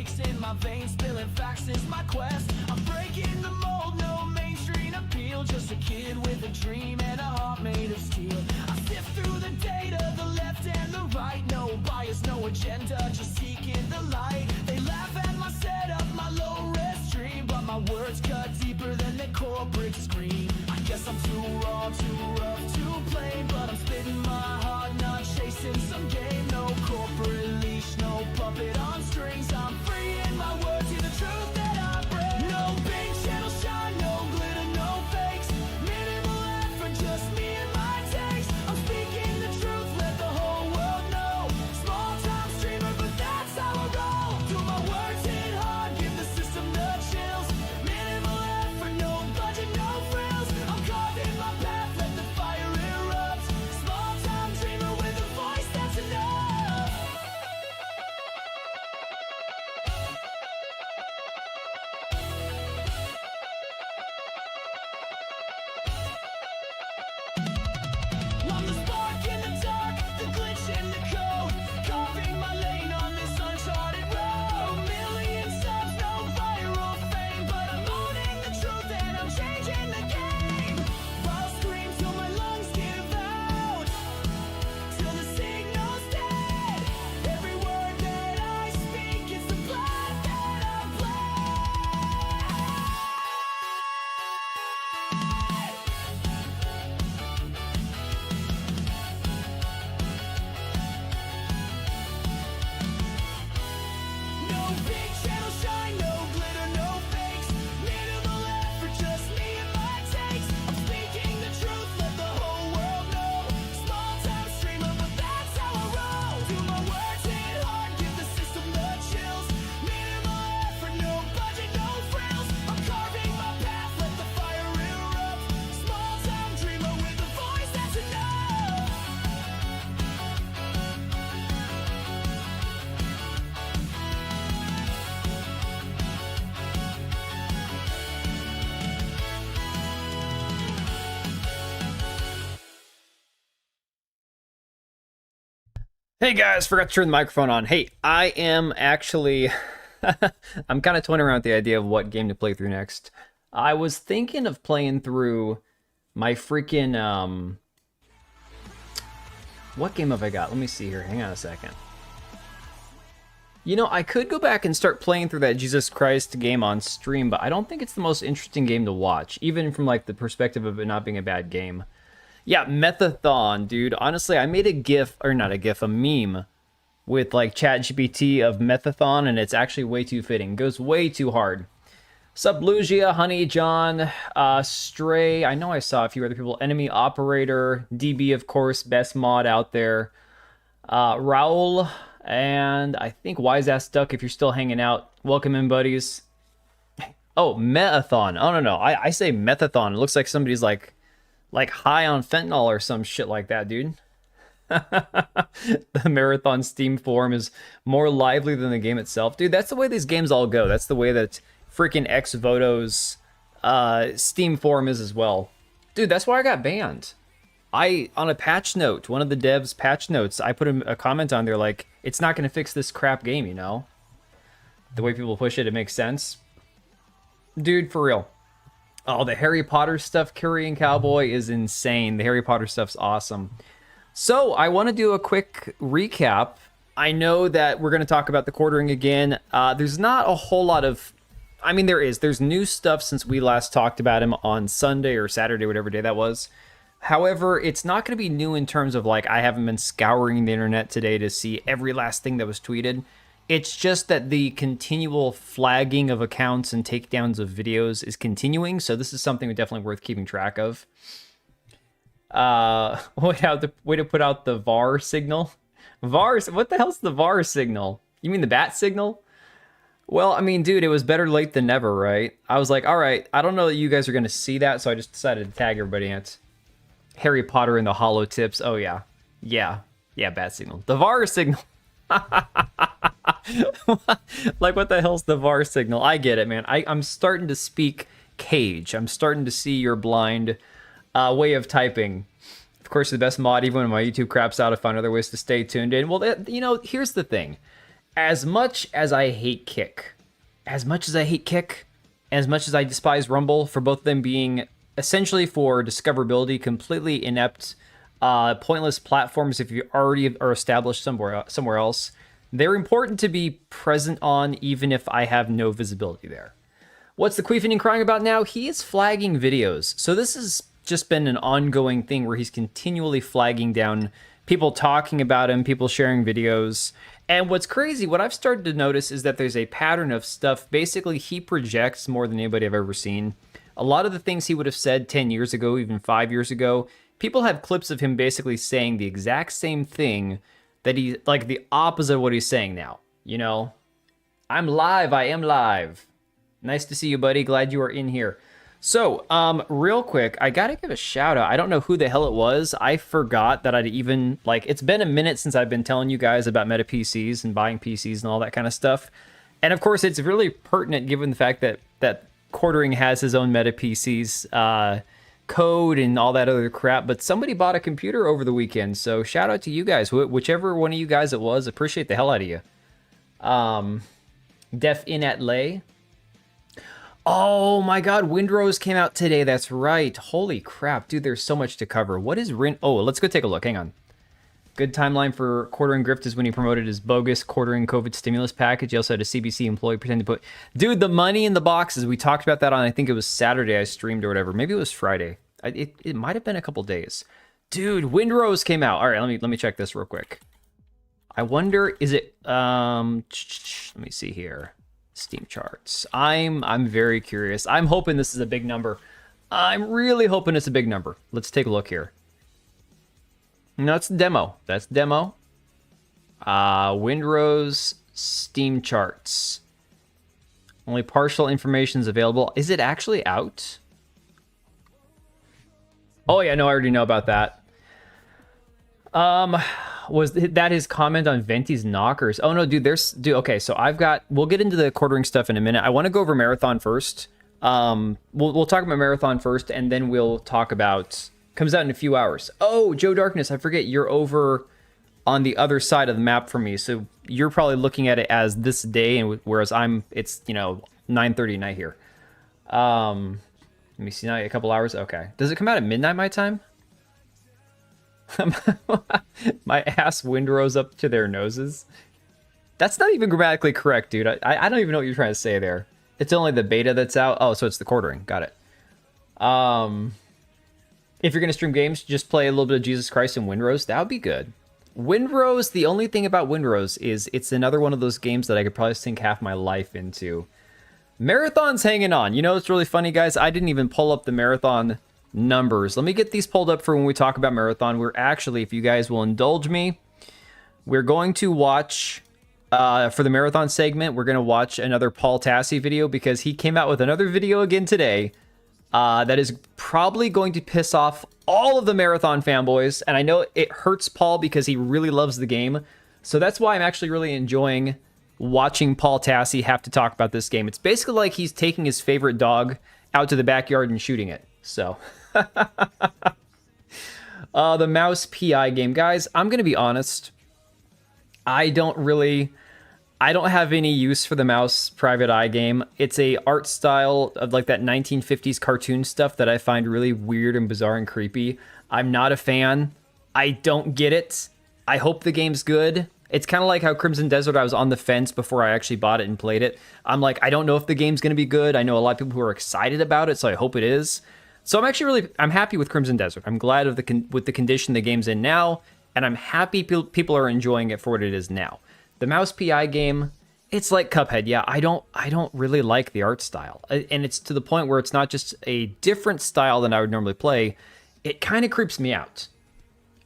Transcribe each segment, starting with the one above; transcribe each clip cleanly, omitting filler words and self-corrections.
aches in my veins, spilling facts is my quest. I'm breaking the mold, no mainstream appeal. Just a kid with a dream and a heart made of steel. I sift through the data, the left and the right. No bias, no agenda, just seeking the light. They laugh at my setup, my low-res stream, but my words cut deeper than the corporate scream. I guess I'm too raw, too rough, too plain, but I'm spitting my heart, not chasing some game. No corporate leash, no puppet on strings. I'm free in my words, see the truth that I bring. No big channel shine, no glitter, no fakes. Minimal effort, just me and my takes. I'm speaking the truth, let the whole world know. Small time streamer, but that's how I roll. Do my words hit hard, give the system the chills. Minimal effort, no budget, no frills. I'm carving my path, let the fire erupt. Small time dreamer with a voice that's enough. I'm the spark in the dark, the glitch in the code. Carving my lane on this uncharted road. Million subs, no viral fame, but I'm owning the truth and I'm changing the game. I'll scream till my lungs give out, till the signal's dead. Every word that I speak is the blood that I bled. No big channel shine, no glitter, no fakes. Minimal effort, just me and my takes. I'm speaking the truth, let the whole world know. Small time streamer, but that's how I roll. Do my words hit hard, give the system the chills. Minimal effort, no budget, no frills. I'm carving my path, let the fire erupt. Small time dreamer with a voice that's enough. Hey guys, forgot to turn the microphone on. Hey, I am actually... I'm kind of toying around with the idea of what game to play through next. I was thinking of playing through my freaking... What game have I got? Let me see here. Hang on a second. You know, I could go back and start playing through that Jesus Christ game on stream, but I don't think it's the most interesting game to watch, even from like the perspective of it not being a bad game. Yeah, Methathon, dude. Honestly, I made a GIF, or not a GIF, a meme with like ChatGPT of Methathon, and it's actually way too fitting. Goes way too hard. Sup, Lugia, Honey, John, Stray. I know I saw a few other people. Enemy Operator, DB, of course, best mod out there. Raul, and I think Wise Ass Duck, if you're still hanging out. Welcome in, buddies. Oh, Metathon. Oh, no. I say Methathon. It looks like somebody's like high on fentanyl or some shit like that, dude. The Marathon Steam forum is more lively than the game itself. Dude, that's the way these games all go. That's the way that freaking Xvoto's Steam forum is as well. Dude, that's why I got banned. On a patch note, one of the devs' patch notes, I put a comment on there like, it's not going to fix this crap game, you know? The way people push it, it makes sense. Dude, for real. Oh, the Harry Potter stuff, Korean Cowboy, is insane. The Harry Potter stuff's awesome. So, I want to do a quick recap. I know that we're going to talk about the quartering again. There's not a whole lot of... I mean, there's new stuff since we last talked about him on Sunday or Saturday, whatever day that was. However, it's not going to be new in terms of, like, I haven't been scouring the internet today to see every last thing that was tweeted. It's just that the continual flagging of accounts and takedowns of videos is continuing, so this is something definitely worth keeping track of. Way to put out the VAR signal. VAR? What the hell's the VAR signal? You mean the bat signal? Well, I mean, dude, it was better late than never, right? I was like, all right, I don't know that you guys are going to see that, so I just decided to tag everybody in it. Harry Potter and the hollow tips. Oh, yeah. Yeah, bat signal. The VAR signal. Like, what the hell's the VAR signal? I get it, man. I'm starting to speak Cage. I'm starting to see your blind way of typing. Of course, the best mod, even when my YouTube craps out, I find other ways to stay tuned in. Well, you know, here's the thing. as much as I hate Kick, as much as I hate Kick, and as much as I despise Rumble for both of them being essentially for discoverability completely inept, pointless platforms if you already are established somewhere else, they're important to be present on even if I have no visibility there. What's the queefing and crying about now? He is flagging videos. So this has just been an ongoing thing where he's continually flagging down people talking about him, people sharing videos. And what's crazy, what I've started to notice is that there's a pattern of stuff. Basically, he projects more than anybody I've ever seen. A lot of the things he would have said 10 years ago, even 5 years ago, people have clips of him basically saying the exact same thing that he, like the opposite of what he's saying now. You know, I'm live, I am live. Nice to see you, buddy. Glad you are in here. So, real quick, I gotta give a shout out. I don't know who the hell it was. I forgot that I'd even, like, it's been a minute since I've been telling you guys about meta PCs and buying PCs and all that kind of stuff. And of course, it's really pertinent given the fact that Quartering has his own meta PCs code and all that other crap. But somebody bought a computer over the weekend. So shout out to you guys, whichever one of you guys it was. Appreciate the hell out of you. Def in at lay. Oh my god, Windrose came out today. That's right. Holy crap, dude, there's so much to cover. What is Rin? Oh, let's go take a look. Hang on. Good timeline for Quartering Grift is when he promoted his bogus Quartering COVID stimulus package. He also had a CBC employee pretend to put... Dude, the money in the boxes. We talked about that on, I think it was Saturday I streamed or whatever. Maybe it was Friday. It might have been a couple days. Dude, Windrose came out. All right, let me check this real quick. I wonder, is it... let me see here. Steam charts. I'm very curious. I'm hoping this is a big number. I'm really hoping it's a big number. Let's take a look here. No, it's demo. That's demo. Windrose Steam charts. Only partial information is available. Is it actually out? Oh yeah, no, I already know about that. Was that his comment on Venti's knockers? Oh no, dude, okay, so we'll get into the Quartering stuff in a minute. I want to go over Marathon first. We'll talk about Marathon first, and then we'll talk about, comes out in a few hours. Oh, Joe Darkness, I forget, you're over on the other side of the map from me, so you're probably looking at it as this day, and whereas it's, 9:30 night here. Let me see now, a couple hours, okay. Does it come out at midnight my time? My ass Windrose up to their noses. That's not even grammatically correct, dude. I don't even know what you're trying to say there. It's only the beta that's out. Oh, so it's the Quartering. Got it. If you're gonna stream games, just play a little bit of Jesus Christ and Windrose. That would be good. Windrose, the only thing about Windrose is it's another one of those games that I could probably sink half my life into. Marathon's hanging on. You know, it's really funny, guys. I didn't even pull up the Marathon numbers. Let me get these pulled up for when we talk about Marathon. We're actually, if you guys will indulge me, we're going to watch, for the Marathon segment, we're going to watch another Paul Tassi video because he came out with another video again today that is probably going to piss off all of the Marathon fanboys. And I know it hurts Paul because he really loves the game. So that's why I'm actually really enjoying watching Paul Tassi have to talk about this game. It's basically like he's taking his favorite dog out to the backyard and shooting it. So... the mouse PI game, guys, I'm gonna be honest, I don't have any use for the mouse private eye game. It's a art style of like that 1950s cartoon stuff that I find really weird and bizarre and creepy. I'm not a fan. I don't get it. I hope the game's good. It's kind of like how Crimson Desert, I was on the fence before I actually bought it and played it. I'm like, I don't know if the game's gonna be good. I know a lot of people who are excited about it, so I hope it is. So I'm happy with Crimson Desert. I'm glad with the condition the game's in now, and I'm happy people are enjoying it for what it is now. The mouse PI game, it's like Cuphead. Yeah, I don't really like the art style, and it's to the point where it's not just a different style than I would normally play. It kind of creeps me out.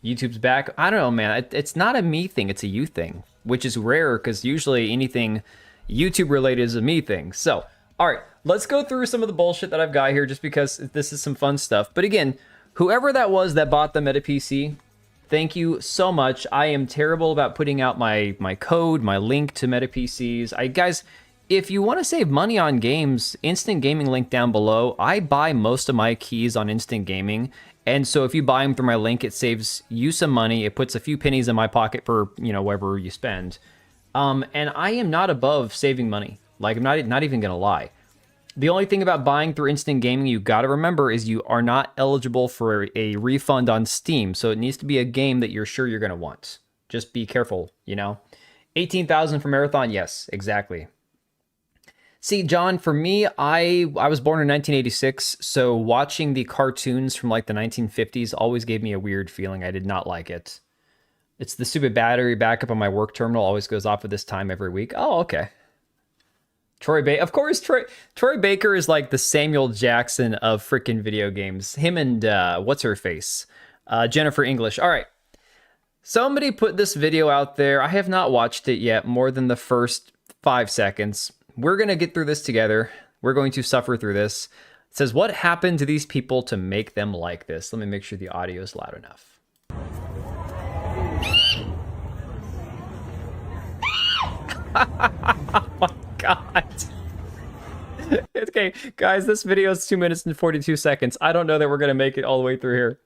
YouTube's back. I don't know, man. It's not a me thing. It's a you thing, which is rare because usually anything YouTube related is a me thing. So, all right. Let's go through some of the bullshit that I've got here just because this is some fun stuff. But again, whoever that was that bought the Meta PC, thank you so much. I am terrible about putting out my code, my link to Meta PCs. Guys, if you want to save money on games, Instant Gaming link down below. I buy most of my keys on Instant Gaming. And so if you buy them through my link, it saves you some money. It puts a few pennies in my pocket for, whatever you spend. And I am not above saving money. Like, I'm not even gonna lie. The only thing about buying through Instant Gaming you gotta remember is you are not eligible for a refund on Steam, so it needs to be a game that you're sure you're gonna want. Just be careful, you know? 18,000 for Marathon? Yes, exactly. See, John, for me, I was born in 1986, so watching the cartoons from like the 1950s always gave me a weird feeling. I did not like it. It's the stupid battery backup on my work terminal always goes off at this time every week. Oh, okay. Troy Baker, of course. Troy Baker is like the Samuel Jackson of freaking video games. Him and what's her face, Jennifer English. All right. Somebody put this video out there. I have not watched it yet, more than the first 5 seconds. We're gonna get through this together. We're going to suffer through this. It says, "What happened to these people to make them like this?" Let me make sure the audio is loud enough. Oh my god. Okay, guys, this video is 2 minutes and 42 seconds. I don't know that we're gonna make it all the way through here.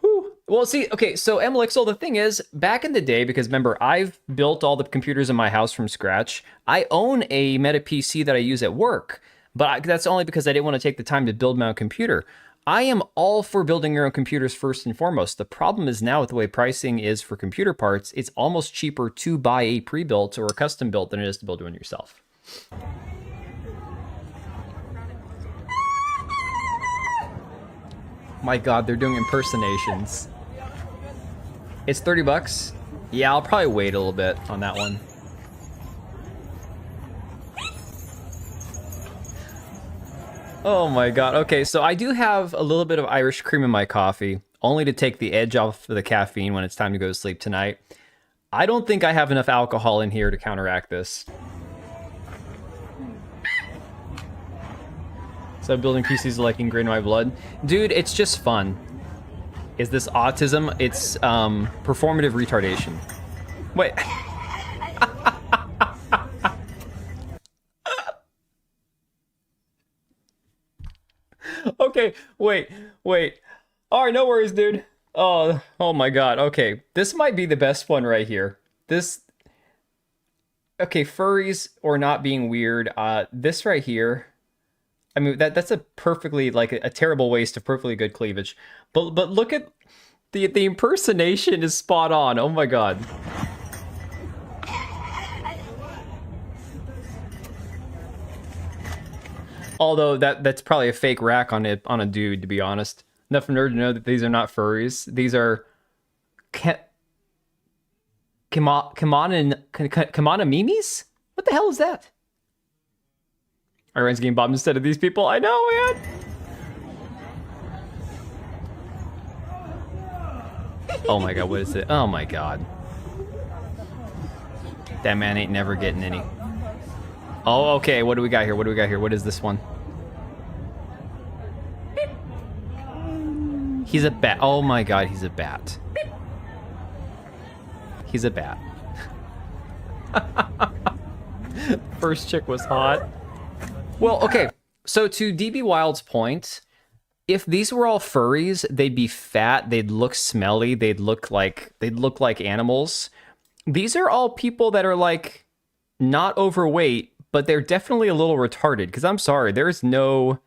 Whew. Well, see, okay, so Emilixel, the thing is, back in the day, because remember, I've built all the computers in my house from scratch. I own a Meta PC that I use at work, but that's only because I didn't want to take the time to build my own computer. I am all for building your own computers first and foremost. The problem is now with the way pricing is for computer parts, it's almost cheaper to buy a pre-built or a custom built than it is to build one yourself. My god, they're doing impersonations. It's 30 bucks. Yeah, I'll probably wait a little bit on that one. Oh my god. Okay, so I do have a little bit of Irish cream in my coffee, only to take the edge off of the caffeine when it's time to go to sleep tonight. I don't think I have enough alcohol in here to counteract this. So building PCs is like ingrained in my blood. Dude, it's just fun. Is this autism? It's performative retardation. Wait. Okay, wait. All right, no worries, dude. Oh my god. Okay, this might be the best one right here. This. Okay, furries or not being weird. This right here. I mean, that's a perfectly, like, a terrible waste of perfectly good cleavage. But look at the impersonation is spot on. Oh my god. Although that's probably a fake rack on a dude, to be honest. Enough nerd to know that these are not furries. These are Kimana Mimis? What the hell is that? Iran's getting bombed instead of these people. I know, man. Oh my god, what is it? Oh my god. That man ain't never getting any. Oh, okay, what do we got here? What is this one? He's a bat. Oh my god, he's a bat. He's a bat. First chick was hot. Well, okay, so to DB Wild's point, if these were all furries, they'd be fat, they'd look smelly, they'd look like animals. These are all people that are like not overweight, but they're definitely a little retarded. Because I'm sorry, there's no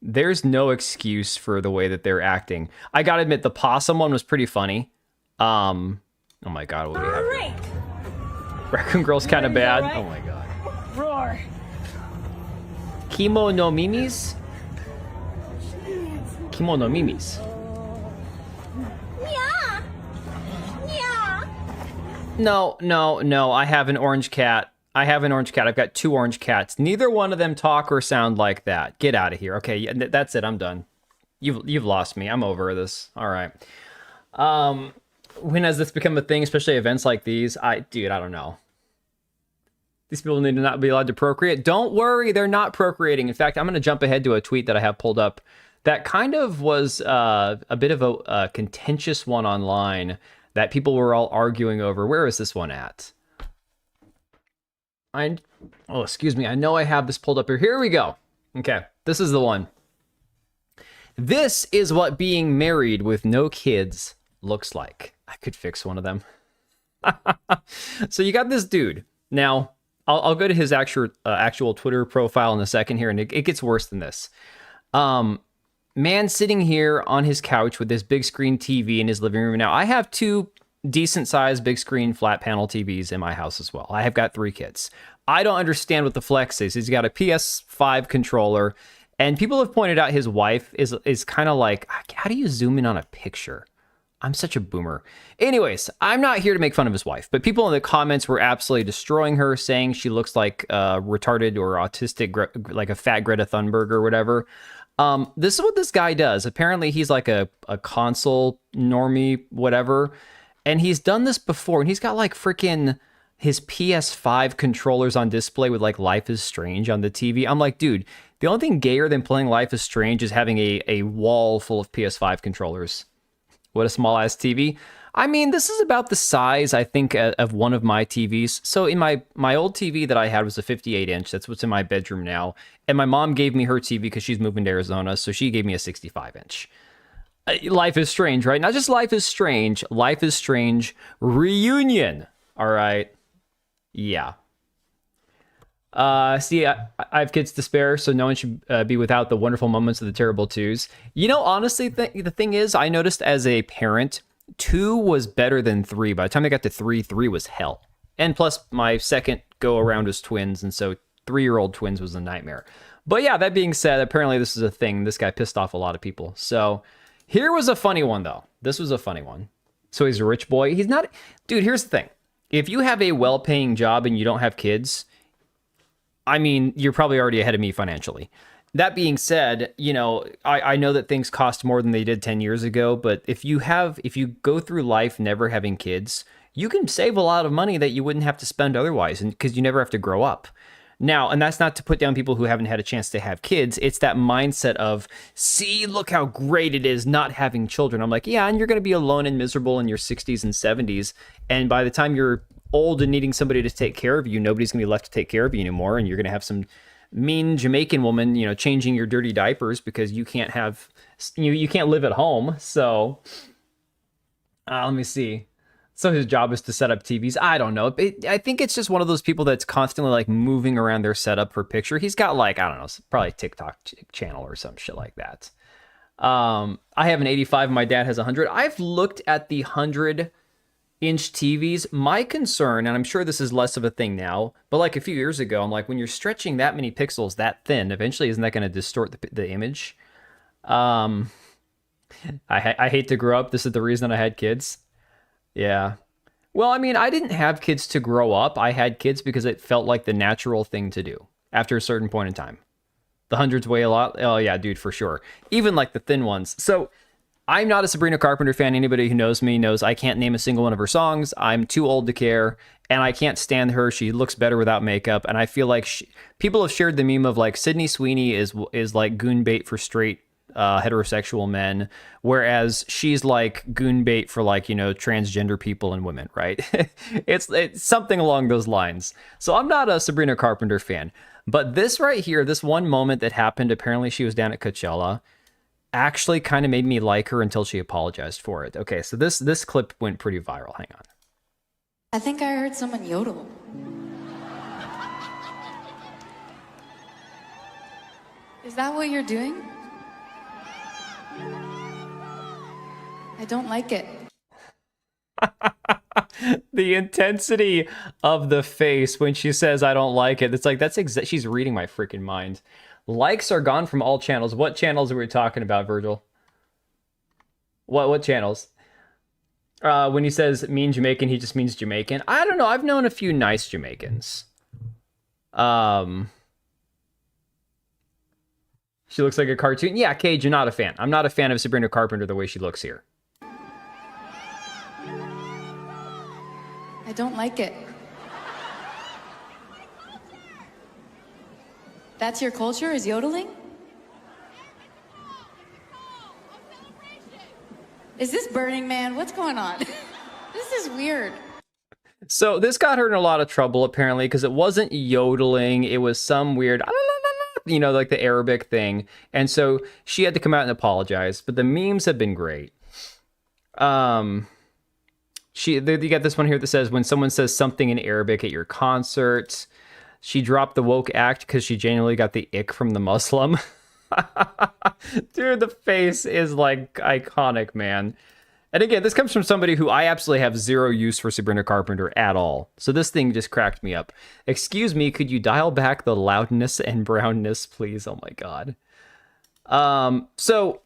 excuse for the way that they're acting. I gotta admit, the possum one was pretty funny. Oh my god, what do we have here? Raccoon Girl's kind of bad. Right? Oh my god. Roar. Kimo no Mimis? Kimo no Mimis. Yeah. Yeah. No. I have an orange cat. I've got 2 orange cats. Neither one of them talk or sound like that. Get out of here. Okay, yeah, that's it. I'm done. You've lost me. I'm over this. All right. When has this become a thing, especially events like these? I don't know. These people need to not be allowed to procreate. Don't worry, they're not procreating. In fact, I'm going to jump ahead to a tweet that I have pulled up that kind of was a bit of a contentious one online that people were all arguing over. Where is this one at? Excuse me. I know I have this pulled up here. Here we go. Okay, this is the one. This is what being married with no kids looks like. I could fix one of them. So you got this dude. Now, I'll go to his actual Twitter profile in a second here, and it gets worse than this. Man sitting here on his couch with this big screen TV in his living room. Now, I have 2 decent sized big screen flat panel TVs in my house as well. I have got 3 kids. I don't understand what the flex is. He's got a PS5 controller, and people have pointed out his wife is kind of like, how do you zoom in on a picture? I'm such a boomer. Anyways, I'm not here to make fun of his wife, but people in the comments were absolutely destroying her, saying she looks like retarded or autistic, like a fat Greta Thunberg or whatever. This is what this guy does. Apparently, he's like a console normie, whatever. And he's done this before, and he's got like freaking his PS5 controllers on display with like Life is Strange on the TV. I'm like, dude, the only thing gayer than playing Life is Strange is having a wall full of PS5 controllers. What a small ass TV. I mean, this is about the size, I think, of one of my TVs. So in my old TV that I had was a 58 inch. That's what's in my bedroom now. And my mom gave me her TV because she's moving to Arizona. So she gave me a 65 inch. Life is Strange, right? Not just Life is Strange. Life is Strange Reunion. All right. Yeah. See, I have kids to spare, so no one should be without the wonderful moments of the terrible twos. You know, honestly, the thing is, I noticed as a parent, 2 was better than 3. By the time I got to 3, 3 was hell. And plus, my second go around was twins, and so 3-year-old twins was a nightmare. But yeah, that being said, apparently this is a thing. This guy pissed off a lot of people. So here was a funny one, though. This was a funny one. So he's a rich boy. He's not... Dude, here's the thing. If you have a well-paying job and you don't have kids... I mean, you're probably already ahead of me financially. That being said, you know, I know that things cost more than they did 10 years ago, but if you go through life never having kids, you can save a lot of money that you wouldn't have to spend otherwise, and because you never have to grow up. Now, and that's not to put down people who haven't had a chance to have kids. It's that mindset of, see, look how great it is not having children. I'm like, yeah, and you're going to be alone and miserable in your 60s and 70s. And by the time you're old and needing somebody to take care of you, nobody's going to be left to take care of you anymore. And you're going to have some mean Jamaican woman, you know, changing your dirty diapers because you can't live at home. So let me see. So his job is to set up TVs. I don't know. I think it's just one of those people that's constantly like moving around their setup for picture. He's got like, I don't know, probably a TikTok channel or some shit like that. I have an 85. My dad has 100. I've looked at the 100-inch TVs. My concern, and I'm sure this is less of a thing now, but like a few years ago, I'm like, when you're stretching that many pixels that thin, eventually isn't that going to distort the image? I hate to grow up. This is the reason I had kids. Yeah. Well, I mean, I didn't have kids to grow up. I had kids because it felt like the natural thing to do after a certain point in time. The 100s weigh a lot. Oh, yeah, dude, for sure. Even like the thin ones. So I'm not a Sabrina Carpenter fan. Anybody who knows me knows I can't name a single one of her songs. I'm too old to care, and I can't stand her. She looks better without makeup, and I feel like people have shared the meme of like Sydney Sweeney is like goon bait for straight heterosexual men, whereas she's like goon bait for like, you know, transgender people and women, right? it's something along those lines. So I'm not a Sabrina Carpenter fan, but this right here, this one moment that happened, apparently she was down at Coachella, actually kind of made me like her until she apologized for it. Okay, so this clip went pretty viral. Hang on. I think I heard someone yodel. Is that what you're doing? I don't like it. The intensity of the face when she says I don't like it. It's like she's reading my freaking mind. Likes are gone from all channels. What channels are we talking about, Virgil? What channels? When he says mean Jamaican, he just means Jamaican. I don't know. I've known a few nice Jamaicans. She looks like a cartoon. Yeah, Cage, you're not a fan. I'm not a fan of Sabrina Carpenter the way she looks here. I don't like it. That's your culture, is yodeling? Is this Burning Man? What's going on? This is weird. So this got her in a lot of trouble, apparently, because it wasn't yodeling. It was some weird, you know, like the Arabic thing. And so she had to come out and apologize. But the memes have been great. You got this one here that says, when someone says something in Arabic at your concert, she dropped the woke act because she genuinely got the ick from the Muslim. Dude, the face is like iconic, man. And again, this comes from somebody who I absolutely have zero use for Sabrina Carpenter at all. So this thing just cracked me up. Excuse me, could you dial back the loudness and brownness, please? Oh my God. So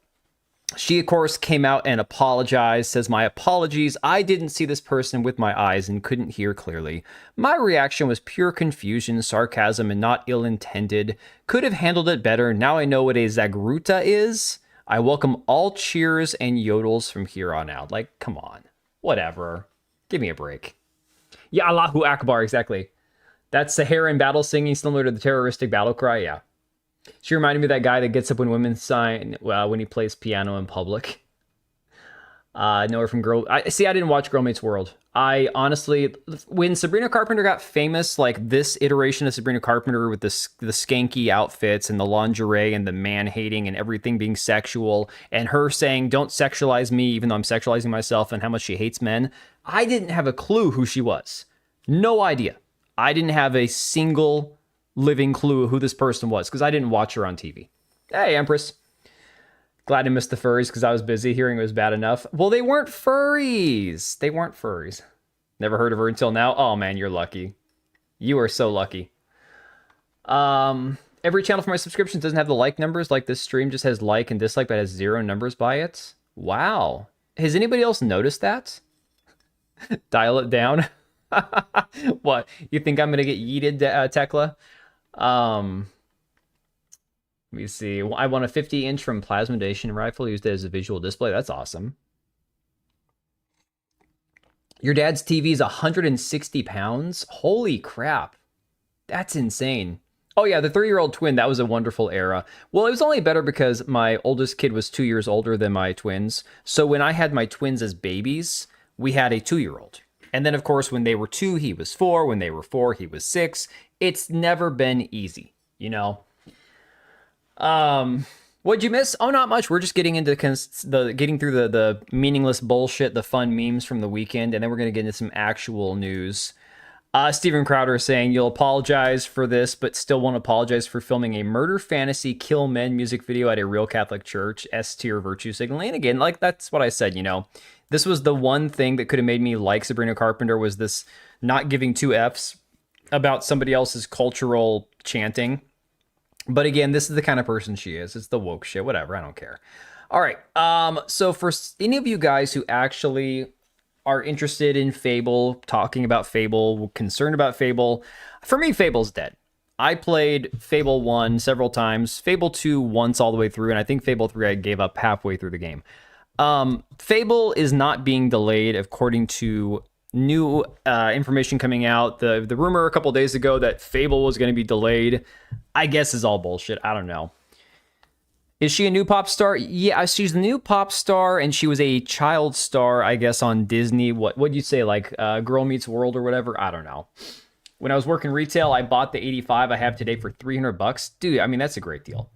she, of course, came out and apologized, says, my apologies. I didn't see this person with my eyes and couldn't hear clearly. My reaction was pure confusion, sarcasm, and not ill-intended. Could have handled it better. Now I know what a Zagruta is. I welcome all cheers and yodels from here on out. Like, come on. Whatever. Give me a break. Yeah, Allahu Akbar, exactly. That's Saharan battle singing, similar to the terroristic battle cry, yeah. She reminded me of that guy that gets up when women sign when he plays piano in public. Know her from Girl. I didn't watch Girl Meets World. I honestly, when Sabrina Carpenter got famous, like this iteration of Sabrina Carpenter with the skanky outfits and the lingerie and the man hating and everything being sexual, and her saying, "Don't sexualize me," even though I'm sexualizing myself, and how much she hates men. I didn't have a clue who she was. No idea. I didn't have a single living clue who this person was because I didn't watch her on TV. Hey, Empress. Glad I missed the furries because I was busy hearing it was bad enough. Well, they weren't furries. They weren't furries. Never heard of her until now. Oh, man, you're lucky. You are so lucky. Every channel for my subscriptions doesn't have the like numbers. Like this stream just has like and dislike, but has 0 numbers by it. Wow. Has anybody else noticed that? Dial it down. What? You think I'm going to get yeeted, Tekla? Let me see. I want a 50-inch from Plasmodation rifle used as a visual display. That's awesome. Your dad's TV is 160 pounds? Holy crap. That's insane. Oh yeah, the 3-year-old twin, that was a wonderful era. Well, it was only better because my oldest kid was 2 years older than my twins. So when I had my twins as babies, we had a 2-year-old. And then, of course, when they were 2, he was 4. When they were 4, he was 6. It's never been easy, you know? What'd you miss? Oh, not much. We're just getting into getting through the meaningless bullshit, the fun memes from the weekend, and then we're going to get into some actual news. Steven Crowder is saying, you'll apologize for this, but still won't apologize for filming a murder fantasy kill men music video at a real Catholic church, S-tier virtue signaling. And again, like that's what I said, you know, this was the one thing that could have made me like Sabrina Carpenter was this not giving 2 Fs about somebody else's cultural chanting. But again, this is the kind of person she is. It's the woke shit, whatever. I don't care. All right. So for any of you guys who actually are interested in Fable, talking about Fable, concerned about Fable, for me, Fable's dead. I played Fable 1 several times, Fable 2 once all the way through, and I think Fable 3 I gave up halfway through the game. Fable is not being delayed according to new information coming out. The rumor a couple days ago that Fable was going to be delayed, I guess is all bullshit. I don't know. Is she a new pop star? Yeah, she's a new pop star, and she was a child star, I guess, on Disney. What'd you say, like Girl Meets World or whatever? I don't know. When I was working retail, I bought the 85 I have today for $300. Dude, I mean, that's a great deal.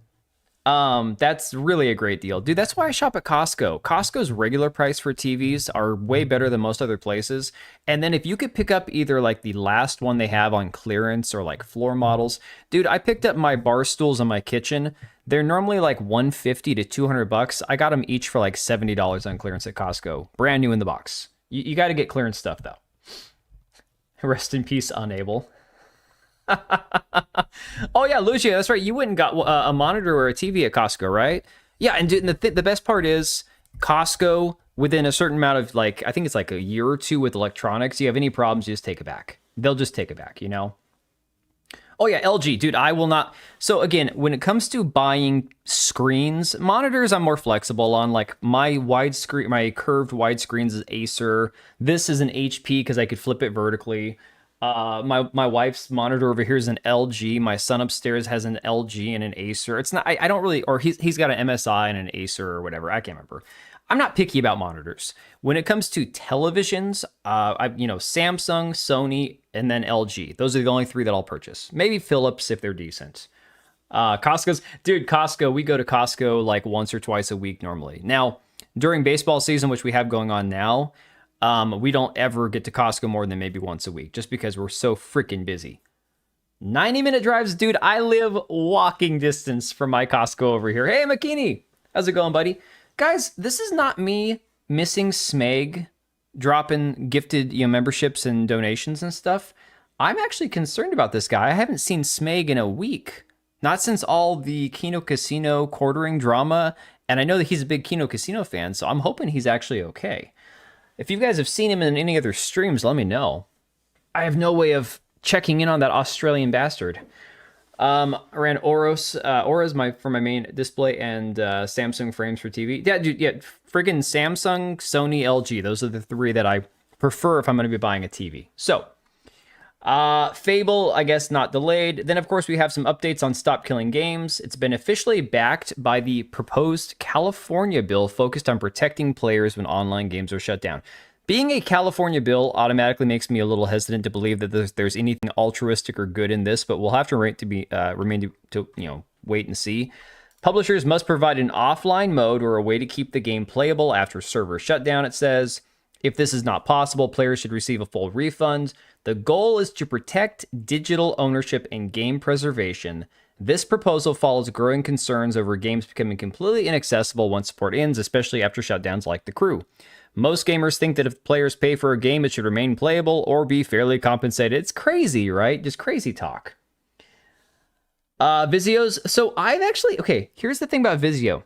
That's really a great deal. Dude, that's why I shop at Costco. Costco's regular price for TVs are way better than most other places. And then if you could pick up either like the last one they have on clearance or like floor models. Dude, I picked up my bar stools in my kitchen. They're normally like $150 to $200. I got them each for like $70 on clearance at Costco. Brand new in the box. You got to get clearance stuff though. Rest in peace, Unable. Oh yeah, Lucia, that's right. You went and got a monitor or a TV at Costco, right? Yeah, and the best part is Costco, within a certain amount of like, I think it's like a year or two with electronics, you have any problems, you just take it back. They'll just take it back, you know? Oh yeah, LG, dude, I will not. So again, when it comes to buying screens, monitors, I'm more flexible on. Like my widescreen, my curved widescreens is Acer. This is an HP because I could flip it vertically. My wife's monitor over here is an LG. My son upstairs has an LG and an Acer. It's not. I don't really. Or he's got an MSI and an Acer or whatever. I can't remember. I'm not picky about monitors. When it comes to televisions, Samsung, Sony, and then LG. Those are the only 3 that I'll purchase. Maybe Philips if they're decent. Costco, we go to Costco like once or twice a week normally. Now, during baseball season, which we have going on now, We don't ever get to Costco more than maybe once a week, just because we're so freaking busy. 90-minute drives, dude. I live walking distance from my Costco over here. Hey, McKinney. How's it going, buddy? Guys, this is not me missing Smeg dropping gifted memberships and donations and stuff. I'm actually concerned about this guy. I haven't seen Smeg in a week. Not since all the Kino Casino quartering drama. And I know that he's a big Kino Casino fan, so I'm hoping he's actually okay. If you guys have seen him in any other streams, let me know. I have no way of checking in on that Australian bastard. I ran Auras for my main display and Samsung frames for TV. Yeah, dude, yeah, friggin' Samsung, Sony, LG. Those are the three that I prefer if I'm going to be buying a TV. So, Fable, I guess not delayed. Then, of course, we have some updates on Stop Killing Games. It's been officially backed by the proposed California bill focused on protecting players when online games are shut down. Being a California bill automatically makes me a little hesitant to believe that there's anything altruistic or good in this, but we'll have to wait and see. Publishers must provide an offline mode or a way to keep the game playable after server shutdown, it says. If this is not possible, players should receive a full refund. The goal is to protect digital ownership and game preservation. This proposal follows growing concerns over games becoming completely inaccessible once support ends, especially after shutdowns like The Crew. Most gamers think that if players pay for a game, it should remain playable or be fairly compensated. It's crazy, right? Just crazy talk. Vizio's. So I've actually... Okay, here's the thing about Vizio.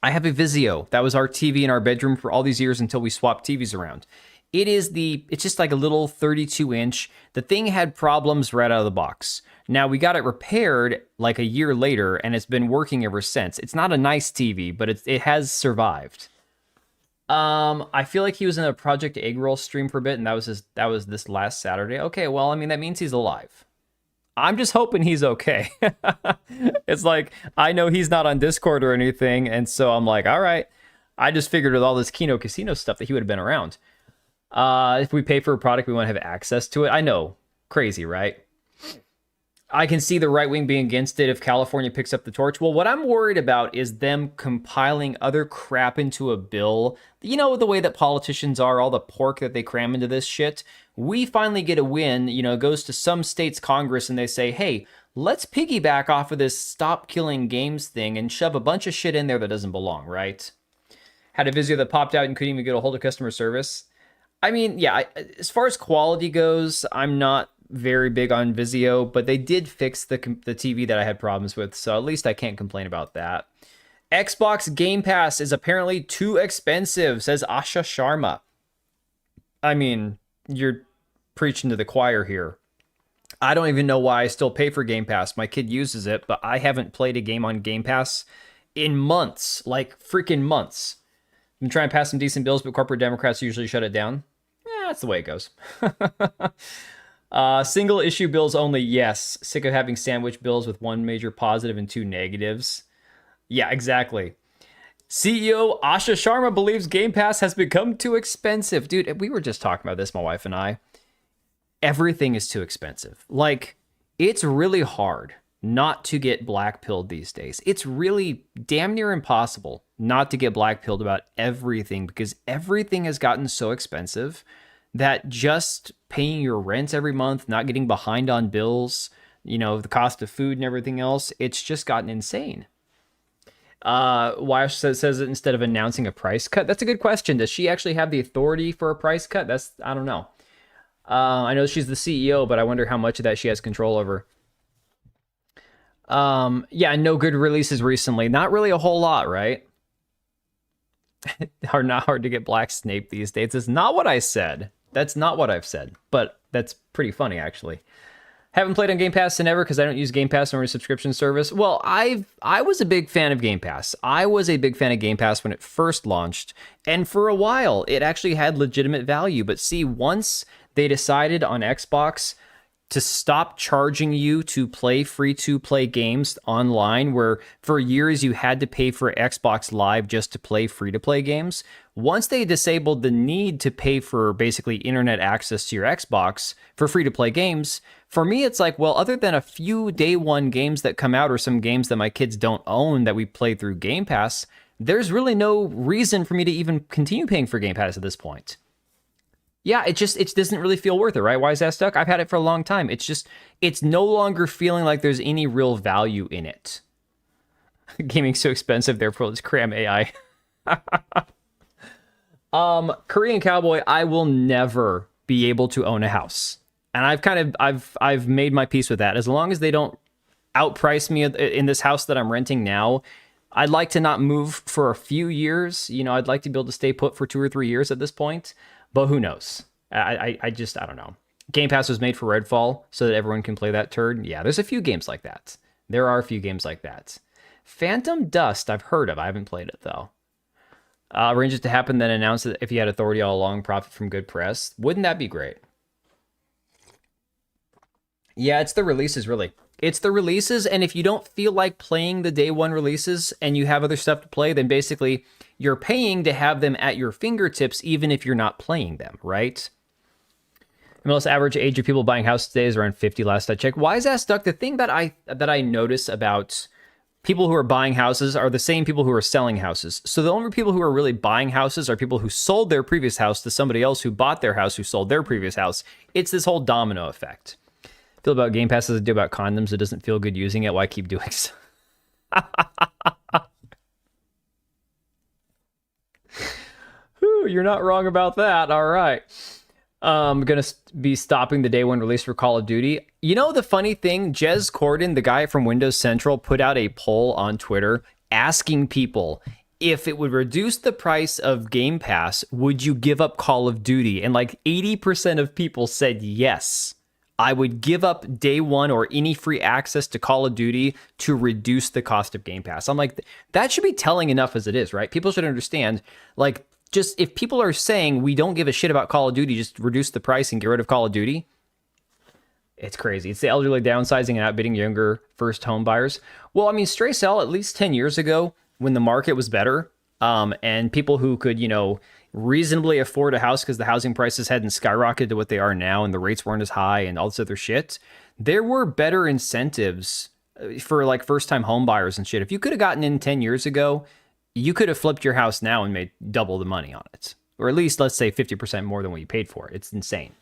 I have a Vizio. That was our TV in our bedroom for all these years until we swapped TVs around. It's just like a little 32-inch. The thing had problems right out of the box. Now, we got it repaired like a year later, and it's been working ever since. It's not a nice TV, but it has survived. I feel like he was in a Project Egg Roll stream for a bit, and that was this last Saturday. Okay, well, I mean, that means he's alive. I'm just hoping he's okay. It's like, I know he's not on Discord or anything, and so I'm like, all right. I just figured with all this Kino Casino stuff that he would have been around. If we pay for a product, we want to have access to it. I know, crazy, right? I can see the right wing being against it if California picks up the torch. Well, what I'm worried about is them compiling other crap into a bill. You know, the way that politicians are, all the pork that they cram into this shit. We finally get a win, it goes to some state's Congress and they say, hey, let's piggyback off of this Stop Killing Games thing and shove a bunch of shit in there that doesn't belong, right? Had a Vizio that popped out and couldn't even get a hold of customer service. I mean, yeah, as far as quality goes, I'm not very big on Vizio, but they did fix the TV that I had problems with, so at least I can't complain about that. Xbox Game Pass is apparently too expensive, says Asha Sharma. I mean, you're preaching to the choir here. I don't even know why I still pay for Game Pass. My kid uses it, but I haven't played a game on Game Pass in months, like freaking months. I'm trying to pass some decent bills, but corporate Democrats usually shut it down. Yeah, that's the way it goes. Single issue bills only, yes. Sick of having sandwich bills with one major positive and two negatives. Yeah, exactly. CEO Asha Sharma believes Game Pass has become too expensive. Dude, we were just talking about this, my wife and I. Everything is too expensive. Like, it's really hard not to get black-pilled these days. It's really damn near impossible not to get black-pilled about everything because everything has gotten so expensive that just paying your rent every month, not getting behind on bills, the cost of food and everything else, it's just gotten insane. Wyatt says it instead of announcing a price cut. That's a good question. Does she actually have the authority for a price cut? I don't know. I know she's the CEO, but I wonder how much of that she has control over. Yeah, no good releases recently. Not really a whole lot, right? Not hard to get Black Snape these days. It's not what I said. That's not what I've said, but that's pretty funny, actually. Haven't played on Game Pass in ever because I don't use Game Pass or a subscription service. Well, I was a big fan of Game Pass. I was a big fan of Game Pass when it first launched, and for a while, it actually had legitimate value. But see, once they decided on Xbox to stop charging you to play free-to-play games online, where for years you had to pay for Xbox Live just to play free-to-play games. Once they disabled the need to pay for basically internet access to your Xbox for free-to-play games, for me it's like, well, other than a few day one games that come out or some games that my kids don't own that we play through Game Pass, there's really no reason for me to even continue paying for Game Pass at this point. Yeah, it doesn't really feel worth it, right? Why is that stuck? I've had it for a long time. It's no longer feeling like there's any real value in it. Gaming's so expensive, therefore let's cram AI. Korean Cowboy, I will never be able to own a house. And I've made my peace with that. As long as they don't outprice me in this house that I'm renting now, I'd like to not move for a few years. You know, I'd like to be able to stay put for 2 or 3 years at this point. But who knows? I don't know. Game Pass was made for Redfall so that everyone can play that turd. Yeah, there's a few games like that. There are a few games like that. Phantom Dust, I've heard of. I haven't played it, though. Arranges to happen, then announce that if he had authority all along, profit from good press. Wouldn't that be great? Yeah, it's the releases, really. It's the releases, and if you don't feel like playing the day one releases and you have other stuff to play, then basically you're paying to have them at your fingertips, even if you're not playing them, right? MLS average age of people buying houses today is around 50 last I checked. Why is that stuck? The thing that I notice about people who are buying houses are the same people who are selling houses. So the only people who are really buying houses are people who sold their previous house to somebody else who bought their house who sold their previous house. It's this whole domino effect. Feel about Game Pass as I do about condoms. It doesn't feel good using it. Why keep doing so? Whew, you're not wrong about that. All right. I'm going to be stopping the day one release for Call of Duty. You know, the funny thing, Jez Corden, the guy from Windows Central, put out a poll on Twitter asking people if it would reduce the price of Game Pass, would you give up Call of Duty? And like 80% of people said yes. I would give up day one or any free access to Call of Duty to reduce the cost of Game Pass. I'm like, that should be telling enough as it is, right? People should understand, like, just if people are saying we don't give a shit about Call of Duty, just reduce the price and get rid of Call of Duty. It's crazy. It's the elderly downsizing and outbidding younger first home buyers. Well, I mean, Stray Cell, at least 10 years ago, when the market was better, and people who could, you know, reasonably afford a house because the housing prices hadn't skyrocketed to what they are now and the rates weren't as high and all this other shit, there were better incentives for like first-time home buyers and shit. If you could have gotten in 10 years ago, you could have flipped your house now and made double the money on it. Or at least, let's say, 50% more than what you paid for it. It's insane.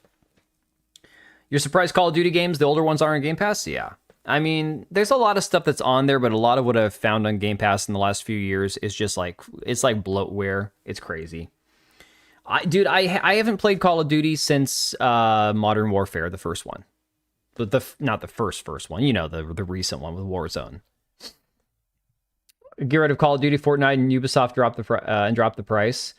You're surprised Call of Duty games, the older ones, aren't on Game Pass? Yeah. I mean, there's a lot of stuff that's on there, but a lot of what I've found on Game Pass in the last few years is just like, it's like bloatware. It's crazy. I haven't played Call of Duty since Modern Warfare, the first one. But not the first one, you know, the recent one with Warzone. Get rid of Call of Duty, Fortnite, and Ubisoft drop the price.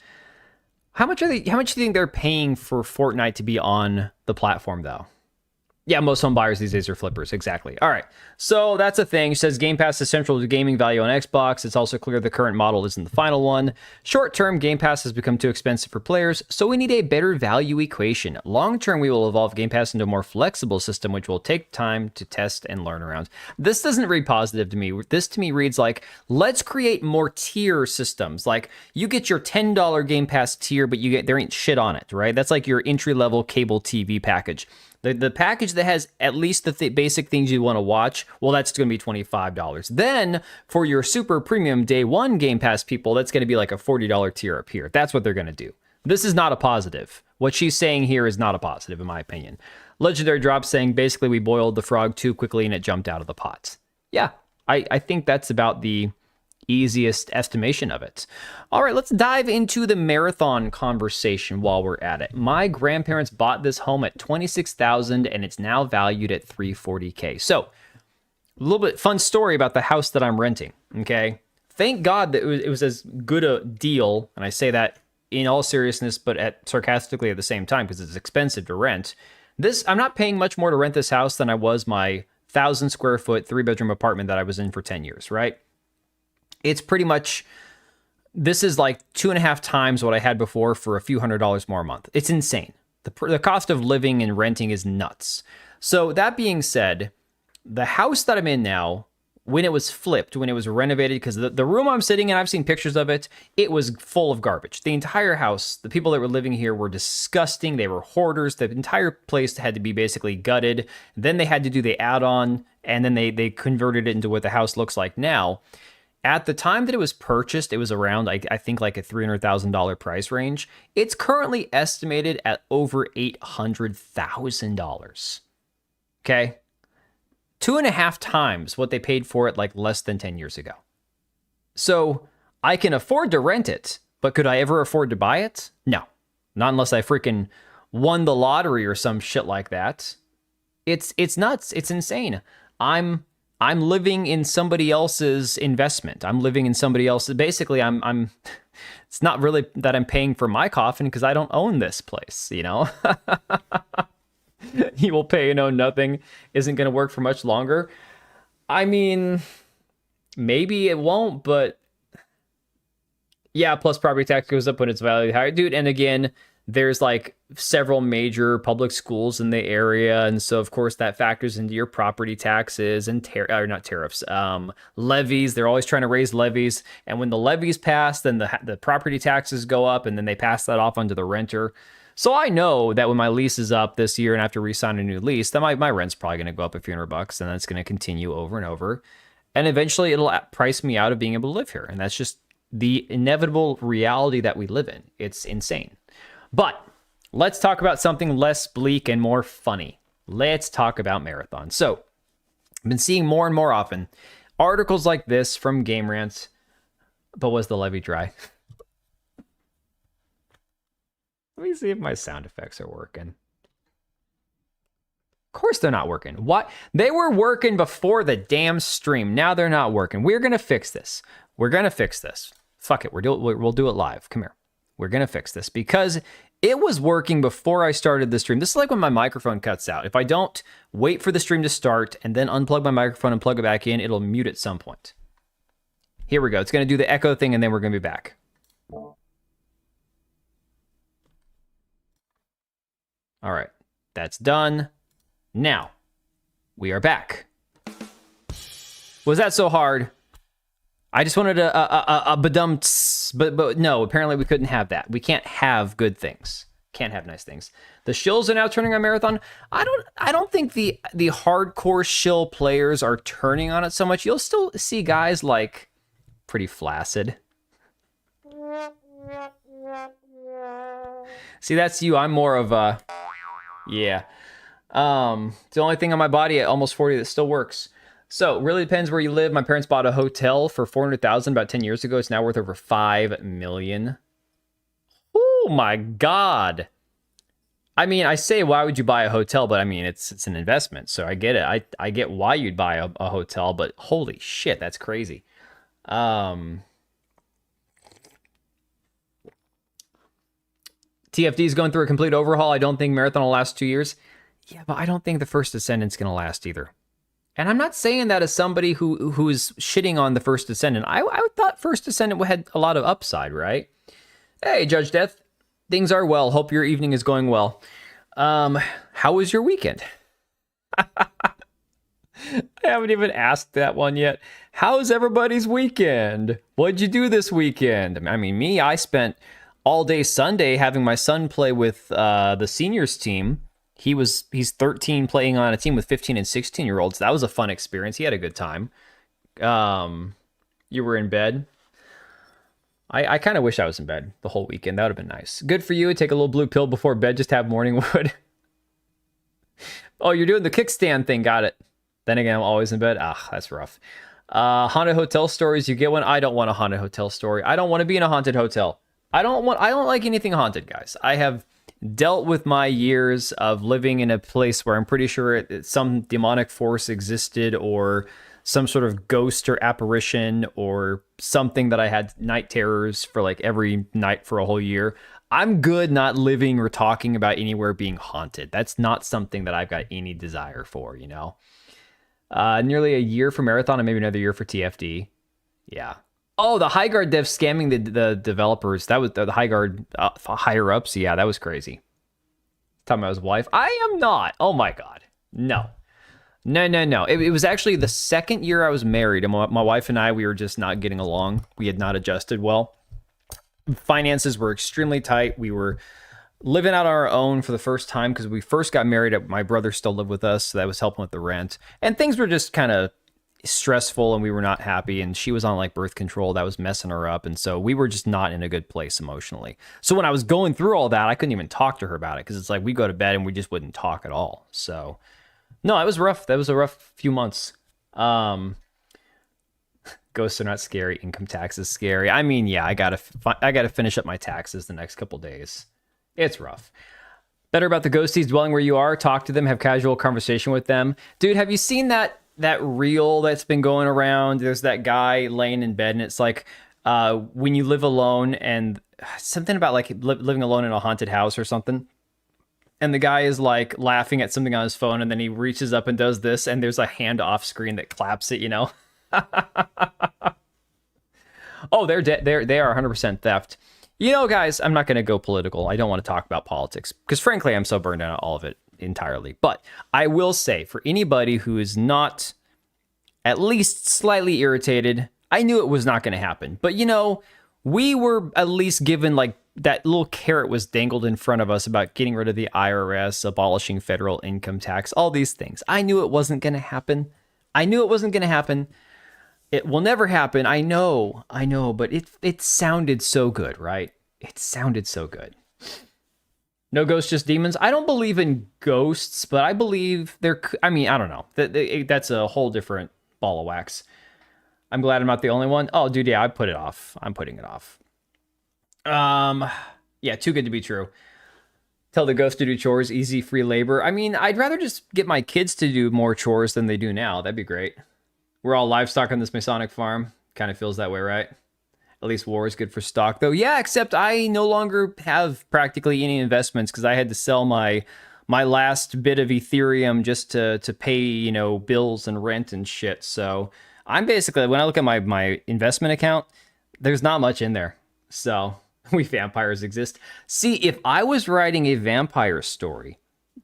How much do you think they're paying for Fortnite to be on the platform, though? Yeah, most home buyers these days are flippers. Exactly. All right. So that's a thing. It says Game Pass is central to gaming value on Xbox. It's also clear the current model isn't the final one. Short term, Game Pass has become too expensive for players, so we need a better value equation. Long term, we will evolve Game Pass into a more flexible system, which will take time to test and learn around. This doesn't read positive to me. This to me reads like, let's create more tier systems. Like, you get your $10 Game Pass tier, but there ain't shit on it, right? That's like your entry level cable TV package. The package that has at least the basic things you want to watch, well, that's going to be $25. Then, for your super premium day one Game Pass people, that's going to be like a $40 tier up here. That's what they're going to do. This is not a positive. What she's saying here is not a positive, in my opinion. Legendary Drop saying, basically, we boiled the frog too quickly and it jumped out of the pot. Yeah, I think that's about the easiest estimation of it. All right, let's dive into the marathon conversation while we're at it. My grandparents bought this home at $26,000 and it's now valued at $340K. So, a little bit fun story about the house that I'm renting, okay? Thank God that it was as good a deal, and I say that in all seriousness, but sarcastically at the same time because it's expensive to rent. I'm not paying much more to rent this house than I was my 1,000 square foot 3-bedroom apartment that I was in for 10 years, right? It's pretty much, this is like 2.5 times what I had before for a few $100s more a month. It's insane. The cost of living and renting is nuts. So that being said, the house that I'm in now, when it was flipped, when it was renovated, because the room I'm sitting in, I've seen pictures of it, it was full of garbage. The entire house, the people that were living here were disgusting. They were hoarders. The entire place had to be basically gutted. Then they had to do the add-on, and then they converted it into what the house looks like now. At the time that it was purchased, it was around, I think, like a $300,000 price range. It's currently estimated at over $800,000. Okay? 2.5 times what they paid for it like less than 10 years ago. So I can afford to rent it, but could I ever afford to buy it? No. Not unless I freaking won the lottery or some shit like that. It's nuts. It's insane. I'm living in somebody else's investment. I'm living in somebody else's. Basically, I'm. It's not really that I'm paying for my coffin because I don't own this place. You know, you will pay and own nothing isn't going to work for much longer. I mean, maybe it won't, but yeah. Plus, property tax goes up when it's valued higher, dude. And again, there's like several major public schools in the area, and so of course that factors into your property taxes and levies. They're always trying to raise levies, and when the levies pass, then the property taxes go up, and then they pass that off onto the renter. So I know that when my lease is up this year and I have to re-sign a new lease, that my rent's probably going to go up a few $100, and that's going to continue over and over, and eventually it'll price me out of being able to live here, and that's just the inevitable reality that we live in. It's insane. But let's talk about something less bleak and more funny. Let's talk about Marathon. So I've been seeing more and more often articles like this from Game Rant. But was the levy dry? Let me see if my sound effects are working. Of course they're not working. What? They were working before the damn stream. Now they're not working. We're going to fix this. We're going to fix this. Fuck it. We'll do it live. Come here. We're going to fix this because it was working before I started the stream. This is like when my microphone cuts out. If I don't wait for the stream to start and then unplug my microphone and plug it back in, it'll mute at some point. Here we go. It's going to do the echo thing, and then we're going to be back. All right. That's done. Now, we are back. Was that so hard? I just wanted a badumts, but no, apparently we couldn't have that. We can't have good things. Can't have nice things. The shills are now turning on Marathon. I don't think the hardcore shill players are turning on it so much. You'll still see guys like pretty flaccid. See, that's you. I'm more of a yeah. It's the only thing on my body at almost 40 that still works. So it really depends where you live. My parents bought a hotel for $400,000 about 10 years ago. It's now worth over $5 million. Oh my God. I mean, I say, why would you buy a hotel? But I mean, it's an investment. So I get it. I get why you'd buy a hotel, but holy shit, that's crazy. TFD is going through a complete overhaul. I don't think Marathon will last 2 years. Yeah, but I don't think the First Descendant's going to last either. And I'm not saying that as somebody who's shitting on the First Descendant. I thought First Descendant had a lot of upside, right? Hey, Judge Death. Things are well. Hope your evening is going well. How was your weekend? I haven't even asked that one yet. How's everybody's weekend? What'd you do this weekend? I mean, I spent all day Sunday having my son play with the seniors team. He's 13 playing on a team with 15 and 16-year-olds. That was a fun experience. He had a good time. You were in bed. I kind of wish I was in bed the whole weekend. That would have been nice. Good for you. Take a little blue pill before bed. Just have morning wood. Oh, you're doing the kickstand thing. Got it. Then again, I'm always in bed. Ah, that's rough. Haunted hotel stories. You get one? I don't want a haunted hotel story. I don't want to be in a haunted hotel. I don't like anything haunted, guys. I have dealt with my years of living in a place where I'm pretty sure some demonic force existed, or some sort of ghost or apparition, or something that I had night terrors for like every night for a whole year. I'm good not living or talking about anywhere being haunted. That's not something that I've got any desire for, you know? Nearly a year for Marathon and maybe another year for TFD. Yeah. Oh, the High Guard devs scamming the developers. That was the High Guard higher ups. Yeah, that was crazy. Talking about his wife. I am not. Oh my God. No. It was actually the second year I was married, and my wife and I, we were just not getting along. We had not adjusted well. Finances were extremely tight. We were living out on our own for the first time because we first got married. My brother still lived with us, so that was helping with the rent. And things were just kind of stressful and we were not happy, and she was on like birth control that was messing her up, and so we were just not in a good place emotionally. So when I was going through all that, I couldn't even talk to her about it because it's like we go to bed and we just wouldn't talk at all. So no, it was rough. That was a rough few months. Ghosts are not scary. Income tax is scary. I mean, yeah, I gotta finish up my taxes the next couple days. It's rough. Better about the ghosties dwelling where you are. Talk to them. Have casual conversation with them. Dude, have you seen that reel that's been going around? There's that guy laying in bed, and it's like when you live alone, and something about like living alone in a haunted house or something. And the guy is like laughing at something on his phone, and then he reaches up and does this, and there's a hand off screen that claps it, you know? Oh, they are 100% theft. You know, guys, I'm not going to go political. I don't want to talk about politics because, frankly, I'm so burned out on all of it entirely. But I will say, for anybody who is not at least slightly irritated, I knew it was not going to happen. But, you know, we were at least given like that little carrot was dangled in front of us about getting rid of the IRS, abolishing federal income tax, all these things. I knew it wasn't going to happen. It will never happen. I know, but it sounded so good, right? It sounded so good. No ghosts, just demons. I don't believe in ghosts, but I believe I don't know. That's a whole different ball of wax. I'm glad I'm not the only one. Oh, dude, yeah, I put it off. I'm putting it off. Yeah, too good to be true. Tell the ghost to do chores, easy, free labor. I mean, I'd rather just get my kids to do more chores than they do now. That'd be great. We're all livestock on this Masonic farm. Kind of feels that way, right? At least war is good for stock, though. Yeah, except I no longer have practically any investments because I had to sell my last bit of Ethereum just to pay, you know, bills and rent and shit. So I'm basically, when I look at my investment account, there's not much in there. So we vampires exist. See, if I was writing a vampire story,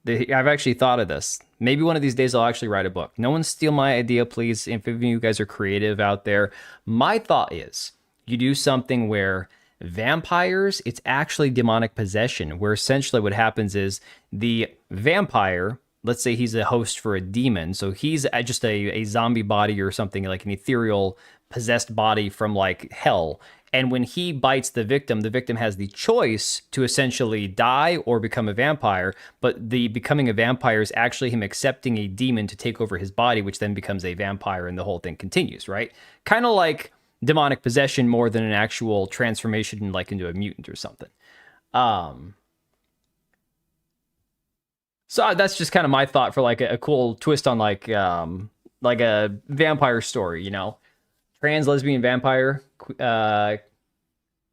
I've actually thought of this. Maybe one of these days I'll actually write a book. No one steal my idea, please. If any of you guys are creative out there, my thought is you do something where vampires, it's actually demonic possession, where essentially what happens is the vampire, let's say he's a host for a demon, so he's just a zombie body or something, like an ethereal possessed body from like hell. And when he bites the victim has the choice to essentially die or become a vampire. But the becoming a vampire is actually him accepting a demon to take over his body, which then becomes a vampire, and the whole thing continues, right? Kind of like demonic possession more than an actual transformation like into a mutant or something. So that's just kind of my thought for like a cool twist on like a vampire story, you know? Trans lesbian vampire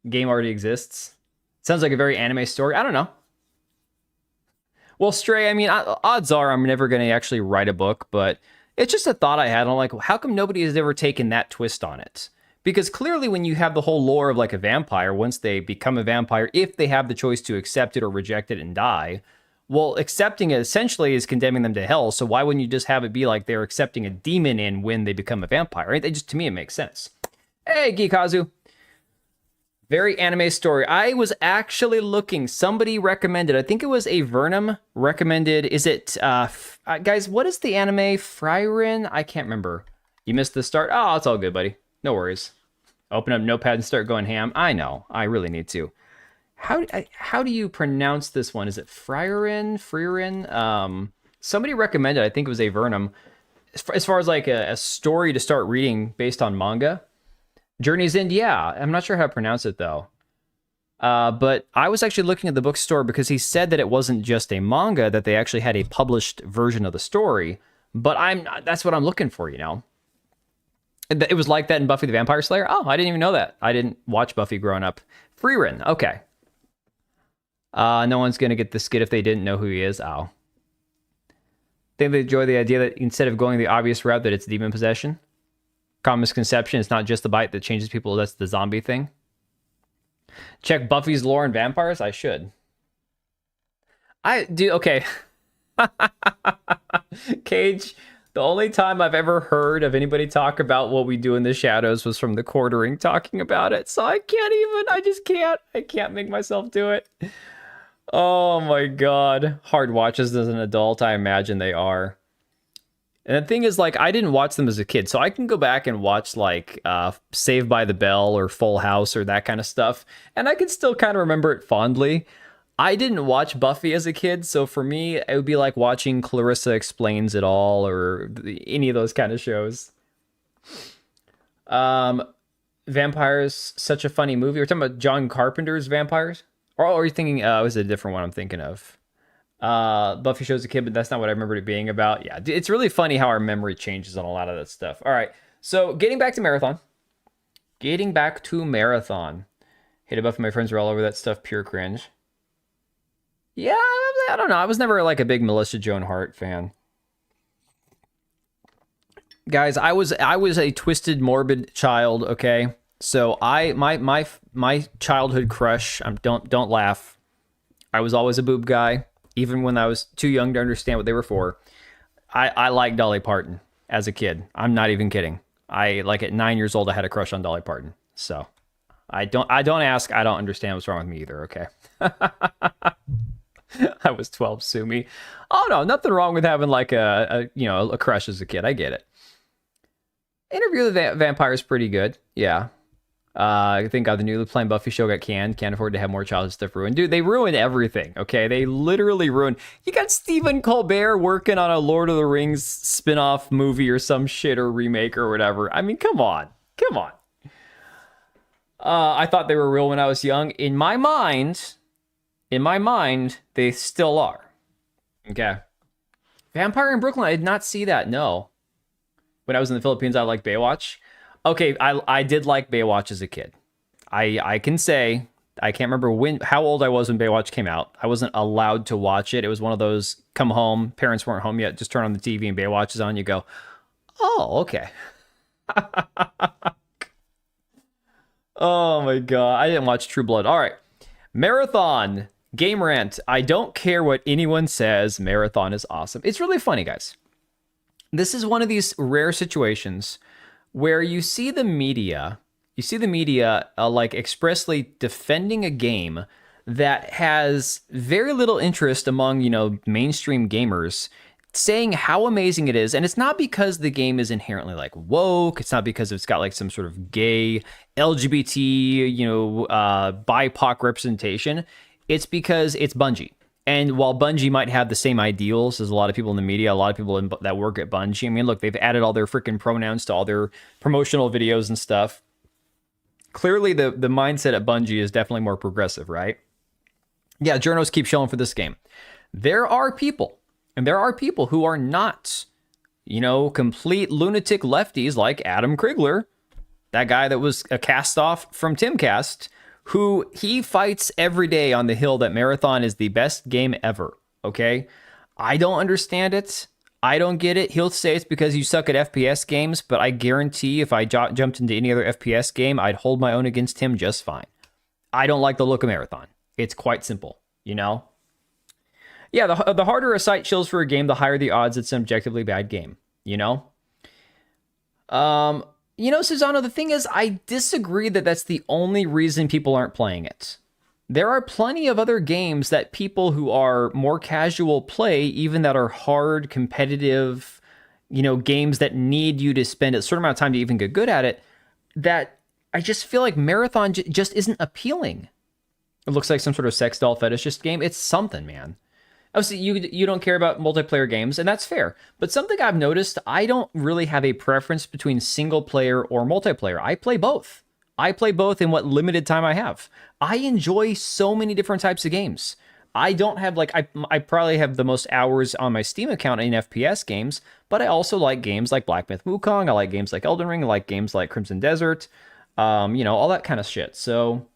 game already exists. Sounds like a very anime story. I don't know. Well, Stray, I mean, odds are I'm never going to actually write a book, but it's just a thought I had. I'm like, how come nobody has ever taken that twist on it? Because clearly when you have the whole lore of like a vampire, once they become a vampire, if they have the choice to accept it or reject it and die, well, accepting it essentially is condemning them to hell. So why wouldn't you just have it be like they're accepting a demon in when they become a vampire? Right? To me, it makes sense. Hey, Geekazu. Very anime story. I was actually looking. Somebody recommended. I think it was a Vernum recommended. Is it, guys? What is the anime Frieren? I can't remember. You missed the start. Oh, it's all good, buddy. No worries. Open up Notepad and start going ham. I know. I really need to. How do you pronounce this one? Is it Frieren? Somebody recommended. I think it was a Vernum. As far as like a story to start reading based on manga. Journey's End, yeah. I'm not sure how to pronounce it, though. But I was actually looking at the bookstore because he said that it wasn't just a manga, that they actually had a published version of the story. But that's what I'm looking for, you know? It was like that in Buffy the Vampire Slayer? Oh, I didn't even know that. I didn't watch Buffy growing up. Frieren, okay. No one's going to get the skit if they didn't know who he is. Oh. Think they enjoy the idea that instead of going the obvious route that it's demon possession? Common misconception, it's not just the bite that changes people, that's the zombie thing. Check Buffy's lore and vampires? I should. I do, okay. Cage, the only time I've ever heard of anybody talk about what we do in the shadows was from the quartering talking about it. So I can't make myself do it. Oh my God. Hard watches as an adult, I imagine they are. And the thing is, like, I didn't watch them as a kid, so I can go back and watch, like, Saved by the Bell or Full House or that kind of stuff, and I can still kind of remember it fondly. I didn't watch Buffy as a kid, so for me, it would be like watching Clarissa Explains It All or any of those kind of shows. Vampires, such a funny movie. We're talking about John Carpenter's Vampires? Or are you thinking, was it a different one I'm thinking of? Buffy shows a kid, but that's not what I remember it being about. Yeah, it's really funny how our memory changes on a lot of that stuff. All right, so getting back to Marathon. Hate Buffy, my friends are all over that stuff, pure cringe. Yeah, I don't know. I was never like a big Melissa Joan Hart fan. Guys, I was a twisted, morbid child, okay? So my childhood crush, don't laugh. I was always a boob guy, even when I was too young to understand what they were for. I liked Dolly Parton as a kid. I'm not even kidding. Like at 9 years old, I had a crush on Dolly Parton. So I don't ask, I don't understand what's wrong with me either, okay? I was 12, sue me. Oh no, nothing wrong with having like a crush as a kid. I get it. Interview with the Vampire is pretty good. Yeah. I think the newly playing Buffy show got canned. Can't afford to have more childhood stuff ruined. Dude, they ruined everything, okay? They literally ruined... You got Stephen Colbert working on a Lord of the Rings spin-off movie or some shit or remake or whatever. I mean, come on. Come on. I thought they were real when I was young. In my mind, they still are. Okay. Vampire in Brooklyn, I did not see that, no. When I was in the Philippines, I liked Baywatch. Okay, I did like Baywatch as a kid. I can say, I can't remember how old I was when Baywatch came out. I wasn't allowed to watch it. It was one of those, come home, parents weren't home yet, just turn on the TV and Baywatch is on, you go, oh, okay. Oh my god, I didn't watch True Blood. All right, Marathon, Game Rant. I don't care what anyone says, Marathon is awesome. It's really funny, guys. This is one of these rare situations where you see the media like expressly defending a game that has very little interest among, mainstream gamers, saying how amazing it is. And it's not because the game is inherently like woke. It's not because it's got like some sort of gay, LGBT, BIPOC representation. It's because it's Bungie. And while Bungie might have the same ideals as a lot of people in the media, a lot of people that work at Bungie, I mean, look, they've added all their freaking pronouns to all their promotional videos and stuff. Clearly, the mindset at Bungie is definitely more progressive, right? Yeah, journos keep showing for this game. There are people who are not, complete lunatic lefties like Adam Krigler, that guy that was a cast off from Timcast, who he fights every day on the hill that Marathon is the best game ever, okay? I don't understand it. I don't get it. He'll say it's because you suck at FPS games, but I guarantee if I jumped into any other FPS game, I'd hold my own against him just fine. I don't like the look of Marathon. It's quite simple, Yeah, the harder a site chills for a game, the higher the odds it's an objectively bad game, Susano, the thing is, I disagree that that's the only reason people aren't playing it. There are plenty of other games that people who are more casual play, even that are hard, competitive, games that need you to spend a certain amount of time to even get good at it, that I just feel like Marathon just isn't appealing. It looks like some sort of sex doll fetishist game. It's something, man. Obviously, you don't care about multiplayer games, and that's fair. But something I've noticed, I don't really have a preference between single player or multiplayer. I play both. I play both in what limited time I have. I enjoy so many different types of games. I don't have I probably have the most hours on my Steam account in FPS games, but I also like games like Black Myth Wukong. I like games like Elden Ring. I like games like Crimson Desert. All that kind of shit. So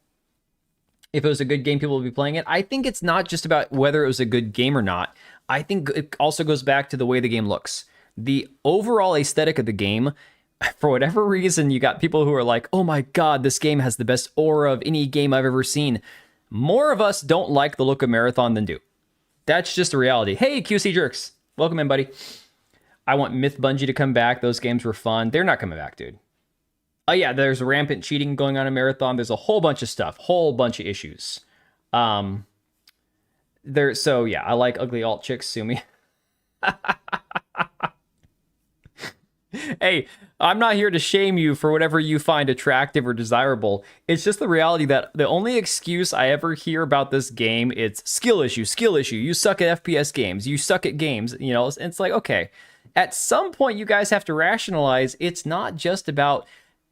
if it was a good game, people would be playing it. I think it's not just about whether it was a good game or not. I think it also goes back to the way the game looks. The overall aesthetic of the game, for whatever reason, you got people who are like, oh my god, this game has the best aura of any game I've ever seen. More of us don't like the look of Marathon than do. That's just the reality. Hey, QC Jerks. Welcome in, buddy. I want Myth Bungie to come back. Those games were fun. They're not coming back, dude. Oh yeah, there's rampant cheating going on in Marathon. There's a whole bunch of stuff, whole bunch of issues. I like ugly alt chicks, sue me. Hey, I'm not here to shame you for whatever you find attractive or desirable. It's just the reality that the only excuse I ever hear about this game, it's skill issue, skill issue. You suck at FPS games. You suck at games. You know, it's like, okay, at some point you guys have to rationalize it's not just about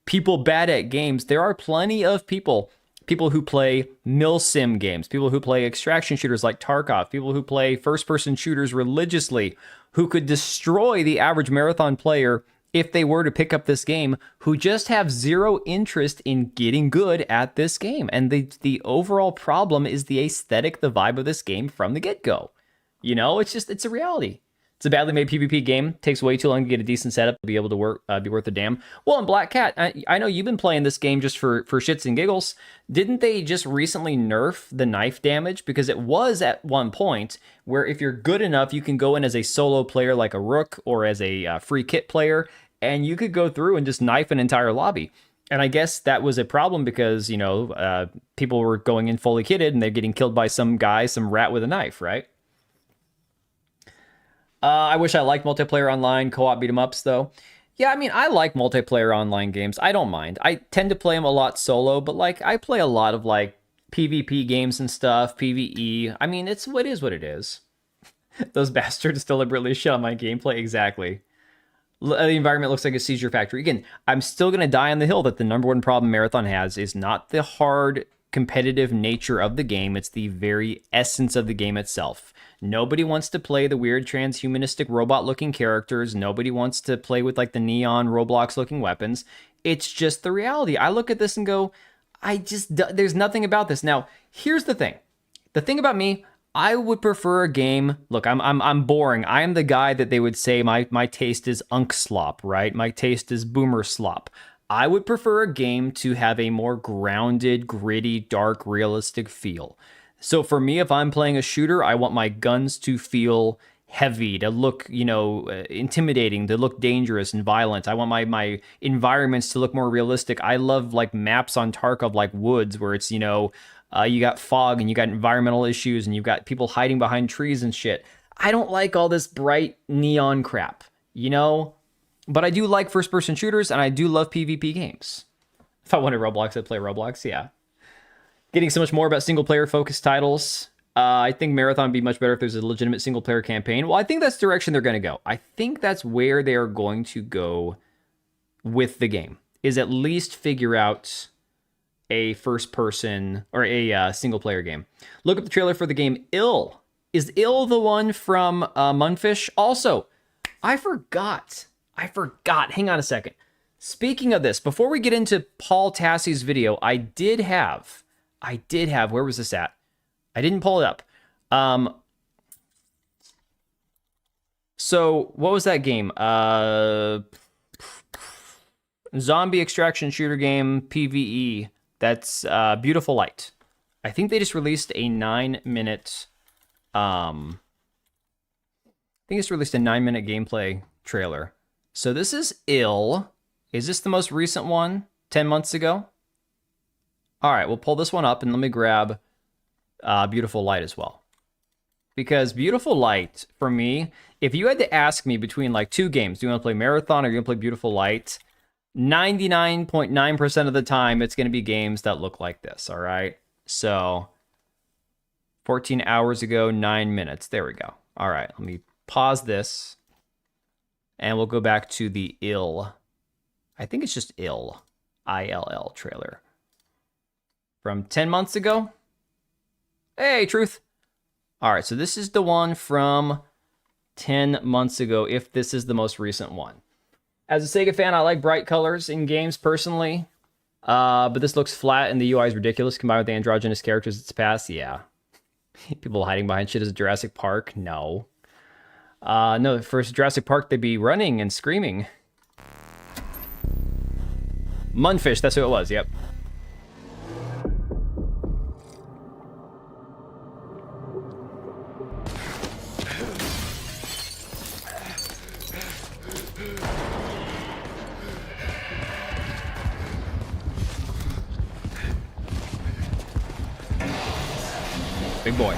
people bad at games. There are plenty of people who play milsim games, people who play extraction shooters like Tarkov, people who play first-person shooters religiously, who could destroy the average marathon player if they were to pick up this game, who just have zero interest in getting good at this game. And the overall problem is the aesthetic, the vibe of this game from the get-go. You know, it's a reality. It's a badly made PvP game. Takes way too long to get a decent setup to be able to work, be worth a damn. Well, and Black Cat, I know you've been playing this game just for shits and giggles. Didn't they just recently nerf the knife damage? Because it was at one point where if you're good enough, you can go in as a solo player like a Rook or as a free kit player, and you could go through and just knife an entire lobby. And I guess that was a problem because, you know, people were going in fully kitted and they're getting killed by some guy, some rat with a knife, right? I wish I liked multiplayer online co-op beat 'em ups though. Yeah, I mean, I like multiplayer online games. I don't mind. I tend to play them a lot solo, but like I play a lot of like PvP games and stuff, PvE. I mean, it is what it is. Those bastards deliberately shit on my gameplay. Exactly. The environment looks like a seizure factory. Again, I'm still going to die on the hill that the number one problem Marathon has is not the hard competitive nature of the game. It's the very essence of the game itself. Nobody wants to play the weird transhumanistic robot-looking characters. Nobody wants to play with like the neon Roblox-looking weapons. It's just the reality. I look at this and go, there's nothing about this. Now, here's the thing. The thing about me, I would prefer a game. Look, I'm boring. I am the guy that they would say my taste is unk slop, right? My taste is boomer slop. I would prefer a game to have a more grounded, gritty, dark, realistic feel. So for me, if I'm playing a shooter, I want my guns to feel heavy, to look, you know, intimidating, to look dangerous and violent. I want my environments to look more realistic. I love like maps on Tarkov, like woods, where it's, you know, you got fog and you got environmental issues and you've got people hiding behind trees and shit. I don't like all this bright neon crap, you know? But I do like first-person shooters and I do love PvP games. If I wanted Roblox, I'd play Roblox, yeah. Getting so much more about single-player focused titles. I think Marathon would be much better if there's a legitimate single-player campaign. Well, I think that's the direction they're going to go. I think that's where they are going to go with the game, is at least figure out a first-person or a single-player game. Look up the trailer for the game Ill. Is Ill the one from Munfish? Also, I forgot. Hang on a second. Speaking of this, before we get into Paul Tassie's video, I did have, where was this at? I didn't pull it up. So what was that game? Zombie extraction shooter game, PvE. That's Beautiful Light. I think they just released a 9-minute, I think it's released a 9-minute gameplay trailer. So this is Ill. Is this the most recent one? 10 months ago? All right, we'll pull this one up and let me grab Beautiful Light as well. Because Beautiful Light, for me, if you had to ask me between like two games, do you want to play Marathon or do you want to play Beautiful Light? 99.9% of the time, it's going to be games that look like this, all right? So, 14 hours ago, 9 minutes. There we go. All right, let me pause this. And we'll go back to the Ill. I think it's just Ill. ILL trailer. From 10 months ago. Hey, truth. All right, so this is the one from 10 months ago, if this is the most recent one. As a Sega fan, I like bright colors in games personally. But this looks flat and the UI is ridiculous combined with the androgynous characters it's past. Yeah. People hiding behind shit as Jurassic Park. No. No, for Jurassic Park, they'd be running and screaming. Munfish, that's who it was, yep. Big boy.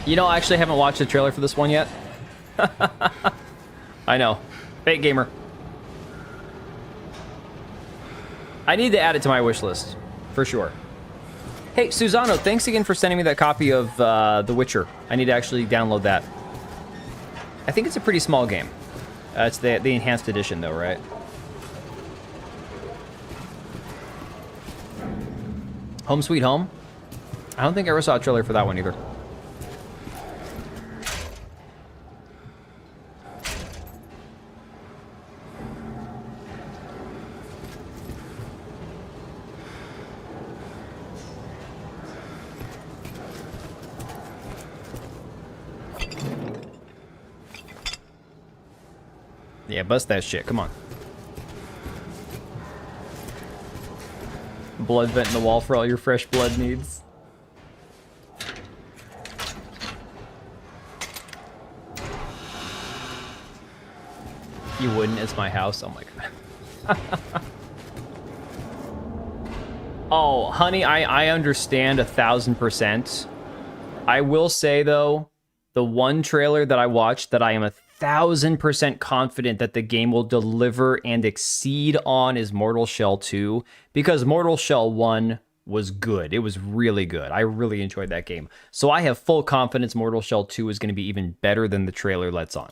You know, I actually haven't watched the trailer for this one yet. I know. Fake gamer. I need to add it to my wish list, for sure. Hey, Susano, thanks again for sending me that copy of The Witcher. I need to actually download that. I think it's a pretty small game. It's the enhanced edition, though, right? Home Sweet Home? I don't think I ever saw a trailer for that one either. Yeah, bust that shit. Come on. Blood vent in the wall for all your fresh blood needs. You wouldn't. It's my house. Oh my god. Oh, honey, I understand 1000%. I will say, though, the one trailer that I watched that I am 1000% confident that the game will deliver and exceed on is Mortal Shell 2, because Mortal Shell 1 was good. It was really good. I really enjoyed that game. So I have full confidence Mortal Shell 2 is going to be even better than the trailer lets on.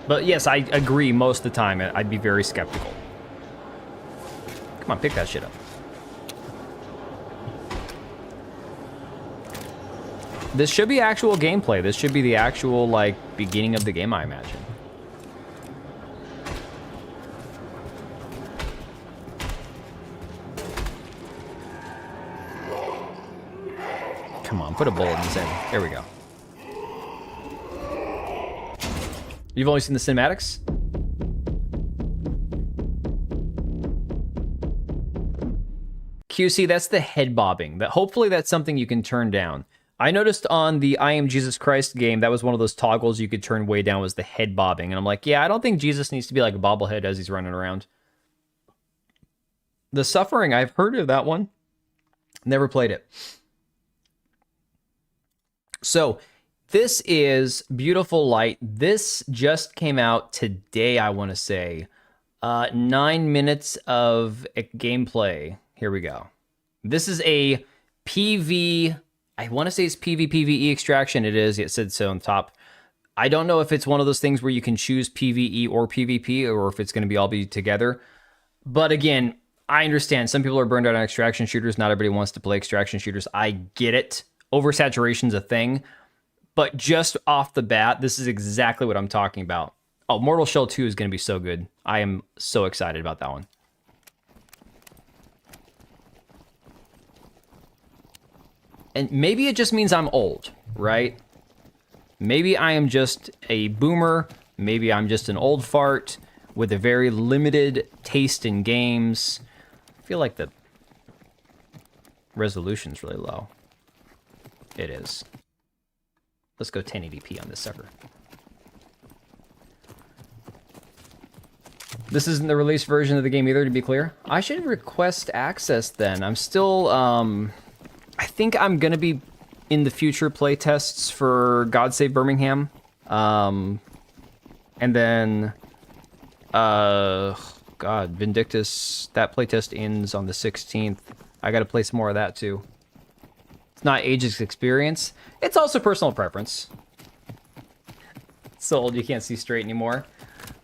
But yes, I agree most of the time. I'd be very skeptical. Come on, pick that shit up. This should be actual gameplay. This should be the actual, like, beginning of the game, I imagine. Come on, put a bullet in this end. There we go. You've only seen the cinematics? QC, that's the head bobbing. Hopefully that's something you can turn down. I noticed on the I Am Jesus Christ game, that was one of those toggles you could turn way down, was the head bobbing. And I'm like, yeah, I don't think Jesus needs to be like a bobblehead as he's running around. The Suffering, I've heard of that one. Never played it. So, this is Beautiful Light. This just came out today, I want to say. 9 minutes of gameplay. Here we go. This is a PV... I want to say it's PvE extraction. It is. It said so on top. I don't know if it's one of those things where you can choose PvE or PvP, or if it's going to be all be together. But again, I understand. Some people are burned out on extraction shooters. Not everybody wants to play extraction shooters. I get it. Oversaturation's a thing. But just off the bat, this is exactly what I'm talking about. Oh, Mortal Shell 2 is going to be so good. I am so excited about that one. And maybe it just means I'm old, right? Maybe I am just a boomer. Maybe I'm just an old fart with a very limited taste in games. I feel like the resolution's really low. It is. Let's go 1080p on this sucker. This isn't the release version of the game either, to be clear. I should request access then. I'm still, I think I'm going to be in the future playtests for God Save Birmingham. And then, God, Vindictus, that playtest ends on the 16th. I got to play some more of that too. It's not age's experience. It's also personal preference. So old you can't see straight anymore.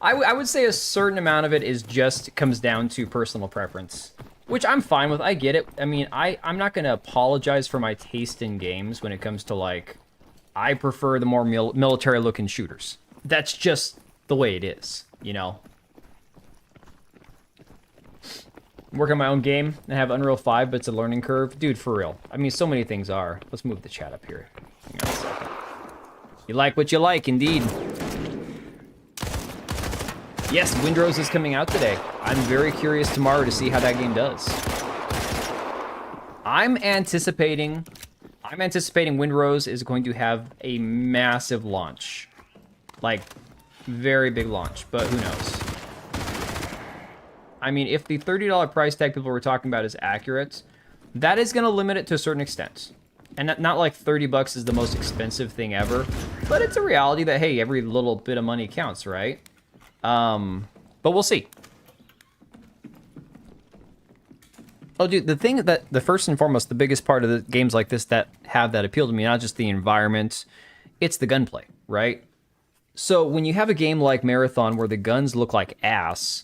I would say a certain amount of it is just comes down to personal preference, which I'm fine with. I get it. I mean, I'm not going to apologize for my taste in games when it comes to, like, I prefer the more military-looking shooters. That's just the way it is, you know? Work on my own game and have Unreal 5, but it's a learning curve. Dude, for real. I mean, so many things are. Let's move the chat up here. Hang on a second. You like what you like, indeed. Yes, Windrose is coming out today. I'm very curious tomorrow to see how that game does. I'm anticipating Windrose is going to have a massive launch. Like, very big launch, but who knows? I mean, if the $30 price tag people were talking about is accurate, that is going to limit it to a certain extent. And not like 30 bucks is the most expensive thing ever, but it's a reality that, hey, every little bit of money counts, right? But we'll see. Oh, dude, the thing that, the first and foremost, the biggest part of the games like this that have that appeal to me, not just the environment, it's the gunplay, right? So when you have a game like Marathon where the guns look like ass,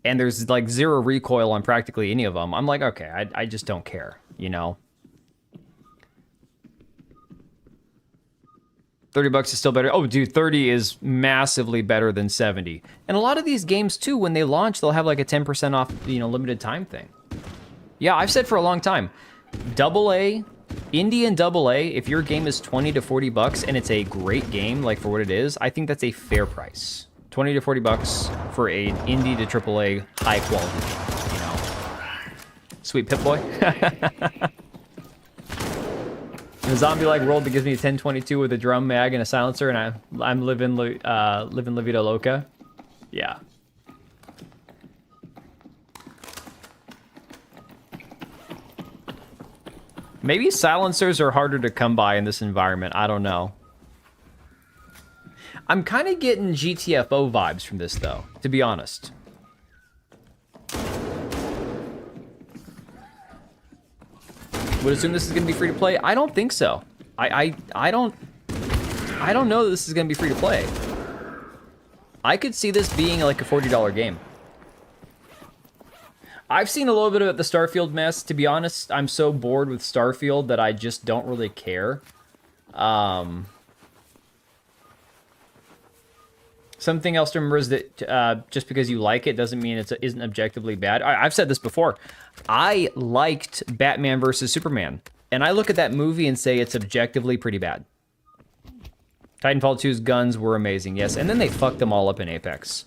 and there's like zero recoil on practically any of them, I'm like, okay, I just don't care, you know? 30 bucks is still better. Oh, dude, 30 is massively better than 70. And a lot of these games, too, when they launch, they'll have like a 10% off, you know, limited time thing. Yeah, I've said for a long time, AA, indie and AA, if your game is 20 to 40 bucks and it's a great game, like for what it is, I think that's a fair price. 20 to 40 bucks for a indie to AAA high quality, you know. Sweet Pip-Boy. A zombie-like world that gives me a 1022 with a drum mag and a silencer, and I'm living La Vida Loca. Yeah. Maybe silencers are harder to come by in this environment. I don't know. I'm kind of getting GTFO vibes from this, though, to be honest. Would assume this is going to be free to play. I don't think so. I don't know that this is going to be free to play. I could see this being like a $40 game. I've seen a little bit of the Starfield mess. To be honest, I'm so bored with Starfield that I just don't really care. Something else to remember is that just because you like it doesn't mean it isn't objectively bad. I've said this before. I liked Batman versus Superman, and I look at that movie and say it's objectively pretty bad. Titanfall 2's guns were amazing, yes, and then they fucked them all up in Apex.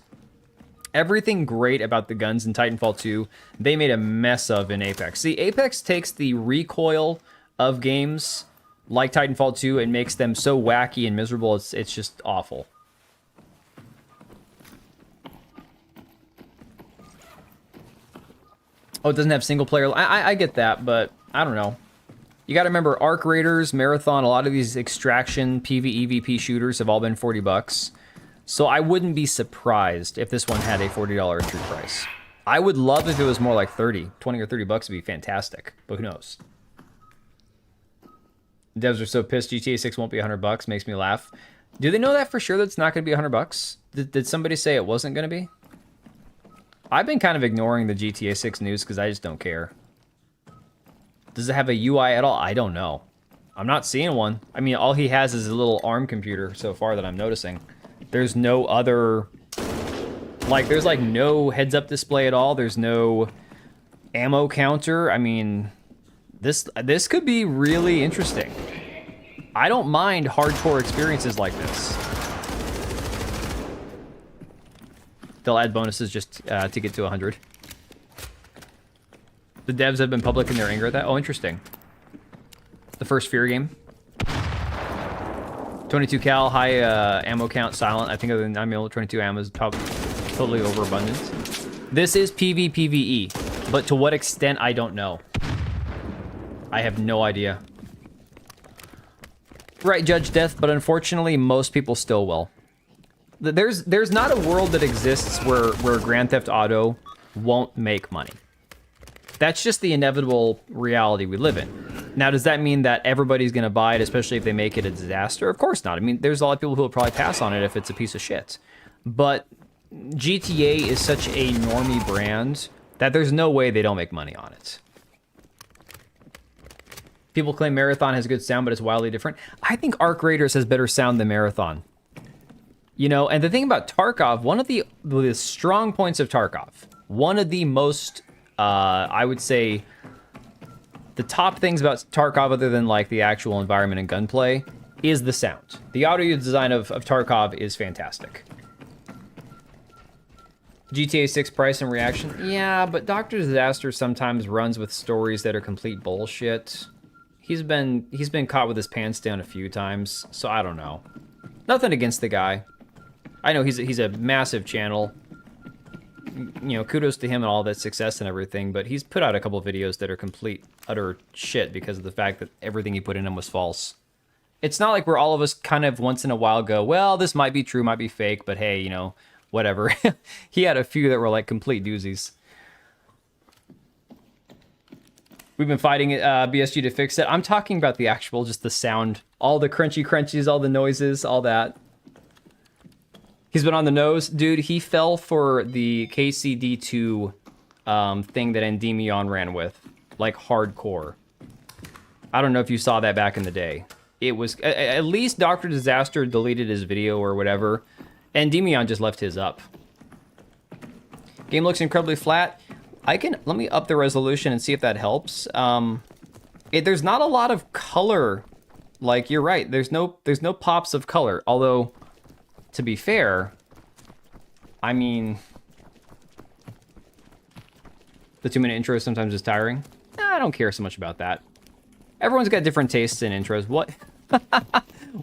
Everything great about the guns in Titanfall 2, they made a mess of in Apex. See, Apex takes the recoil of games like Titanfall 2 and makes them so wacky and miserable, it's just awful. Oh, it doesn't have single player. I get that, but I don't know. You got to remember, Arc Raiders, Marathon, a lot of these extraction PvEVP shooters have all been 40 bucks. So I wouldn't be surprised if this one had a $40 entry price. I would love if it was more like 30, 20 or 30 bucks would be fantastic, but who knows? Devs are so pissed GTA 6 won't be 100 bucks, makes me laugh. Do they know that for sure that it's not going to be 100 bucks? Did somebody say it wasn't going to be? I've been kind of ignoring the GTA 6 news because I just don't care. Does it have a UI at all? I don't know. I'm not seeing one. I mean, all he has is a little ARM computer so far that I'm noticing. There's no other... Like, there's like no heads-up display at all. There's no ammo counter. I mean, this could be really interesting. I don't mind hardcore experiences like this. They'll add bonuses just to get to 100. The devs have been public in their anger at that. Oh, interesting. The first Fear game. 22 cal, high ammo count, silent. I think the 9mm 22 ammo is probably totally overabundant. This is PvPvE, but to what extent, I don't know. I have no idea. Right, Judge Death, but unfortunately, most people still will. There's not a world that exists where Grand Theft Auto won't make money. That's just the inevitable reality we live in. Now, does that mean that everybody's going to buy it, especially if they make it a disaster? Of course not. I mean, there's a lot of people who will probably pass on it if it's a piece of shit. But GTA is such a normie brand that there's no way they don't make money on it. People claim Marathon has good sound, but it's wildly different. I think Arc Raiders has better sound than Marathon. You know, and the thing about Tarkov, one of the strong points of Tarkov, one of the most, I would say, the top things about Tarkov, other than like the actual environment and gunplay, is the sound. The audio design of Tarkov is fantastic. GTA 6 price and reaction? Yeah, but Dr. Disaster sometimes runs with stories that are complete bullshit. He's been caught with his pants down a few times, so I don't know. Nothing against the guy. I know he's a massive channel. kudos to him and all that success and everything, but he's put out a couple videos that are complete, utter shit because of the fact that everything he put in them was false. It's not like we're all of us kind of once in a while go, well, this might be true, might be fake, but hey, whatever. He had a few that were like complete doozies. We've been fighting BSG to fix it. I'm talking about the actual, just the sound, all the crunchy crunchies, all the noises, all that. He's been on the nose. Dude, he fell for the KCD2 thing that Endymion ran with. Like, hardcore. I don't know if you saw that back in the day. It was... At least Dr. Disaster deleted his video or whatever. Endymion just left his up. Game looks incredibly flat. Let me up the resolution and see if that helps. There's not a lot of color. Like, you're right. There's no pops of color. Although... to be fair, I mean, the 2-minute intro sometimes is tiring. I don't care so much about that. Everyone's got different tastes in intros. What?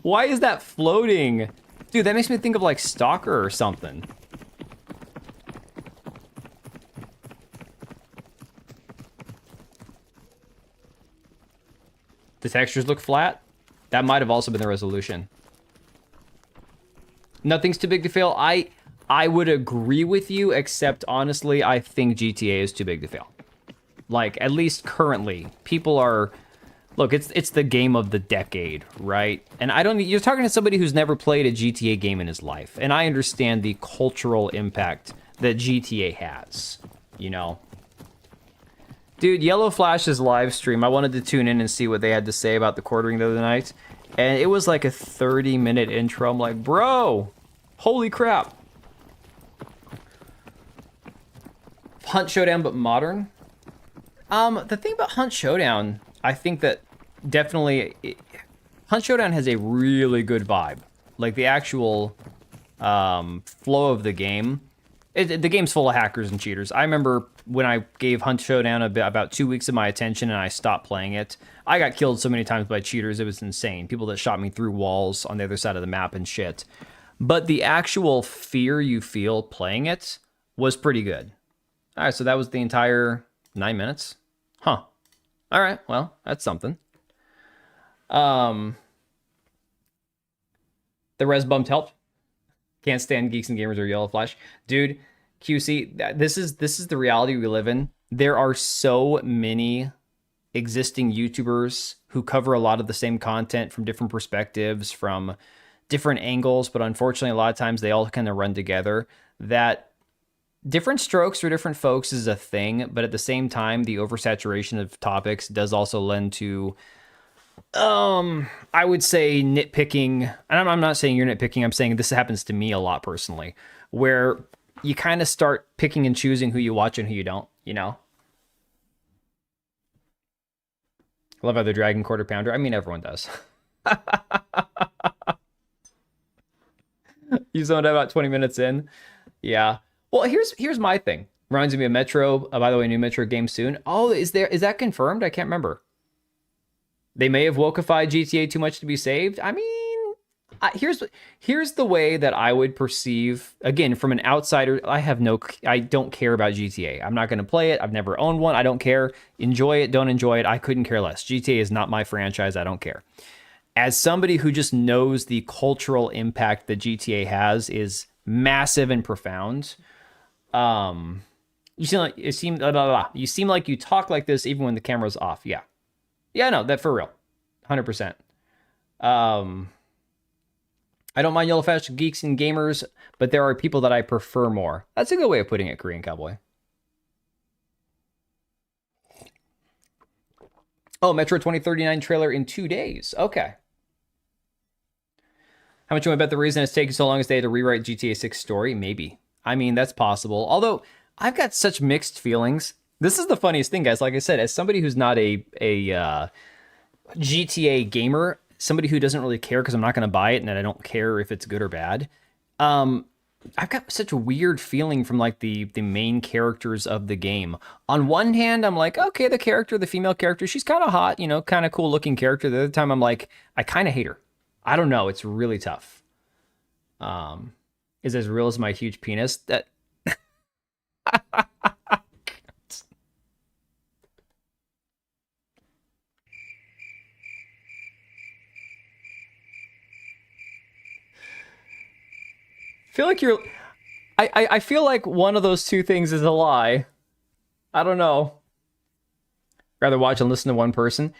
Why is that floating? Dude, that makes me think of like Stalker or something. The textures look flat. That might have also been the resolution. Nothing's too big to fail. I would agree with you, except honestly, I think GTA is too big to fail. Like, at least currently, people are... Look, it's the game of the decade, right? And you're talking to somebody who's never played a GTA game in his life, and I understand the cultural impact that GTA has, Dude, Yellow Flash's live stream, I wanted to tune in and see what they had to say about the quartering the other night. And it was like a 30-minute intro. I'm like, bro, holy crap. Hunt Showdown, but modern. The thing about Hunt Showdown, I think that definitely... Hunt Showdown has a really good vibe. Like, the actual flow of the game. The game's full of hackers and cheaters. I remember when I gave Hunt Showdown about 2 weeks of my attention and I stopped playing it, I got killed so many times by cheaters, it was insane. People that shot me through walls on the other side of the map and shit. But the actual fear you feel playing it was pretty good. All right, so that was the entire 9 minutes. Huh. All right, well, that's something. The res bumped helped. Can't stand Geeks and Gamers or Yellow Flash. Dude, QC, this is the reality we live in. There are so many existing YouTubers who cover a lot of the same content from different perspectives, from different angles, but unfortunately, a lot of times they all kind of run together. That different strokes for different folks is a thing, but at the same time, the oversaturation of topics does also lend to, I would say, nitpicking. And I'm not saying you're nitpicking, I'm saying this happens to me a lot personally, where you kind of start picking and choosing who you watch and who you don't, Love how the Dragon Quarter Pounder. I mean, everyone does. You zoned out about 20 minutes in. Yeah. Well, here's my thing. Reminds me of Metro. By the way, new Metro game soon. Oh, is that confirmed? I can't remember. They may have wokeified GTA too much to be saved. I mean, here's the way that I would perceive, again, from an outsider. I don't care about GTA. I'm not going to play it. I've never owned one. I don't care. Enjoy it, don't enjoy it. I couldn't care less. GTA is not my franchise. I don't care. As somebody who just knows the cultural impact that GTA has is massive and profound. You seem like you talk like this even when the camera's off. Yeah. Yeah, no, that for real. 100%. I don't mind Yellow Flash Geeks and Gamers, but there are people that I prefer more. That's a good way of putting it, Korean Cowboy. Oh, Metro 2039 trailer in 2 days. Okay. How much do I bet the reason it's taking so long is they had to rewrite GTA 6 story? Maybe. I mean, that's possible. Although, I've got such mixed feelings. This is the funniest thing, guys. Like I said, as somebody who's not a GTA gamer, somebody who doesn't really care because I'm not going to buy it and I don't care if it's good or bad, I've got such a weird feeling from like the main characters of the game. On one hand, I'm like, okay, the female character, she's kind of hot, kind of cool looking character. The other time I'm like, I kind of hate her. I don't know. It's really tough. Is as real as my huge penis. That Feel like you're. I feel like one of those two things is a lie. I don't know. Rather watch and listen to one person.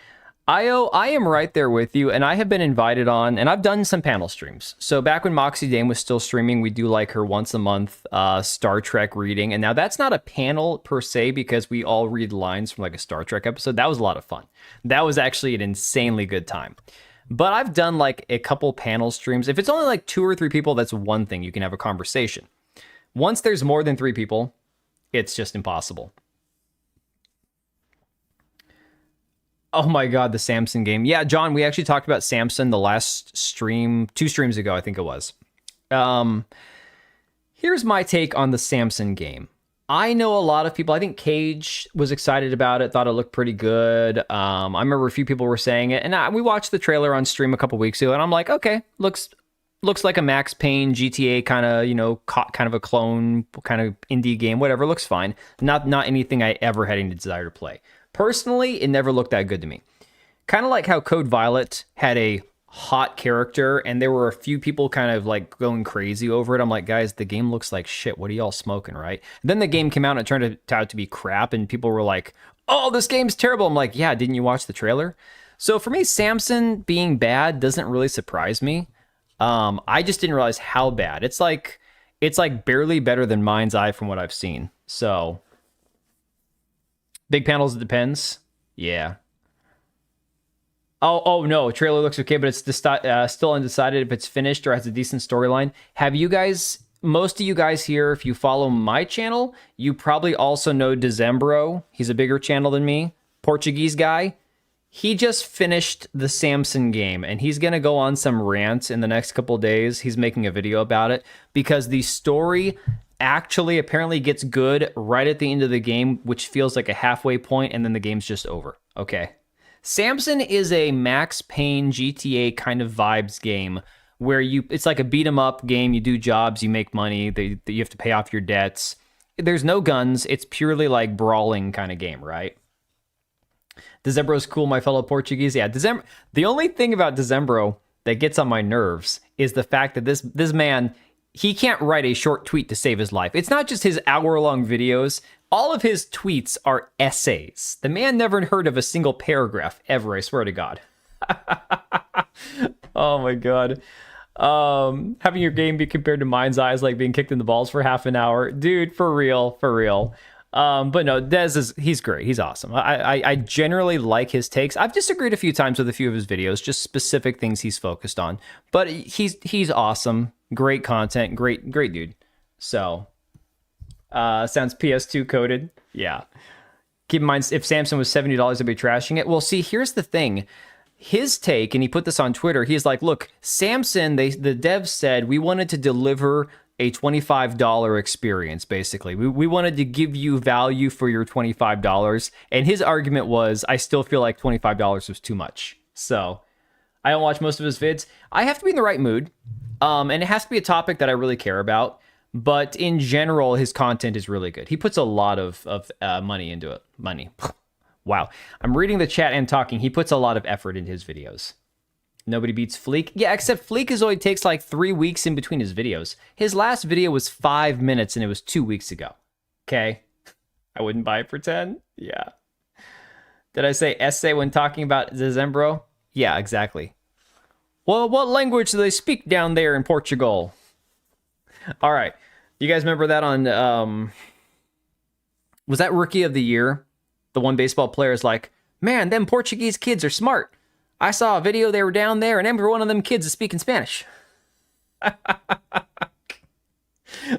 I am right there with you, and I have been invited on, and I've done some panel streams. So back when Moxie Dame was still streaming, we do like her once a month Star Trek reading. And now that's not a panel per se because we all read lines from like a Star Trek episode. That was a lot of fun. That was actually an insanely good time. But I've done like a couple panel streams. If it's only like 2 or 3 people, that's one thing. You can have a conversation. Once there's more than 3 people, it's just impossible. Oh my God, the Samson game. Yeah, John, we actually talked about Samson the last stream, 2 streams ago, I think it was. Here's my take on the Samson game. I know a lot of people, I think Cage was excited about it, thought it looked pretty good. I remember a few people were saying it, and we watched the trailer on stream a couple weeks ago, and I'm like, okay, looks like a Max Payne GTA kind of, kind of a clone, kind of indie game, whatever, looks fine. Not anything I ever had any desire to play. Personally, it never looked that good to me. Kind of like how Code Violet had a hot character, and there were a few people kind of like going crazy over it. I'm like, guys, the game looks like shit. What are y'all smoking, right? And then the game came out and it turned out to be crap, and people were like, oh, this game's terrible. I'm like, yeah, didn't you watch the trailer? So for me, Samson being bad doesn't really surprise me. I just didn't realize how bad. It's like barely better than Mind's Eye from what I've seen. So big panels, it depends. Yeah. Oh no, trailer looks okay, but it's still undecided if it's finished or has a decent storyline. Have you guys, most of you guys here, if you follow my channel, you probably also know Dezembro. He's a bigger channel than me. Portuguese guy. He just finished the Samson game, and he's going to go on some rant in the next couple days. He's making a video about it because the story actually apparently gets good right at the end of the game, which feels like a halfway point, and then the game's just over. Okay. Samson is a Max Payne GTA kind of vibes game where it's like a beat 'em up game. You do jobs, you make money, you have to pay off your debts. There's no guns. It's purely like brawling kind of game, right? Dezembro's cool, my fellow Portuguese. Yeah, the only thing about Dezembro that gets on my nerves is the fact that this man, he can't write a short tweet to save his life. It's not just his hour-long videos. All of his tweets are essays. The man never heard of a single paragraph ever, I swear to God. Oh my God. Having your game be compared to Mind's Eye is like being kicked in the balls for half an hour. Dude, for real. But no, he's great. He's awesome. I generally like his takes. I've disagreed a few times with a few of his videos, just specific things he's focused on. But he's awesome. Great content. Great dude. So, sounds PS2 coded. Yeah. Keep in mind, if Samson was $70, I'd be trashing it. Well, see, here's the thing. His take, and he put this on Twitter, he's like, look, Samson, the devs said we wanted to deliver a $25 experience, basically. We wanted to give you value for your $25. And his argument was, I still feel like $25 was too much. So I don't watch most of his vids. I have to be in the right mood. And it has to be a topic that I really care about. But in general, his content is really good. He puts a lot of money into it. Money. Wow. I'm reading the chat and talking. He puts a lot of effort into his videos. Nobody beats Fleek. Yeah, except Fleekazoid takes like 3 weeks in between his videos. His last video was 5 minutes and it was 2 weeks ago. Okay. I wouldn't buy it for 10. Yeah. Did I say essay when talking about Dezembro? Yeah, exactly. Well, what language do they speak down there in Portugal? All right. You guys remember that on, was that Rookie of the Year? The one baseball player is like, man, them Portuguese kids are smart. I saw a video, they were down there, and every one of them kids is speaking Spanish.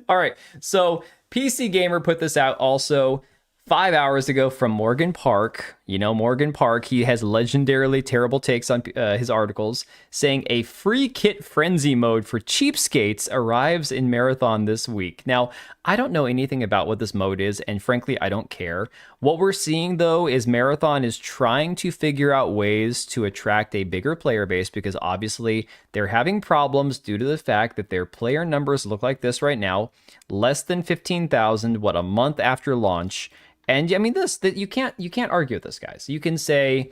All right, so PC Gamer put this out also. 5 hours ago from Morgan Park. You know, Morgan Park, he has legendarily terrible takes on his articles, saying a free kit frenzy mode for cheapskates arrives in Marathon this week. Now, I don't know anything about what this mode is, and frankly, I don't care. What we're seeing, though, is Marathon is trying to figure out ways to attract a bigger player base, because obviously they're having problems due to the fact that their player numbers look like this right now. Less than 15,000, a month after launch. And I mean, you can't argue with this, guys. You can say,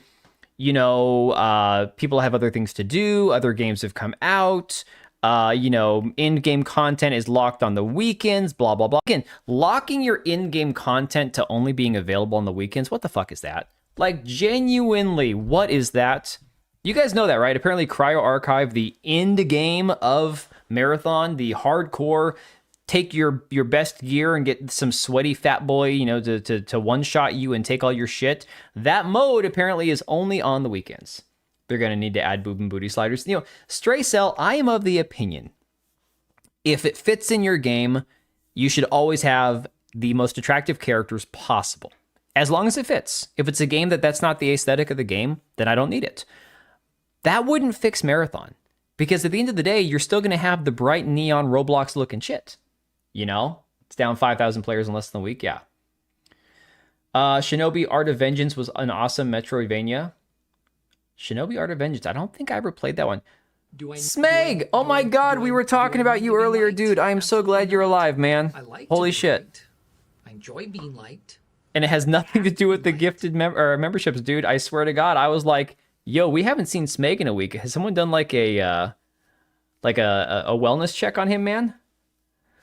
you know, people have other things to do. Other games have come out. You know, in-game content is locked on the weekends, blah, blah, blah. Again, locking your in-game content to only being available on the weekends, what the fuck is that? Like, genuinely, what is that? You guys know that, right? Apparently, Cryo Archive, the end game of Marathon, the hardcore, take your best gear and get some sweaty fat boy, you know, to one-shot you and take all your shit. That mode apparently is only on the weekends. They're going to need to add boob and booty sliders. You know, Stray Cell, I am of the opinion, if it fits in your game, you should always have the most attractive characters possible, as long as it fits. If it's a game that's not the aesthetic of the game, then I don't need it. That wouldn't fix Marathon, because at the end of the day, you're still going to have the bright neon Roblox looking shit. You know, it's down 5,000 players in less than a week. Yeah. Shinobi Art of Vengeance was an awesome Metroidvania. Shinobi Art of Vengeance. I don't think I ever played that one. Smeg! Oh my god, we were talking about you earlier, dude. I am so glad you're alive, man. Holy shit. I enjoy being liked. And it has nothing to do with the gifted memberships, dude. I swear to God, I was like, yo, we haven't seen Smeg in a week. Has someone done like a wellness check on him, man?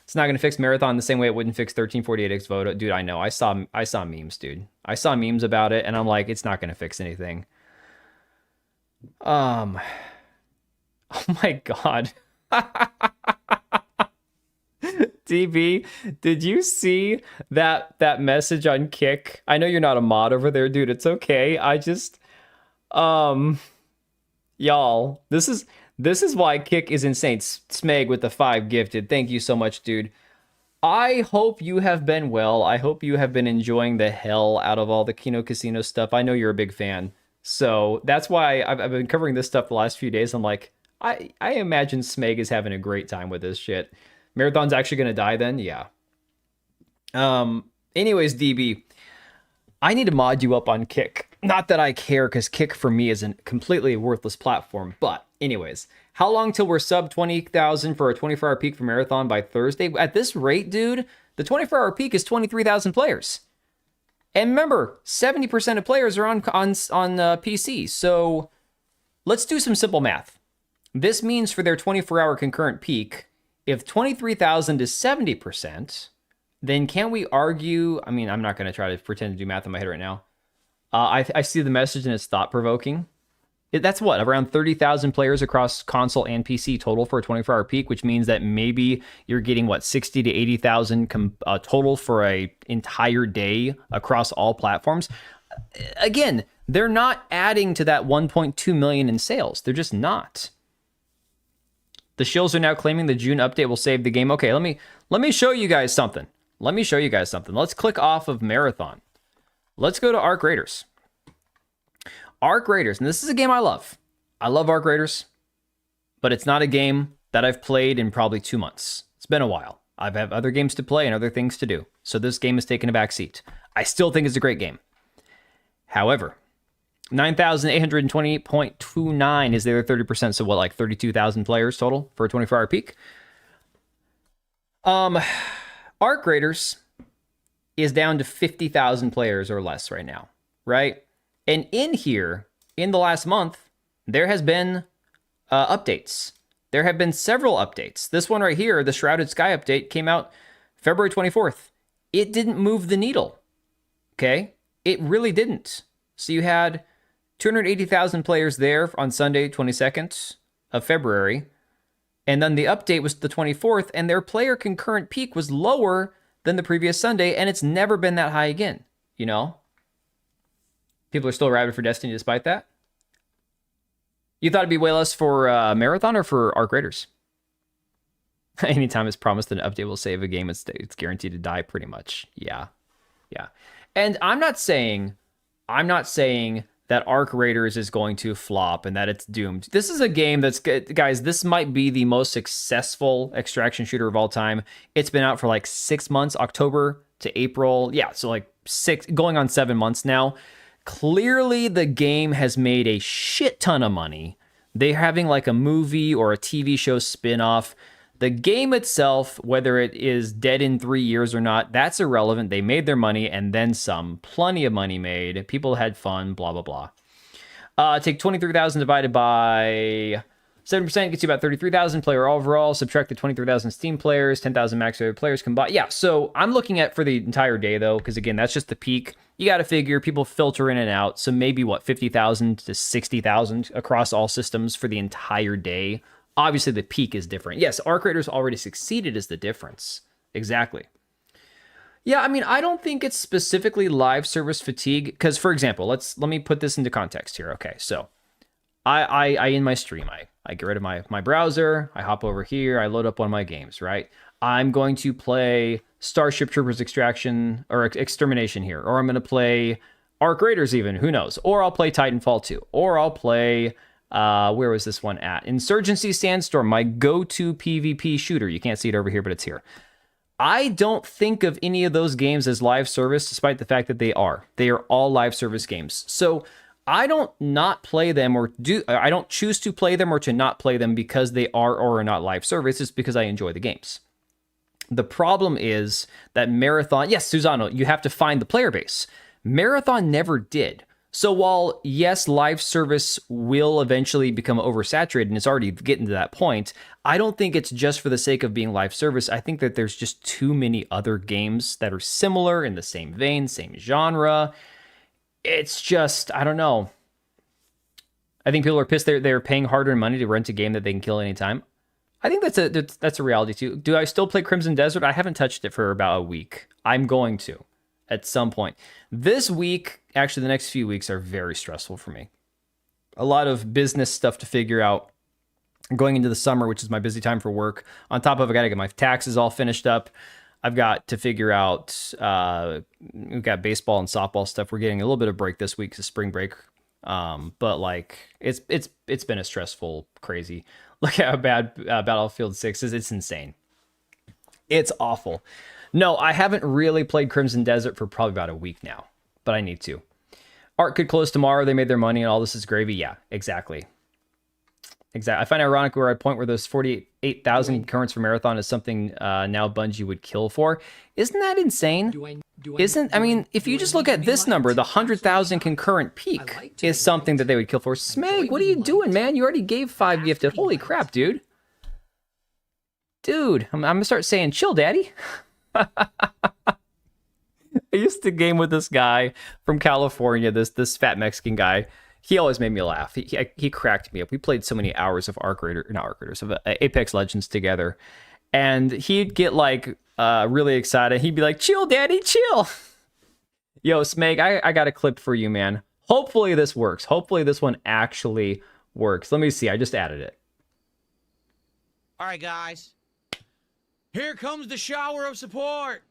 It's not going to fix Marathon the same way it wouldn't fix 1348X Voto. Dude, I know. I saw memes, dude. I saw memes about it, and I'm like, it's not going to fix anything. Oh my god. DB, did you see that message on Kick? I know you're not a mod over there, dude. It's okay. I just y'all, this is why Kick is insane. Smeg with the 5 gifted. Thank you so much, dude. I hope you have been well. I hope you have been enjoying the hell out of all the Kino Casino stuff. I know you're a big fan. So that's why I've been covering this stuff the last few days. I'm like, I imagine Smeg is having a great time with this shit. Marathon's actually going to die then? Yeah. Anyways, DB, I need to mod you up on Kick. Not that I care, because Kick for me is a completely worthless platform. But anyways, how long till we're sub 20,000 for a 24-hour peak for Marathon by Thursday? At this rate, dude, the 24-hour peak is 23,000 players. And remember, 70% of players are on PC. So let's do some simple math. This means for their 24-hour concurrent peak, if 23,000 is 70%, then can't we argue? I mean, I'm not going to try to pretend to do math in my head right now. I see the message and it's thought-provoking. That's what, around 30,000 players across console and PC total for a 24-hour peak, which means that maybe you're getting, what, 60 to 80,000 total for a entire day across all platforms. Again, they're not adding to that 1.2 million in sales. They're just not. The shills are now claiming the June update will save the game. Okay, let me show you guys something. Let's click off of Marathon. Let's go to Arc Raiders. Arc Raiders, and this is a game I love. I love Arc Raiders, but it's not a game that I've played in probably 2 months. It's been a while. I've had other games to play and other things to do. So this game has taken a back seat. I still think it's a great game. However, 9,820.29 is the other 30%. So what, like 32,000 players total for a 24-hour peak? Arc Raiders is down to 50,000 players or less right now, right? And in here, in the last month, there has been updates. There have been several updates. This one right here, the Shrouded Sky update, came out February 24th. It didn't move the needle, okay? It really didn't. So you had 280,000 players there on Sunday, 22nd of February. And then the update was the 24th, and their player concurrent peak was lower than the previous Sunday, and it's never been that high again, you know? People are still rabid for Destiny despite that. You thought it'd be way less for Marathon or for Arc Raiders? Anytime it's promised an update will save a game, it's guaranteed to die pretty much. Yeah. Yeah. And I'm not saying that Arc Raiders is going to flop and that it's doomed. This is a game that's, guys, this might be the most successful extraction shooter of all time. It's been out for like 6 months, October to April. Yeah, so like 6, going on 7 months now. Clearly the game has made a shit ton of money. They're having like a movie or a TV show spin-off. The game itself, whether it is dead in 3 years or not, that's irrelevant. They made their money and then some. Plenty of money made. People had fun, blah, blah, blah. Take 23,000 divided by 7% gets you about 33,000 player overall. Subtract the 23,000 Steam players, 10,000 max rated players combined. Yeah, so I'm looking at for the entire day, though, because, again, that's just the peak. You got to figure people filter in and out. So maybe, 50,000 to 60,000 across all systems for the entire day. Obviously, the peak is different. Yes, Arc Raiders already succeeded is the difference. Exactly. Yeah, I mean, I don't think it's specifically live service fatigue. Because, for example, let me put this into context here. Okay, so I in my stream, I get rid of my browser. I hop over here. I load up one of my games, right? I'm going to play Starship Troopers Extraction or Extermination here. Or I'm going to play Arc Raiders even. Who knows? Or I'll play Titanfall 2. Or I'll play... where was this one at? Insurgency Sandstorm, my go-to PvP shooter. You can't see it over here, but it's here. I don't think of any of those games as live service, despite the fact that they are. They are all live service games. So I don't not play them I don't choose to play them or to not play them because they are or are not live service. It's because I enjoy the games. The problem is that Marathon, yes, Susano, you have to find the player base. Marathon never did. So while, yes, live service will eventually become oversaturated, and it's already getting to that point, I don't think it's just for the sake of being live service. I think that there's just too many other games that are similar in the same vein, same genre. It's just, I don't know. I think people are pissed they're paying hard-earned money to rent a game that they can kill anytime. I think that's a reality too. Do I still play Crimson Desert? I haven't touched it for about a week. I'm going to at some point. This week, actually the next few weeks are very stressful for me. A lot of business stuff to figure out. Going into the summer, which is my busy time for work. On top of it, I got to get my taxes all finished up. I've got to figure out, we've got baseball and softball stuff. We're getting a little bit of break this week, it's spring break. But like, it's been a stressful, crazy. Look at how bad Battlefield 6 is. It's insane. It's awful. No, I haven't really played Crimson Desert for probably about a week now, but I need to. Art could close tomorrow. They made their money and all this is gravy. Yeah, exactly. Exactly. I find it ironic we're at a point where those 48,000 concurrents for Marathon is something now Bungie would kill for. Isn't that insane? I mean, if you just look at this number, the 100,000 concurrent peak is something that they would kill for. Smeg, what are you doing, man? You already gave 5 gifted. Holy crap, dude. Dude, I'm going to start saying, chill, daddy. I used to game with this guy from California, this fat Mexican guy. He always made me laugh. He cracked me up. We played so many hours of Apex Legends together. And he'd get like really excited. He'd be like, chill, daddy, chill. Yo, Smeg, I got a clip for you, man. Hopefully this works. Hopefully this one actually works. Let me see. I just added it. All right, guys. Here comes the shower of support.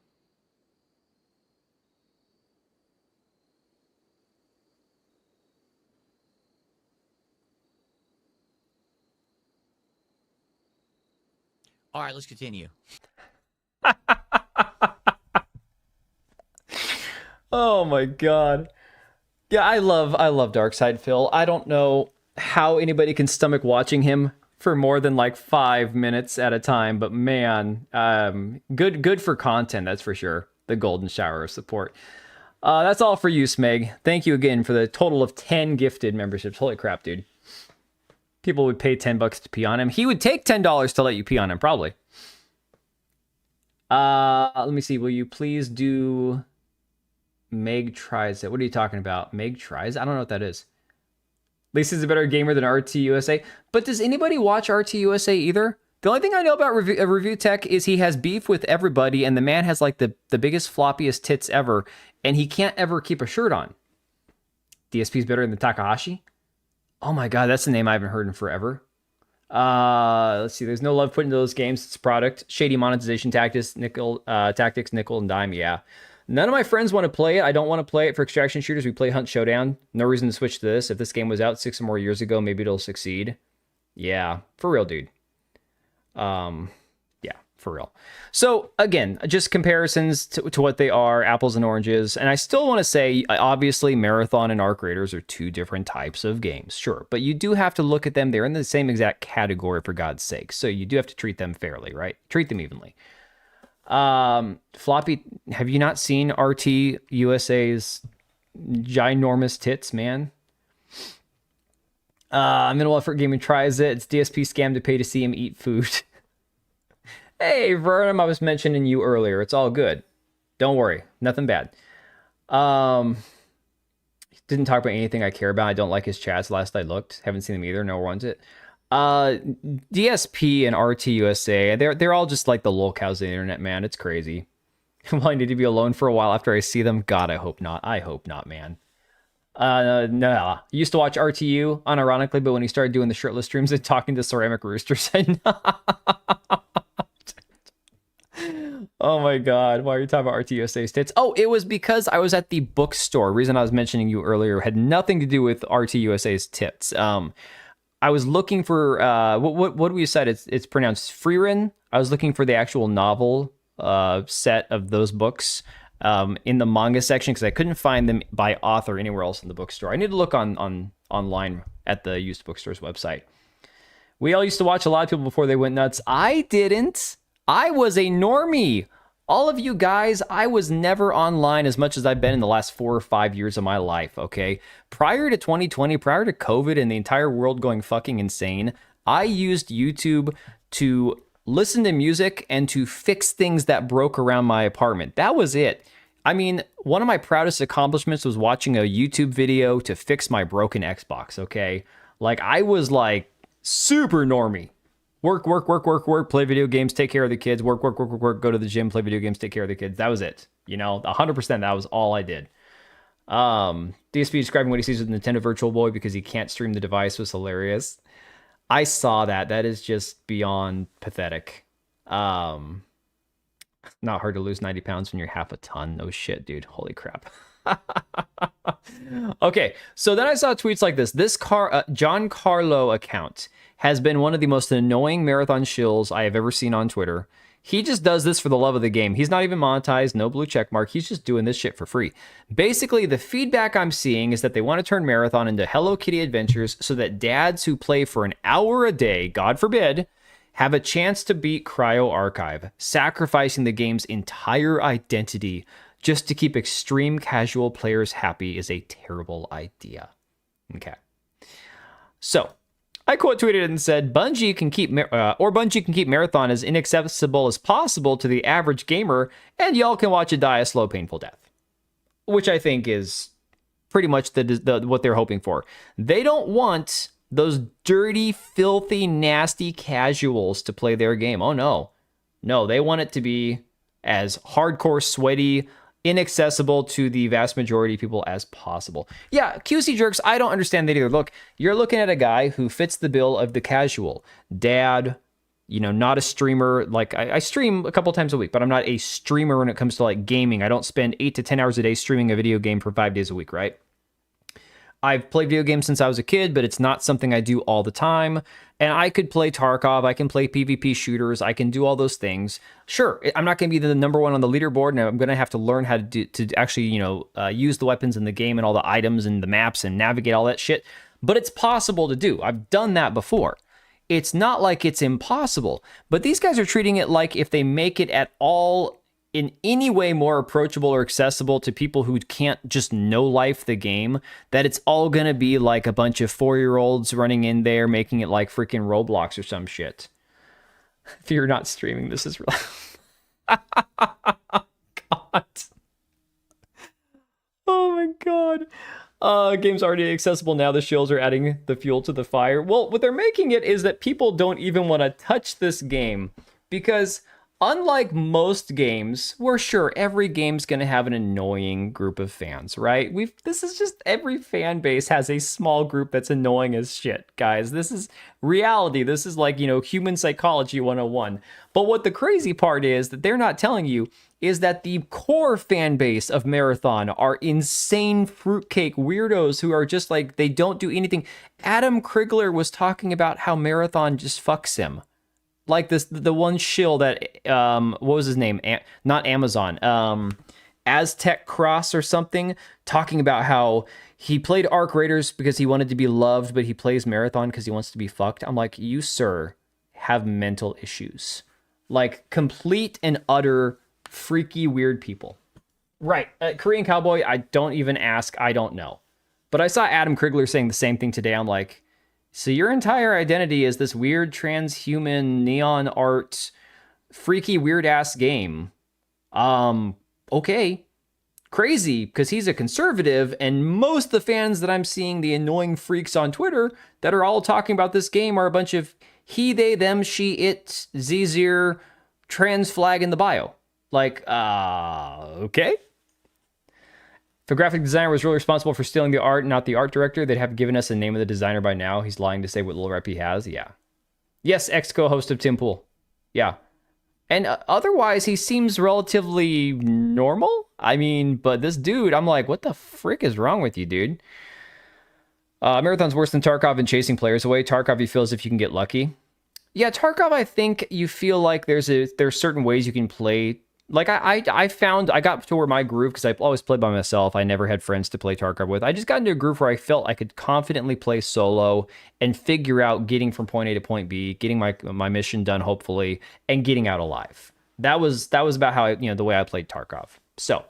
All right, let's continue. Oh my god. Yeah, I love Darkside Phil. I don't know how anybody can stomach watching him for more than like 5 minutes at a time, but man, good for content, that's for sure. The golden shower of support. That's all for you, Smeg. Thank you again for the total of 10 gifted memberships. Holy crap, dude. People would pay $10 to pee on him. He would take $10 to let you pee on him, probably. Let me see. Will you please do Meg Tries It? What are you talking about? Meg Tries? I don't know what that is. Lisa's a better gamer than RTUSA. But does anybody watch RTUSA either? The only thing I know about review tech is he has beef with everybody, and the man has like the biggest, floppiest tits ever, and he can't ever keep a shirt on. DSP's better than Takahashi? Oh my god, that's a name I haven't heard in forever. Let's see. There's no love put into those games. It's a product. Shady monetization tactics, nickel and dime. Yeah. None of my friends want to play it. I don't want to play it for extraction shooters. We play Hunt Showdown. No reason to switch to this. If this game was out 6 or more years ago, maybe it'll succeed. Yeah, for real, dude. Yeah, for real. So again, just comparisons to what they are, apples and oranges. And I still want to say, obviously, Marathon and Arc Raiders are 2 different types of games, sure. But you do have to look at them. They're in the same exact category, for God's sake. So you do have to treat them fairly, right? Treat them evenly. Floppy, have you not seen RT USA's ginormous tits, man? Middle Effort Gaming tries it. It's DSP scam to pay to see him eat food. Hey, Vernum, I was mentioning you earlier. It's all good. Don't worry. Nothing bad. Didn't talk about anything I care about. I don't like his chats last I looked. Haven't seen them either. No one wants it. DSP and RTUSA, they're all just like the lolcows of the internet, man. It's crazy. Will I need to be alone for a while after I see them? God, I hope not. I hope not, man. No. I used to watch RTU, unironically, but when he started doing the shirtless streams and talking to ceramic roosters, I Oh my God, why are you talking about RTUSA's tits? Oh, it was because I was at the bookstore. Reason I was mentioning you earlier had nothing to do with RTUSA's tits. I was looking for what we said. It's pronounced Freerin. I was looking for the actual novel set of those books in the manga section because I couldn't find them by author anywhere else in the bookstore. I need to look online at the used bookstore's website. We all used to watch a lot of people before they went nuts. I didn't. I was a normie. All of you guys, I was never online as much as I've been in the last 4 or 5 years of my life, okay? Prior to 2020, prior to COVID and the entire world going fucking insane, I used YouTube to listen to music and to fix things that broke around my apartment. That was it. I mean, one of my proudest accomplishments was watching a YouTube video to fix my broken Xbox, okay? Like, I was like super normie. Work, play video games, take care of the kids, work, go to the gym, play video games, take care of the kids. That was it. You know, 100%, that was all I did. DSP describing what he sees with Nintendo Virtual Boy because he can't stream the device was hilarious. I saw that. That is just beyond pathetic. Not hard to lose 90 pounds when you're half a ton. No shit, dude. Holy crap. Okay, so then I saw tweets like this. This John Carlo account has been one of the most annoying marathon shills I have ever seen on Twitter. He just does this for the love of the game. He's not even monetized, no blue check mark. He's just doing this shit for free. Basically, the feedback I'm seeing is that they want to turn Marathon into Hello Kitty adventures so that dads who play for an hour a day, God forbid, have a chance to beat Cryo Archive, sacrificing the game's entire identity just to keep extreme casual players happy is a terrible idea. Okay. So, I quote tweeted and said, Bungie can keep Marathon as inaccessible as possible to the average gamer, and y'all can watch it die a slow, painful death. Which I think is pretty much what they're hoping for. They don't want those dirty, filthy, nasty casuals to play their game. Oh no. No, they want it to be as hardcore, sweaty, inaccessible to the vast majority of people as possible. Yeah, QC jerks, I don't understand that either. Look, you're looking at a guy who fits the bill of the casual. Dad, you know, not a streamer. Like, I stream a couple times a week, but I'm not a streamer when it comes to, like, gaming. I don't spend 8 to 10 hours a day streaming a video game for 5 days a week, right? I've played video games since I was a kid, but it's not something I do all the time. And I could play Tarkov, I can play PvP shooters, I can do all those things. Sure, I'm not going to be the number one on the leaderboard, and I'm going to have to learn how to actually, you know, use the weapons in the game and all the items and the maps and navigate all that shit. But it's possible to do. I've done that before. It's not like it's impossible. But these guys are treating it like if they make it at all in any way more approachable or accessible to people who can't just know life the game, that it's all gonna be like a bunch of 4-year-olds running in there making it like freaking Roblox or some shit. If you're not streaming, this is real. God. Oh my God. Game's already accessible now. The shills are adding the fuel to the fire. Well, what they're making it is that people don't even want to touch this game because unlike most games, where sure, every game's going to have an annoying group of fans, right? This is just every fan base has a small group that's annoying as shit, guys. This is reality. This is like, you know, human psychology 101. But what the crazy part is that they're not telling you is that the core fan base of Marathon are insane fruitcake weirdos who are just like, they don't do anything. Adam Krigler was talking about how Marathon just fucks him. Like the one shill that, what was his name? Not Amazon. Aztec Cross or something, talking about how he played Arc Raiders because he wanted to be loved, but he plays Marathon because he wants to be fucked. I'm like, you, sir, have mental issues. Like, complete and utter freaky weird people. Right. Korean Cowboy, I don't even ask. I don't know. But I saw Adam Krigler saying the same thing today. I'm like, so your entire identity is this weird transhuman neon art freaky weird ass game. Okay. Crazy, because he's a conservative, and most of the fans that I'm seeing, the annoying freaks on Twitter that are all talking about this game, are a bunch of he, they, them, she, it, zir, trans flag in the bio. Like, okay. If the graphic designer was really responsible for stealing the art, not the art director, they'd have given us the name of the designer by now. He's lying to say what little rep he has. Yeah. Yes, ex-co-host of Tim Pool. Yeah. And otherwise, he seems relatively normal. I mean, but this dude, I'm like, what the frick is wrong with you, dude? Marathon's worse than Tarkov in chasing players away. Tarkov, you feel as if you can get lucky. Yeah, Tarkov, I think you feel like there's certain ways you can play. Like, I found, I got to where my groove, because I always played by myself. I never had friends to play Tarkov with. I just got into a groove where I felt I could confidently play solo and figure out getting from point A to point B, getting my mission done, hopefully, and getting out alive. That was about how the way I played Tarkov. So,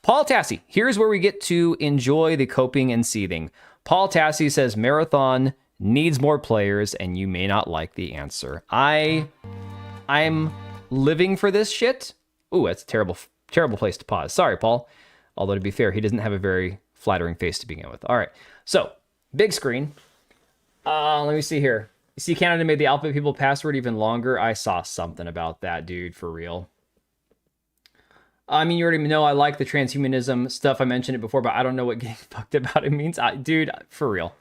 Paul Tassi, here's where we get to enjoy the coping and seething. Paul Tassi says Marathon needs more players, and you may not like the answer. I'm living for this shit. Ooh, that's a terrible place to pause. Sorry, Paul. Although, to be fair, he doesn't have a very flattering face to begin with. All right. So, big screen. Let me see here. You see Canada made the Alpha People password even longer? I saw something about that, dude, for real. I mean, you already know I like the transhumanism stuff. I mentioned it before, but I don't know what getting fucked about it means. Dude, for real.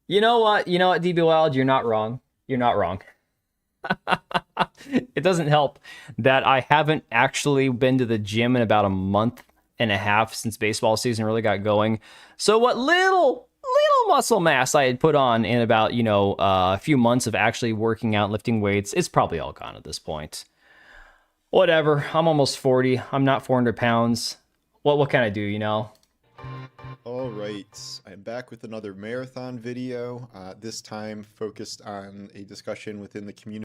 You know what, DB Wild? You're not wrong. You're not wrong. It doesn't help that I haven't actually been to the gym in about a month and a half since baseball season really got going. So what little muscle mass I had put on in about, a few months of actually working out, lifting weights, it's probably all gone at this point. Whatever. I'm almost 40. I'm not 400 pounds. What can I do, All right, I'm back with another marathon video, this time focused on a discussion within the community.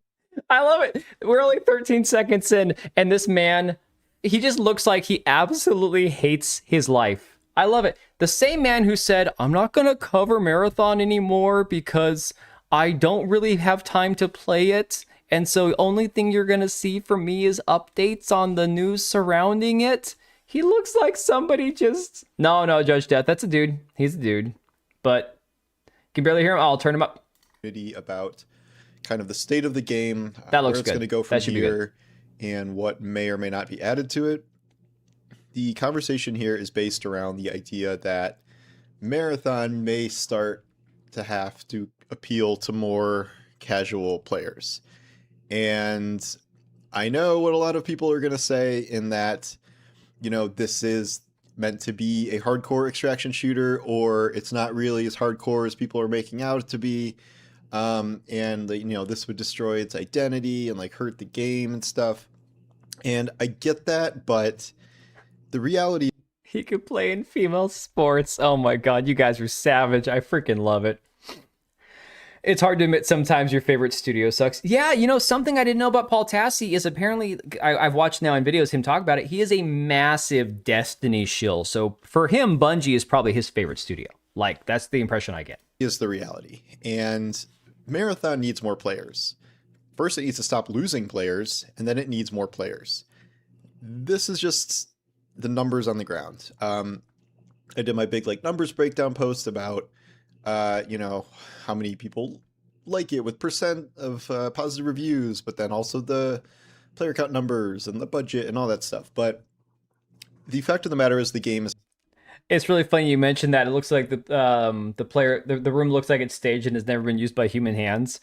I love it. We're only 13 seconds in, and this man, he just looks like he absolutely hates his life. I love it. The same man who said, I'm not going to cover Marathon anymore because I don't really have time to play it. And so the only thing you're going to see from me is updates on the news surrounding it. He looks like somebody just... No, Judge Death, that's a dude. He's a dude. But you can barely hear him. I'll turn him up. About kind of the state of the game, that looks where it's going to go from here, and what may or may not be added to it. The conversation here is based around the idea that Marathon may start to have to appeal to more casual players. And I know what a lot of people are going to say in that, this is meant to be a hardcore extraction shooter, or it's not really as hardcore as people are making out it to be. And this would destroy its identity and hurt the game and stuff. And I get that, but the reality... He could play in female sports. Oh my god, you guys are savage. I freaking love it. It's hard to admit sometimes your favorite studio sucks. Yeah, something I didn't know about Paul Tassi is apparently, I've watched now in videos him talk about it, he is a massive Destiny shill. So for him, Bungie is probably his favorite studio. That's the impression I get. Is the reality. And Marathon needs more players. First, it needs to stop losing players, and then it needs more players. This is just the numbers on the ground. I did my big numbers breakdown post about how many people like it with percent of positive reviews, but then also the player count numbers and the budget and all that stuff. But the fact of the matter is the game is... It's really funny you mentioned that. It looks like the room looks like it's staged and has never been used by human hands.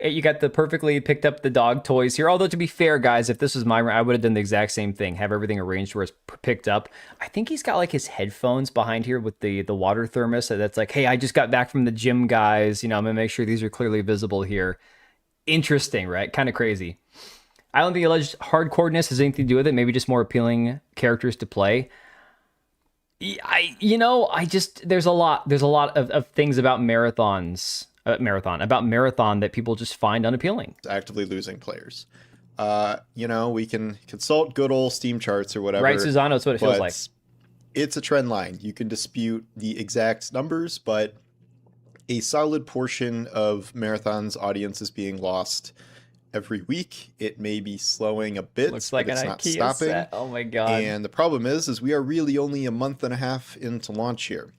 You got the perfectly picked up the dog toys here. Although to be fair, guys, if this was my room, I would have done the exact same thing. Have everything arranged where it's picked up. I think he's got like his headphones behind here with the water thermos. So that's like, hey, I just got back from the gym, guys. You know, I'm gonna make sure these are clearly visible here. Interesting, right? Kind of crazy. I don't think alleged hardcoreness has anything to do with it. Maybe just more appealing characters to play. There's a lot of things about marathon that people just find unappealing. Actively losing players. We can consult good old Steam charts or whatever. Right, Susano, that's what it feels but like. It's a trend line. You can dispute the exact numbers, but a solid portion of Marathon's audience is being lost every week. It may be slowing a bit, Looks like but it's an not IKEA stopping. set. Oh my god. And the problem is we are really only a month and a half into launch here.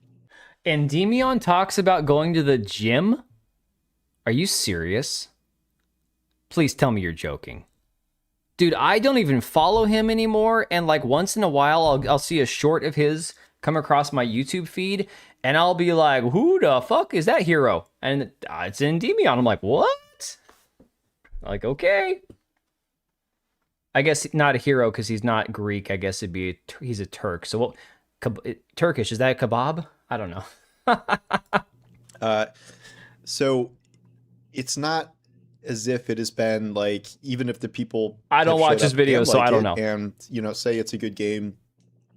Endymion talks about going to the gym? Are you serious? Please tell me you're joking. Dude, I don't even follow him anymore, and like once in a while I'll see a short of his come across my YouTube feed, and I'll be like, who the fuck is that hero? And it's Endymion. I'm like, what? Like, okay. I guess not a hero because he's not Greek. I guess he's a Turk. So what? Turkish, is that a kebab? I don't know. So it's not as if it has been like, even if the people I don't watch his videos, so I don't know. And say it's a good game,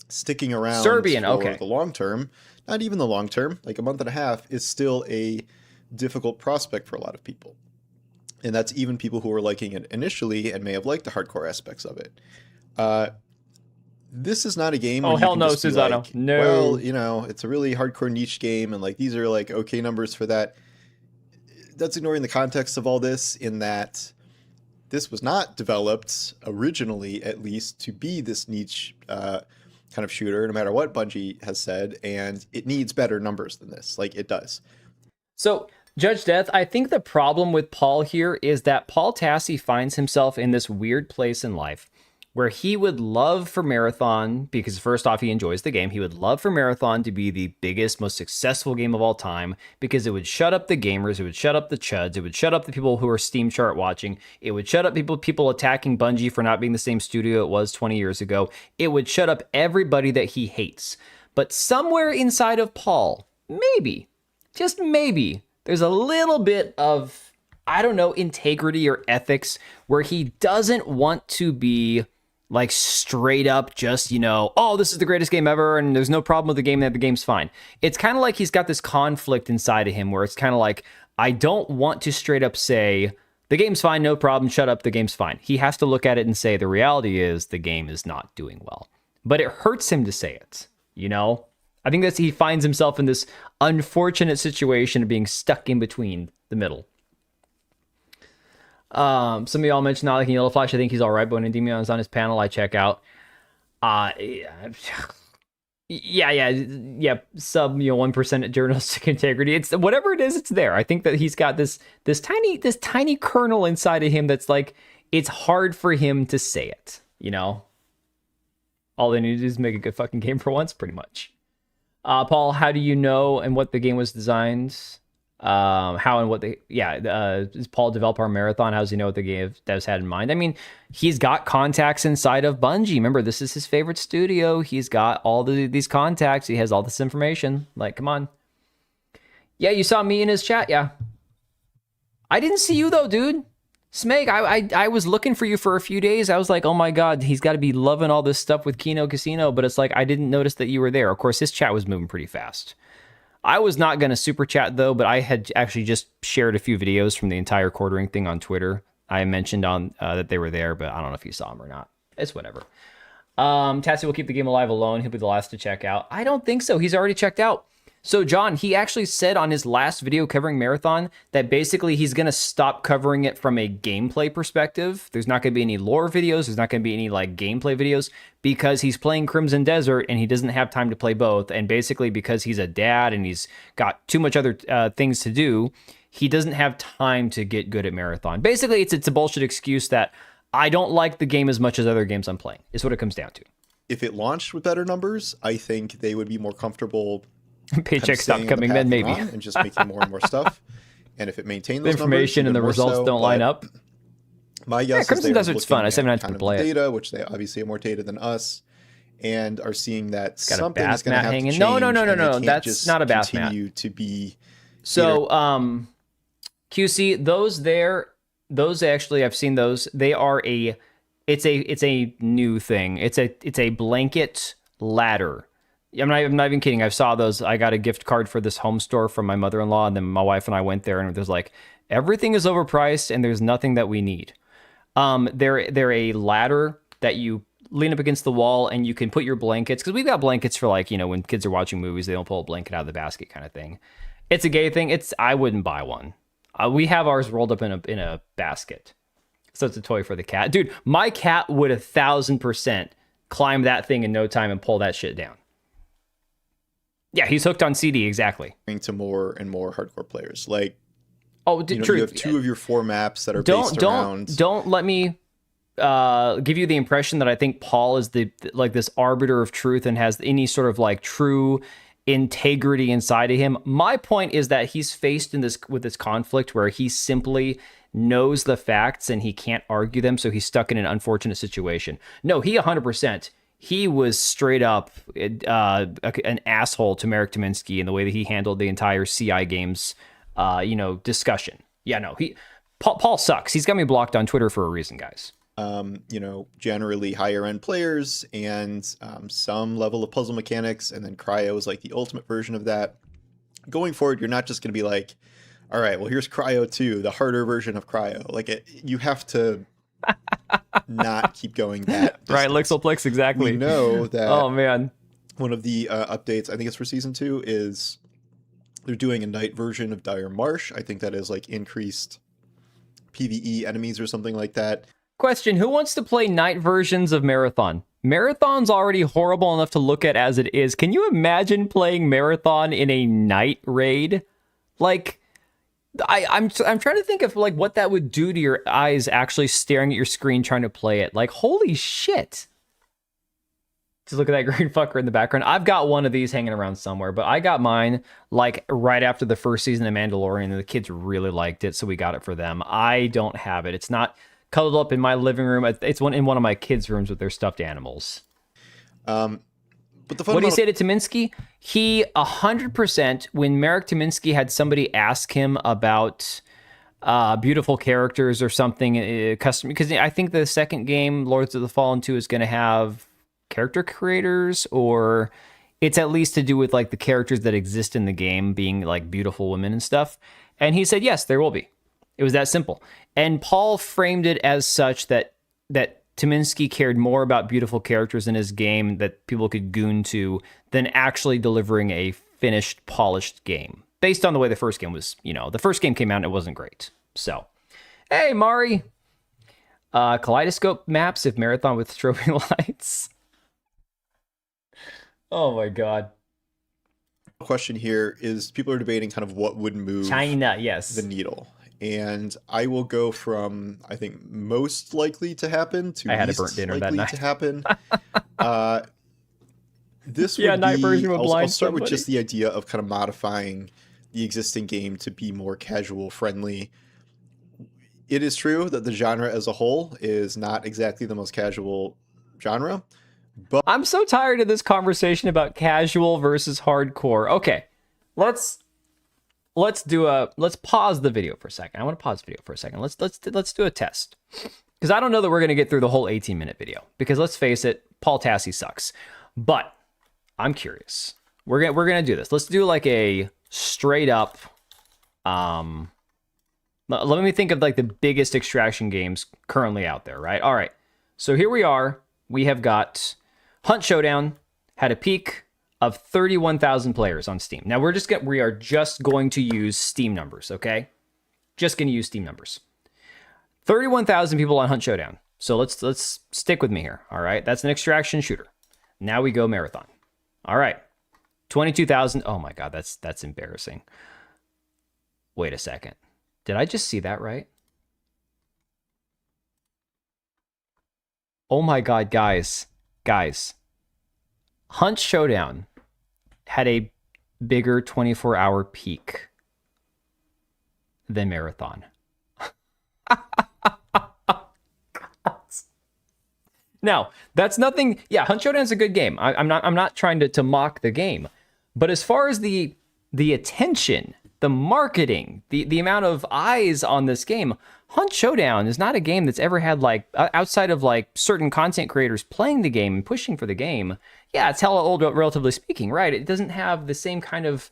sticking around Serbian, for okay. the long term, not even the long term, like a month and a half, is still a difficult prospect for a lot of people. And that's even people who were liking it initially and may have liked the hardcore aspects of it. This is not a game. Oh, hell no, Susano. Like, no. Well, it's a really hardcore niche game, and like these are like okay numbers for that. That's ignoring the context of all this, in that this was not developed originally, at least, to be this niche kind of shooter, no matter what Bungie has said, and it needs better numbers than this. Like, it does. So, Judge Death, I think the problem with Paul here is that Paul Tassi finds himself in this weird place in life where he would love for Marathon, because first off, he enjoys the game. He would love for Marathon to be the biggest, most successful game of all time, because it would shut up the gamers, it would shut up the chuds, it would shut up the people who are Steam chart watching, it would shut up people attacking Bungie for not being the same studio it was 20 years ago. It would shut up everybody that he hates. But somewhere inside of Paul, maybe, just maybe, there's a little bit of, I don't know, integrity or ethics where he doesn't want to be like straight up just, oh, this is the greatest game ever and there's no problem with the game, that the game's fine. It's kind of like he's got this conflict inside of him where it's kind of like, I don't want to straight up say, the game's fine, no problem, shut up, the game's fine. He has to look at it and say, the reality is the game is not doing well. But it hurts him to say it, I think he finds himself in this unfortunate situation of being stuck in between the middle. Some of y'all mentioned not liking Yellow Flash. I think he's all right, but when Endymion is on his panel, I check out. Yeah. Sub 1% journalistic integrity. It's whatever it is. It's there. I think that he's got this tiny kernel inside of him that's like, it's hard for him to say it. All they need to do is make a good fucking game for once, pretty much. Paul, how do you know and what the game was designed? How and what does Paul develop our Marathon? How does he know what the game devs had in mind? I mean, he's got contacts inside of Bungie. Remember, this is his favorite studio. He's got all these contacts. He has all this information. Like, come on. Yeah, you saw me in his chat. Yeah. I didn't see you though, dude. Smeg, I was looking for you for a few days. I was like, oh my God, he's got to be loving all this stuff with Kino Casino. But it's like, I didn't notice that you were there. Of course, his chat was moving pretty fast. I was not going to super chat though, but I had actually just shared a few videos from the entire quartering thing on Twitter. I mentioned on that they were there, but I don't know if you saw them or not. It's whatever. Tassie will keep the game alive alone. He'll be the last to check out. I don't think so. He's already checked out. So John, he actually said on his last video covering Marathon that basically he's going to stop covering it from a gameplay perspective. There's not going to be any lore videos. There's not going to be any like gameplay videos because he's playing Crimson Desert and he doesn't have time to play both. And basically because he's a dad and he's got too much other things to do, he doesn't have time to get good at Marathon. Basically, it's a bullshit excuse that I don't like the game as much as other games I'm playing, is what it comes down to. If it launched with better numbers, I think they would be more comfortable paycheck stopped coming then maybe and just making more and more stuff. and if it maintained The those information and numbers, the even more results so, don't line but up. My guess is Crimson they're Desert's fun. looking I just haven't at had to kind of play the it. data, which they obviously have more data than us, and are seeing that Got a something is bath going to mat have to hanging. change. No. and they can't That's just not a bath mat. continue to be So, QC, those actually, I've seen those. They are it's a new thing. It's a blanket ladder. I'm not even kidding. I saw those. I got a gift card for this home store from my mother-in-law, and then my wife and I went there, and there's like, everything is overpriced, and there's nothing that we need. They're a ladder that you lean up against the wall, and you can put your blankets, because we've got blankets for, like, you know, when kids are watching movies, they don't pull a blanket out of the basket kind of thing. It's a gay thing. I wouldn't buy one. We have ours rolled up in a basket. So it's a toy for the cat. Dude, my cat would 1,000% climb that thing in no time and pull that shit down. Yeah, he's hooked on CD, exactly. to more and more hardcore players. Like, oh, you know, true. you have 2 of your 4 maps that are based around. Don't let me give you the impression that I think Paul is this arbiter of truth and has any sort of like true integrity inside of him. My point is that he's faced with this conflict where he simply knows the facts and he can't argue them, so he's stuck in an unfortunate situation. No, he 100%. He was straight up an asshole to Marek Tominsky in the way that he handled the entire CI games, discussion. Yeah, no, Paul sucks. He's got me blocked on Twitter for a reason, guys. Generally higher end players and some level of puzzle mechanics, and then Cryo is like the ultimate version of that. Going forward, you're not just going to be like, all right, well, here's Cryo 2, the harder version of Cryo. Like, you have to not keep going that distance. Right, Lixelplix, exactly. We know that. Oh man, one of the updates, I think it's for season 2, is they're doing a night version of Dire Marsh. I think that is like increased PvE enemies or something like that. Question, who wants to play night versions of Marathon? Marathon's already horrible enough to look at as it is. Can you imagine playing Marathon in a night raid? Like, I'm trying to think of like what that would do to your eyes actually staring at your screen trying to play it. Like, holy shit. Just look at that green fucker in the background. I've got one of these hanging around somewhere, but I got mine like right after the first season of Mandalorian, and the kids really liked it, so we got it for them. I don't have it. It's not cuddled up in my living room. It's in one of my kids' rooms with their stuffed animals. But the what do you say to Tominsky? He 100%, when Marek Tominsky had somebody ask him about beautiful characters or something, custom, because I think the second game, Lords of the Fallen 2, is going to have character creators, or it's at least to do with like the characters that exist in the game being like beautiful women and stuff. And he said, yes, there will be. It was that simple. And Paul framed it as such that Tominsky cared more about beautiful characters in his game that people could goon to than actually delivering a finished, polished game. Based on the way the first game was, the first game came out and it wasn't great. So, hey, Mari. Kaleidoscope maps if Marathon with strobing lights. Oh my God. The question here is, people are debating kind of what would move China, yes, the needle. And I will go from, I think, most likely to happen to I had a least burnt dinner that likely night. to happen. This would Yeah, night be, version would I'll blind start with somebody. just the idea of kind of modifying the existing game to be more casual friendly. It is true that the genre as a whole is not exactly the most casual genre, but I'm so tired of this conversation about casual versus hardcore. Okay, let's pause the video for a second. I want to pause the video for a second. Let's do a test, because I don't know that we're gonna get through the whole 18-minute video. Because let's face it, Paul Tassi sucks. But I'm curious. We're gonna do this. Let's do like a straight up. Let me think of like the biggest extraction games currently out there. Right. All right. So here we are. We have got Hunt Showdown had a peak of 31,000 players on Steam. Now we are just going to use Steam numbers, okay? Just going to use Steam numbers. 31,000 people on Hunt Showdown. So let's stick with me here, all right? That's an extraction shooter. Now we go Marathon. All right. 22,000. Oh my God, that's embarrassing. Wait a second. Did I just see that right? Oh my God, guys. Hunt Showdown had a bigger 24-hour peak than Marathon. Now, that's nothing. Yeah, Hunt Showdown's a good game. I'm not trying to mock the game, but as far as the attention, the marketing, the amount of eyes on this game, Hunt Showdown is not a game that's ever had, like, outside of like certain content creators playing the game and pushing for the game. Yeah, it's hella old, relatively speaking, right? It doesn't have the same kind of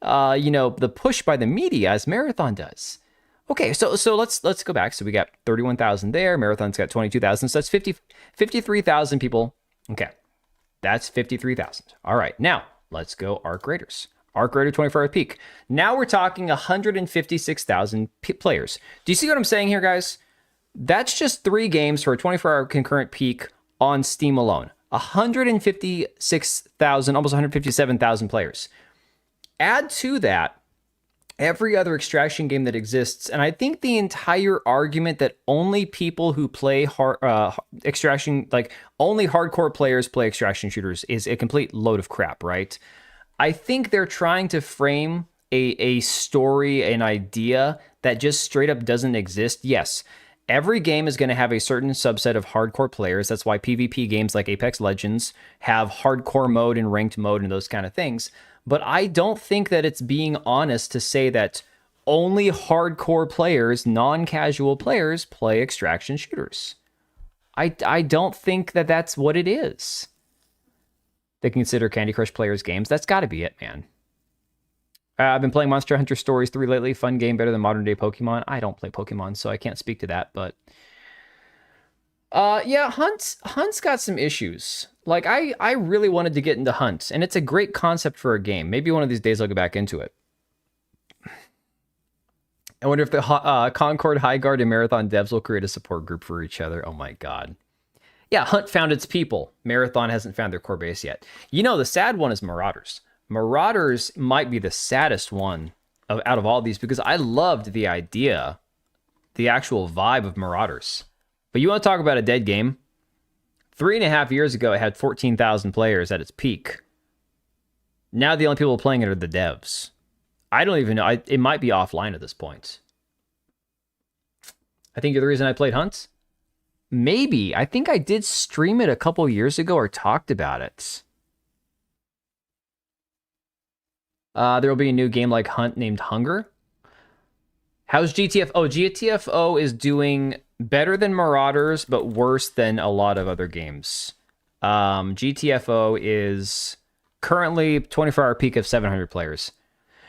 the push by the media as Marathon does. Okay, so let's go back. So we got 31,000 there. Marathon's got 22,000. So that's 53,000 people. Okay, that's 53,000. All right, now let's go Arc Raiders. Arc Raider 24-hour peak. Now we're talking 156,000 players. Do you see what I'm saying here, guys? That's just 3 games for a 24-hour concurrent peak on Steam alone. 156,000, almost 157,000 players. Add to that every other extraction game that exists, and I think the entire argument that only people who play extraction, like only hardcore players play extraction shooters, is a complete load of crap, right? I think they're trying to frame a story, an idea that just straight up doesn't exist. Yes, every game is going to have a certain subset of hardcore players. That's why PvP games like Apex Legends have hardcore mode and ranked mode and those kind of things. But I don't think that it's being honest to say that only hardcore players, non-casual players, play extraction shooters. I don't think that that's what it is. They consider Candy Crush players games. That's got to be it, man. I've been playing Monster Hunter Stories 3 lately. Fun game, better than modern day Pokemon. I don't play Pokemon, so I can't speak to that. But yeah, Hunt's got some issues. Like, I really wanted to get into Hunt, and it's a great concept for a game. Maybe one of these days I'll get back into it. I wonder if the Concord, High Guard, and Marathon devs will create a support group for each other. Oh my god. Yeah, Hunt found its people. Marathon hasn't found their core base yet. You know, the sad one is Marauders. Marauders might be the saddest one out of all these, because I loved the idea, the actual vibe of Marauders. But you want to talk about a dead game? 3.5 years ago, it had 14,000 players at its peak. Now the only people playing it are the devs. I don't even know. It might be offline at this point. I think you're the reason I played Hunt. Maybe. I think I did stream it a couple years ago or talked about it. There will be a new game like Hunt named Hunger. How's GTFO? GTFO is doing better than Marauders, but worse than a lot of other games. GTFO is currently 24-hour peak of 700 players.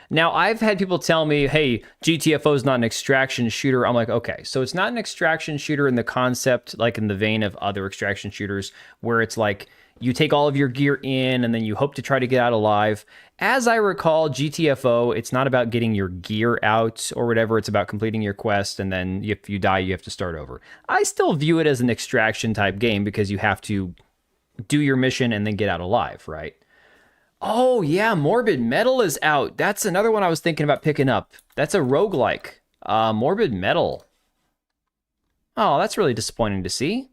Now, I've had people tell me, hey, GTFO is not an extraction shooter. I'm like, okay, so it's not an extraction shooter in the concept, like in the vein of other extraction shooters, where it's like you take all of your gear in and then you hope to try to get out alive. As I recall, GTFO, it's not about getting your gear out or whatever. It's about completing your quest, and then if you die, you have to start over. I still view it as an extraction type game because you have to do your mission and then get out alive, right? Oh, yeah, Morbid Metal is out. That's another one I was thinking about picking up. That's a roguelike. Morbid Metal. Oh, that's really disappointing to see.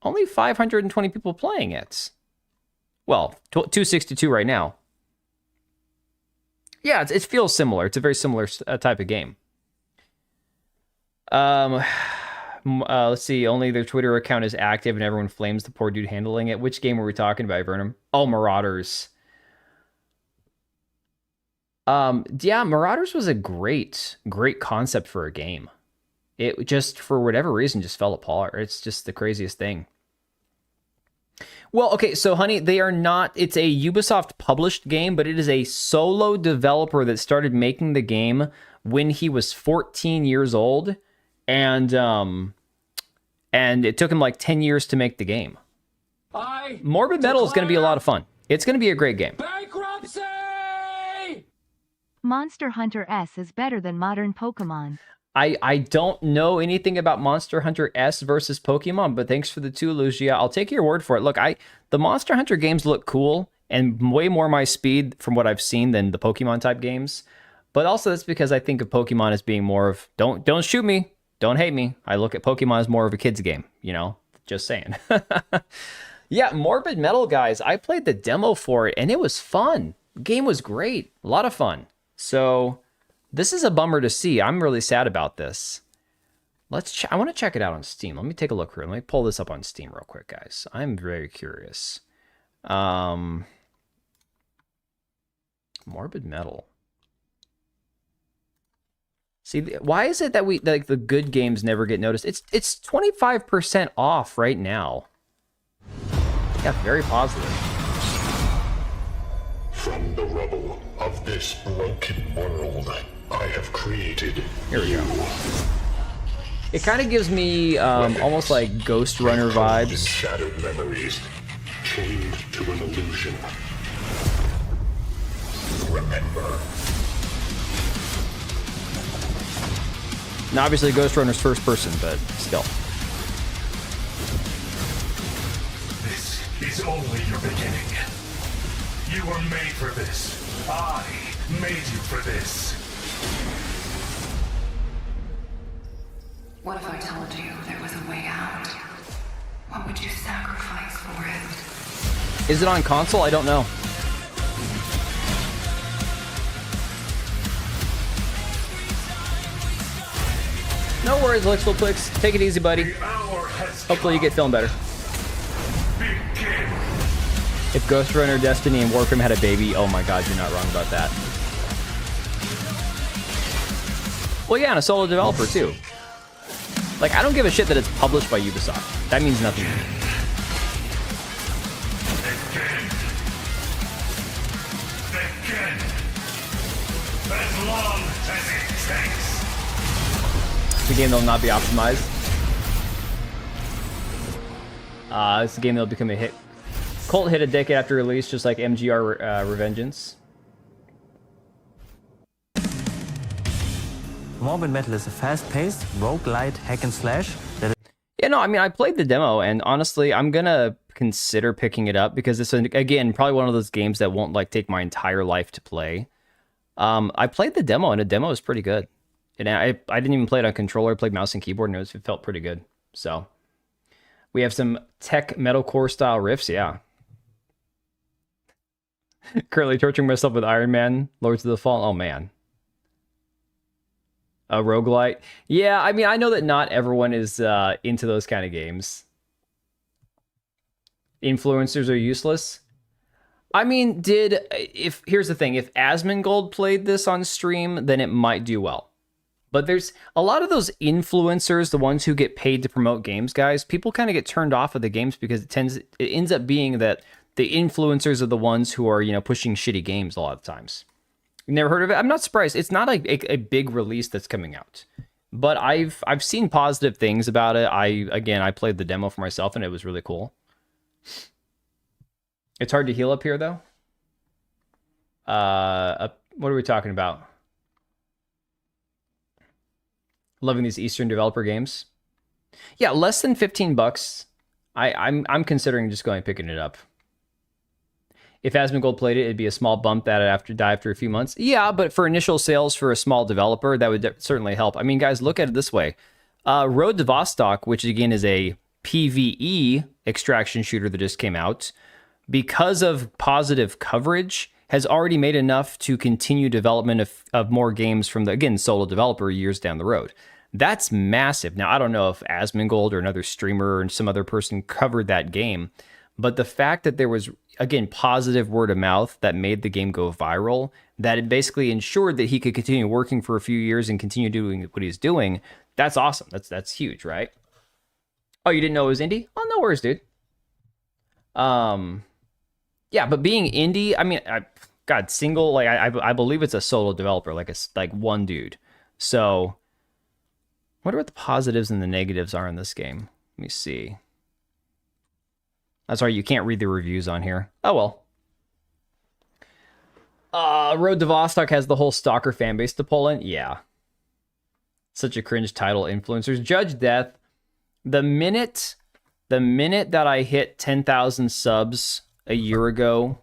Only 520 people playing it. Well, 262 right now. Yeah, it feels similar. It's a very similar type of game. Let's see. Only their Twitter account is active and everyone flames the poor dude handling it. Which game were we talking about, Vernum? Oh, Marauders. Yeah, Marauders was a great concept for a game. It just, for whatever reason, just fell apart. It's just the craziest thing. Well, okay, so honey, they are not, it's a Ubisoft published game, but it is a solo developer that started making the game when he was 14 years old, and it took him like 10 years to make the game. Morbid Metal is going to be a lot of fun. It's going to be a great game. Bankruptcy! Monster Hunter S is better than modern Pokemon. I don't know anything about Monster Hunter S versus Pokemon, but thanks for the 2, Lucia. I'll take your word for it. Look, the Monster Hunter games look cool and way more my speed from what I've seen than the Pokemon type games. But also that's because I think of Pokemon as being more of, don't shoot me, don't hate me. I look at Pokemon as more of a kid's game, you know, just saying. Yeah, Morbid Metal, guys, I played the demo for it and it was fun. The game was great, a lot of fun. So This is a bummer to see. I'm really sad about this. I want to check it out on Steam. Let me take a look here. Let me pull this up on Steam real quick, guys. I'm very curious. Morbid Metal. See, why is it that the good games never get noticed? It's 25% off right now. Yeah, very positive. From the rubble of this broken world, I have created Here we go. It kind of gives me almost like Ghost Runner vibes. Shattered memories, chained to an illusion. Remember. Now, obviously, Ghost Runner's first person, but still. This is only your beginning. You were made for this. I made you for this. What if I told you there was a way out? What would you sacrifice for it? Is it on console? I don't know. No worries, Lixelplix. Take it easy, buddy. Hopefully you get feeling better. If Ghost Runner, Destiny, and Warframe had a baby, oh my god, you're not wrong about that. Well, yeah, and a solo developer, too. Like, I don't give a shit that it's published by Ubisoft. That means nothing to me. As long as it takes. It's a game that'll not be optimized. It's a game that'll become a hit. Cult hit a decade after release, just like MGR Revengeance. Morbid Metal is a fast-paced, roguelite hack and slash that... Yeah, no, I mean, I played the demo, and honestly, I'm gonna consider picking it up because it's, again, probably one of those games that won't, like, take my entire life to play. I played the demo, and the demo was pretty good. And I didn't even play it on controller. I played mouse and keyboard, and it felt pretty good. So, we have some tech metalcore style riffs, yeah. Currently torturing myself with Iron Man, Lords of the Fallen. Oh, man. A roguelite. Yeah, I mean, I know that not everyone is into those kind of games. Influencers are useless. I mean, here's the thing, if Asmongold played this on stream, then it might do well. But there's a lot of those influencers, the ones who get paid to promote games, guys, people kind of get turned off of the games because it ends up being that the influencers are the ones who are, you know, pushing shitty games a lot of times. You never heard of it? I'm not surprised. It's not a big release that's coming out. But I've seen positive things about it. I played the demo for myself and it was really cool. It's hard to heal up here though. What are we talking about? Loving these Eastern developer games. Yeah, less than $15. I'm considering just going and picking it up. If Asmongold played it, it'd be a small bump that I'd die after a few months. Yeah, but for initial sales for a small developer, that would certainly help. I mean, guys, look at it this way. Road to Vostok, which again is a PvE extraction shooter that just came out, because of positive coverage, has already made enough to continue development of more games from the, again, solo developer years down the road. That's massive. Now, I don't know if Asmongold or another streamer or some other person covered that game, but the fact that there was, again, positive word of mouth that made the game go viral, that it basically ensured that he could continue working for a few years and continue doing what he's doing, that's awesome. That's huge, right? Oh, you didn't know it was indie? Oh, no worries, dude. Yeah, but being indie, I mean, single, like I believe it's a solo developer, like one dude. So, wonder what the positives and the negatives are in this game. Let me see. I'm sorry, you can't read the reviews on here. Oh, well. Road to Vostok has the whole Stalker fan base to pull in. Yeah. Such a cringe title, influencers. Judge Death. The minute that I hit 10,000 subs a year ago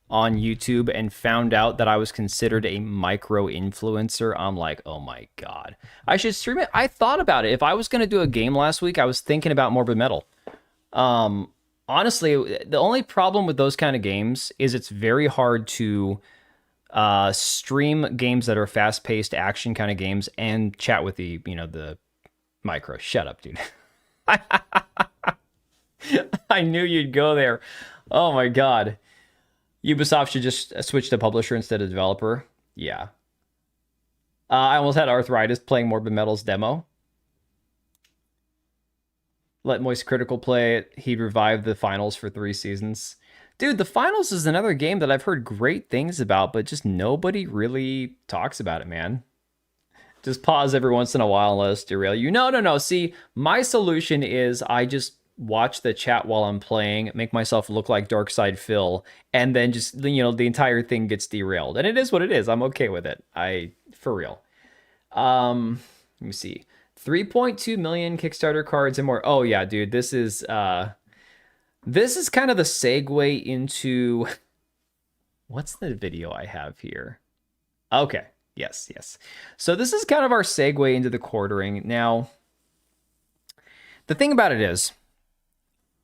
on YouTube and found out that I was considered a micro influencer, I'm like, oh my god. I should stream it. I thought about it. If I was going to do a game last week, I was thinking about Morbid Metal. Honestly, the only problem with those kind of games is it's very hard to stream games that are fast-paced action kind of games, and chat with the, the micro. Shut up, dude. I knew you'd go there. Oh my god. Ubisoft should just switch to publisher instead of developer. Yeah. I almost had arthritis playing Morbid Metal's demo. Let Moist Critical play it. He'd revive the finals for 3 seasons. Dude, the finals is another game that I've heard great things about, but just nobody really talks about it, man. Just pause every once in a while and let us derail you. No. See, my solution is I just watch the chat while I'm playing, make myself look like Darkside Phil, and then just, the entire thing gets derailed. And it is what it is. I'm okay with it. For real. Let me see. 3.2 million Kickstarter cards and more. Oh yeah, dude, this is kind of the segue into what's the video I have here? Okay. Yes. So this is kind of our segue into the quartering. Now, the thing about it is,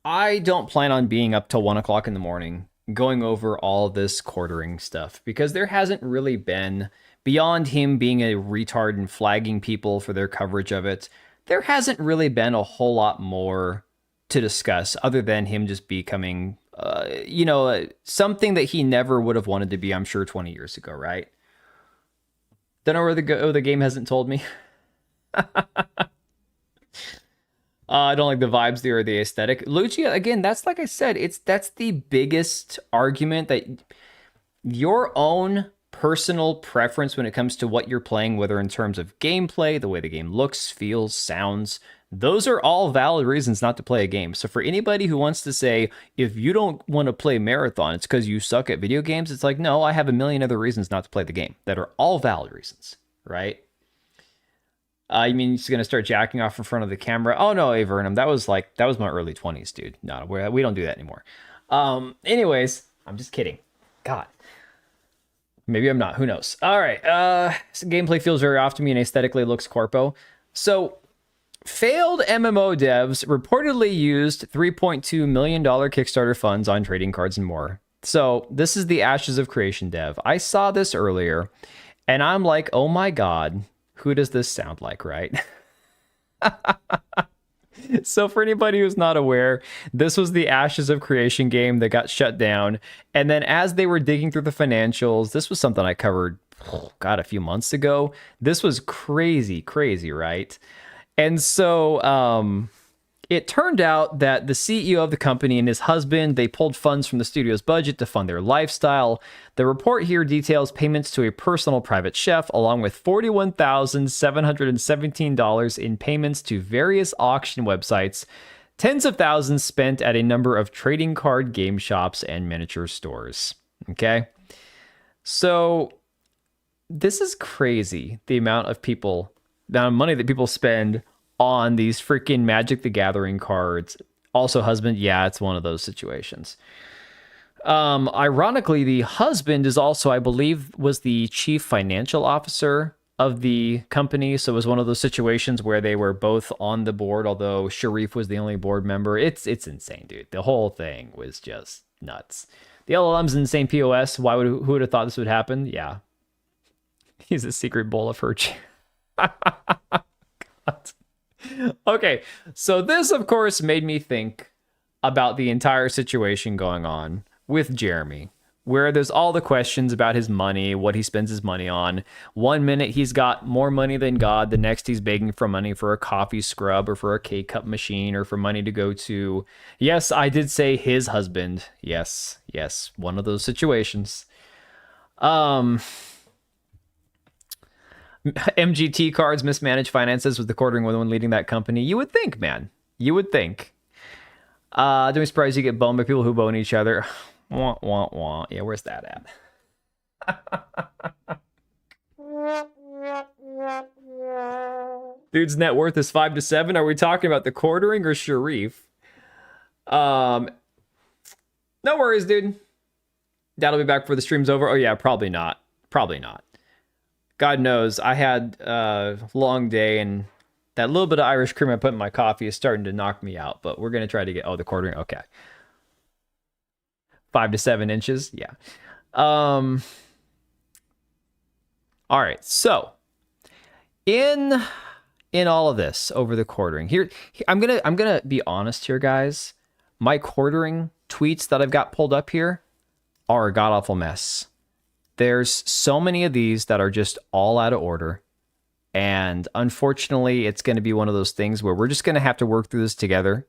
I don't plan on being up till 1 o'clock in the morning going over all this quartering stuff, because there hasn't really been, beyond him being a retard and flagging people for their coverage of it, there hasn't really been a whole lot more to discuss other than him just becoming, something that he never would have wanted to be, I'm sure, 20 years ago, right? Don't know where the game hasn't told me. I don't like the vibes there or the aesthetic. Lucia, again, that's like I said, that's the biggest argument, that your own personal preference when it comes to what you're playing, whether in terms of gameplay, the way the game looks, feels, sounds, those are all valid reasons not to play a game. So for anybody who wants to say, if you don't want to play Marathon, it's because you suck at video games, it's like, no, I have a million other reasons not to play the game that are all valid reasons, right? You mean he's going to start jacking off in front of the camera? Oh, no, Avernum. That was my early 20s, dude. No, we don't do that anymore. Anyways, I'm just kidding. God. Maybe I'm not. Who knows? All right. Gameplay feels very off to me and aesthetically looks corpo. So, failed MMO devs reportedly used $3.2 million Kickstarter funds on trading cards and more. So, this is the Ashes of Creation dev. I saw this earlier, and I'm like, oh my god. Who does this sound like, right? So for anybody who's not aware, this was the Ashes of Creation game that got shut down. And then as they were digging through the financials, this was something I covered, a few months ago. This was crazy, right? And so it turned out that the CEO of the company and his husband, they pulled funds from the studio's budget to fund their lifestyle. The report here details payments to a personal private chef, along with $41,717 in payments to various auction websites, tens of thousands spent at a number of trading card game shops and miniature stores. Okay? So this is crazy, the amount of money that people spend on these freaking Magic the Gathering cards. Also husband, yeah, it's one of those situations. Ironically, the husband is also, I believe, was the chief financial officer of the company. So it was one of those situations where they were both on the board, although Sharif was the only board member. It's insane, dude. The whole thing was just nuts. The LLM's in the same POS. Who would have thought this would happen? Yeah. He's a secret bowl of her. Okay, so this, of course, made me think about the entire situation going on with Jeremy, where there's all the questions about his money, what he spends his money on. 1 minute he's got more money than God, the next he's begging for money for a coffee scrub or for a K-cup machine or for money to go to, yes, I did say his husband. Yes, one of those situations. MGT cards, mismanaged finances with the quartering woman leading that company. You would think, man. You would think. Don't be surprised you get boned by people who bone each other. Wah, wah, wah. Yeah, where's that at? Dude's net worth is 5 to 7. Are we talking about the quartering or Sharif? No worries, dude. That'll be back before the stream's over. Oh yeah, probably not. God knows, I had a long day, and that little bit of Irish cream I put in my coffee is starting to knock me out, but we're going to try to get, the quartering, okay. 5 to 7 inches, yeah. All right, so in all of this over the quartering here, I'm gonna be honest here, guys. My quartering tweets that I've got pulled up here are a god awful mess. There's so many of these that are just all out of order. And unfortunately, it's going to be one of those things where we're just going to have to work through this together,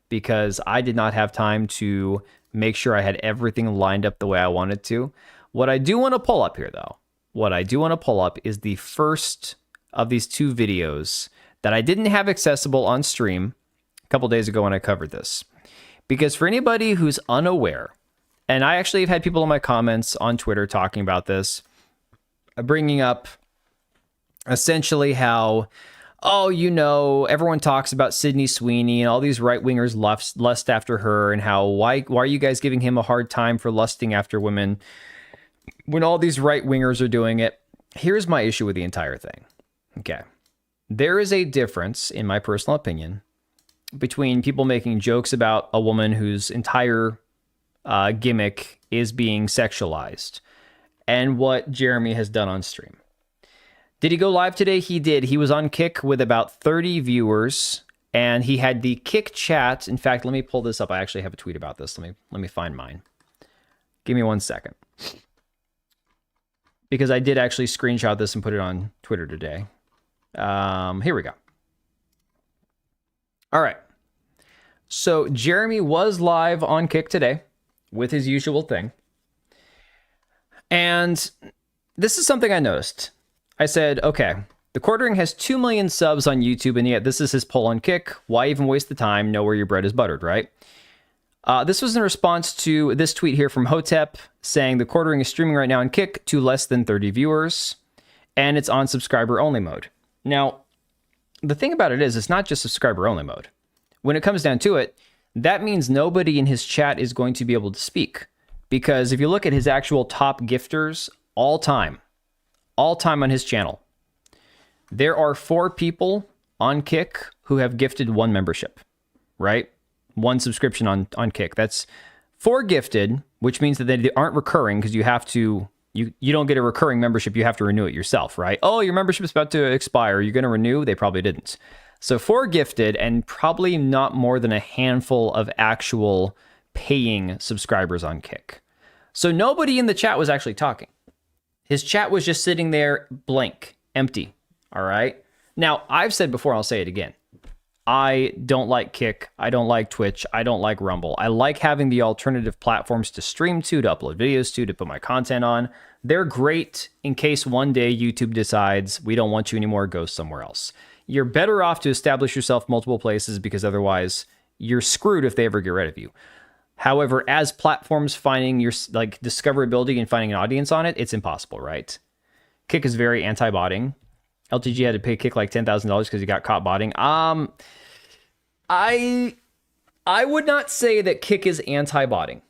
because I did not have time to make sure I had everything lined up the way I wanted to. What I do want to pull up here, though, is the first of these two videos that I didn't have accessible on stream a couple days ago when I covered this. Because for anybody who's unaware, and I actually have had people in my comments on Twitter talking about this, bringing up essentially how, oh, you know, everyone talks about Sydney Sweeney and all these right-wingers lust after her, and how, why are you guys giving him a hard time for lusting after women when all these right-wingers are doing it? Here's my issue with the entire thing. Okay. There is a difference, in my personal opinion, between people making jokes about a woman whose entire gimmick is being sexualized and what Jeremy has done on stream. Did he go live today? He did. He was on Kick with about 30 viewers, and he had the Kick chat. In fact, let me pull this up. I actually have a tweet about this. Let me find mine. Give me 1 second. Because I did actually screenshot this and put it on Twitter today. Here we go. All right. So Jeremy was live on Kick today with his usual thing. And this is something I noticed. I said, okay, the quartering has 2 million subs on YouTube, and yet this is his poll on Kick. Why even waste the time? Know where your bread is buttered, right? This was in response to this tweet here from Hotep saying the quartering is streaming right now on Kick to less than 30 viewers, and it's on subscriber only mode. Now, the thing about it is, it's not just subscriber only mode. When it comes down to it, that means nobody in his chat is going to be able to speak. Because if you look at his actual top gifters all time on his channel, there are 4 people on Kick who have gifted 1 membership, right? 1 subscription on Kick. That's 4 gifted, which means that they aren't recurring, because you have to, you don't get a recurring membership, you have to renew it yourself, right? Oh, your membership is about to expire, you're going to renew? They probably didn't. So 4 gifted, and probably not more than a handful of actual paying subscribers on Kick. So nobody in the chat was actually talking. His chat was just sitting there blank, empty, all right? Now, I've said before, I'll say it again. I don't like Kick. I don't like Twitch. I don't like Rumble. I like having the alternative platforms to stream to upload videos to put my content on. They're great in case one day YouTube decides we don't want you anymore, go somewhere else. You're better off to establish yourself multiple places, because otherwise you're screwed if they ever get rid of you. However, as platforms finding your like discoverability and finding an audience on it, it's impossible, right? Kick is very anti-botting. LTG had to pay Kick like $10,000 because he got caught botting. I would not say that Kick is anti-botting.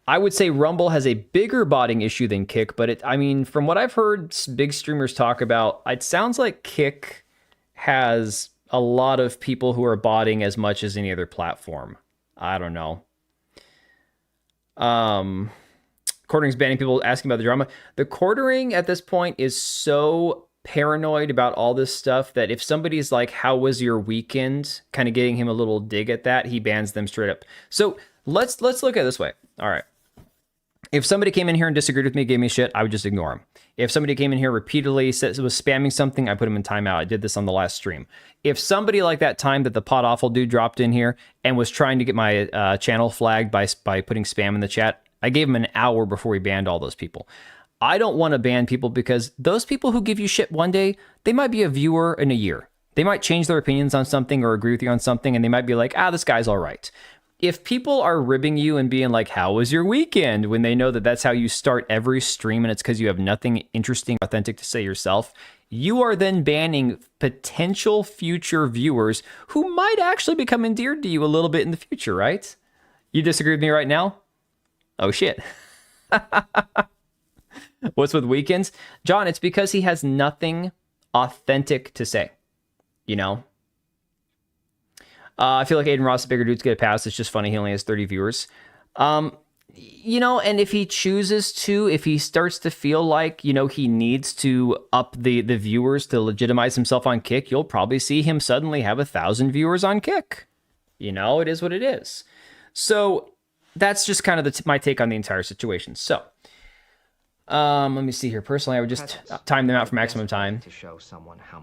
I would say Rumble has a bigger botting issue than Kick, but I mean, from what I've heard big streamers talk about, it sounds like Kick has a lot of people who are botting as much as any other platform. I don't know. Quartering's banning people asking about the drama. The quartering at this point is so paranoid about all this stuff that if somebody's like, how was your weekend, kind of getting him a little dig at that, he bans them straight up. So let's look at it this way. All right. If somebody came in here and disagreed with me, gave me shit, I would just ignore him. If somebody came in here repeatedly, was spamming something, I put him in timeout. I did this on the last stream. If somebody like that time that the Pot Awful dude dropped in here and was trying to get my channel flagged by putting spam in the chat, I gave him an hour before we banned all those people. I don't want to ban people because those people who give you shit one day, they might be a viewer in a year. They might change their opinions on something or agree with you on something, and they might be like, this guy's all right. If people are ribbing you and being like, how was your weekend? When they know that that's how you start every stream and it's because you have nothing interesting, authentic to say yourself, you are then banning potential future viewers who might actually become endeared to you a little bit in the future, right? You disagree with me right now? Oh, shit. What's with weekends? John, it's because he has nothing authentic to say, you know? I feel like Aiden Ross, the bigger dudes get a pass. It's just funny. He only has 30 viewers. you know, and if he chooses to, if he starts to feel like, you know, he needs to up the viewers to legitimize himself on Kick, you'll probably see him suddenly have 1,000 viewers on Kick. You know, it is what it is. So that's just kind of my take on the entire situation. So let me see here. Personally, I would just time them out for maximum time.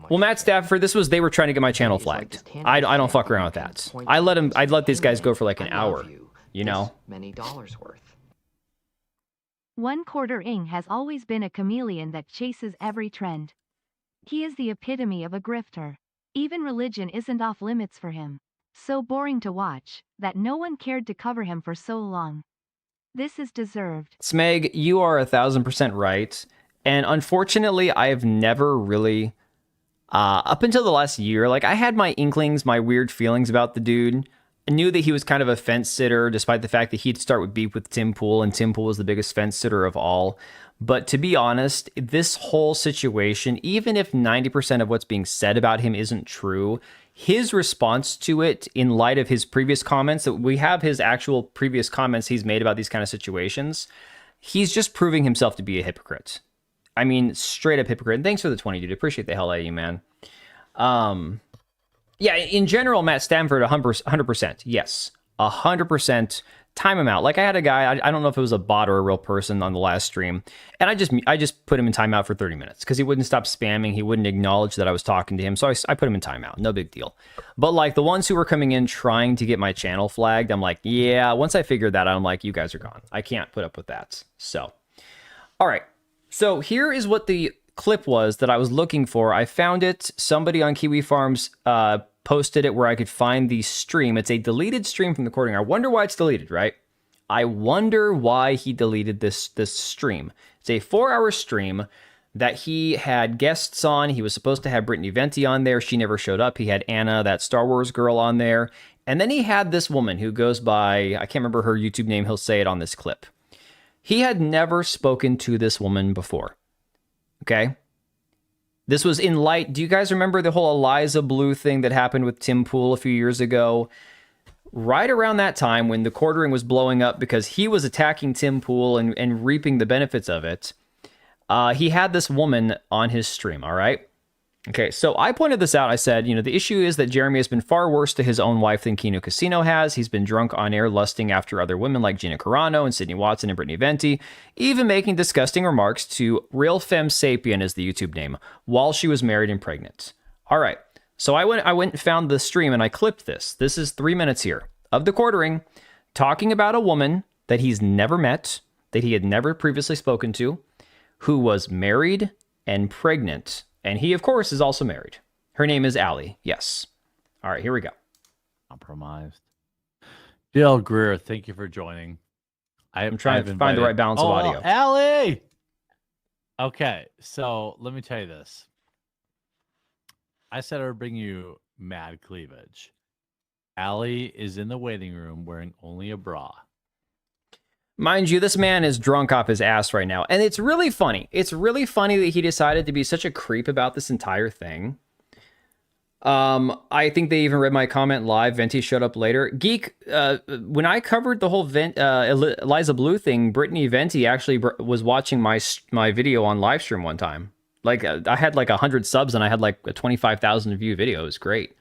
Well, Matt Stafford, they were trying to get my channel flagged. I don't fuck around with that. I'd let these guys go for like an hour, you know? Many dollars worth. 1/4 has always been a chameleon that chases every trend. He is the epitome of a grifter. Even religion isn't off limits for him. So boring to watch, that no one cared to cover him for so long. This is deserved. Smeg, you are 1,000% right. And unfortunately, I have never really, up until the last year, like I had my inklings, my weird feelings about the dude. I knew that he was kind of a fence sitter, despite the fact that he'd start with beef with Tim Pool, and Tim Pool was the biggest fence sitter of all. But to be honest, this whole situation, even if 90% of what's being said about him isn't true, his response to it in light of his previous comments, that we have his actual previous comments he's made about these kind of situations, he's just proving himself to be a hypocrite. I mean, straight up hypocrite. And thanks for the 20, dude. Appreciate the hell out of you, man. Yeah, in general, Matt Stamford, 100%. Yes, 100%. Time him out. Like I had a guy, I don't know if it was a bot or a real person on the last stream, and I just put him in timeout for 30 minutes because he wouldn't stop spamming. He wouldn't acknowledge that I was talking to him, so I put him in timeout. No big deal. But like the ones who were coming in trying to get my channel flagged, I'm like, yeah. Once I figured that out, I'm like, you guys are gone. I can't put up with that. So, all right. So here is what the clip was that I was looking for. I found it. Somebody on Kiwi Farms posted it where I could find the stream. It's a deleted stream from the recording. I wonder why it's deleted, right? I wonder why he deleted this stream. It's a 4-hour stream that he had guests on. He was supposed to have Brittany Venti on there. She never showed up. He had Anna, that Star Wars girl, on there. And then he had this woman who goes by, I can't remember her YouTube name. He'll say it on this clip. He had never spoken to this woman before. Okay? This was in light. Do you guys remember the whole Eliza Blue thing that happened with Tim Pool a few years ago? Right around that time when the quartering was blowing up because he was attacking Tim Pool and reaping the benefits of it, he had this woman on his stream, all right? Okay, so I pointed this out. I said, you know, the issue is that Jeremy has been far worse to his own wife than Kino Casino has. He's been drunk on air, lusting after other women like Gina Carano and Sydney Watson and Brittany Venti, even making disgusting remarks to Real Femme Sapien is the YouTube name, while she was married and pregnant. All right, so I went and found the stream and I clipped this. This is 3 minutes here of the quartering, talking about a woman that he's never met, that he had never previously spoken to, who was married and pregnant. And he, of course, is also married. Her name is Allie. Yes. All right, here we go. Compromised. Dale Greer, thank you for joining. I'm trying to find the right balance of audio. Allie! Okay, so let me tell you this. I said I would bring you mad cleavage. Allie is in the waiting room wearing only a bra. Mind you, this man is drunk off his ass right now. And it's really funny. It's really funny that he decided to be such a creep about this entire thing. I think they even read my comment live. Venti showed up later. Geek, when I covered the whole Eliza Blue thing, Brittany Venti actually was watching my video on live stream one time. Like, I had like 100 subs and I had like a 25,000 view video. It was great.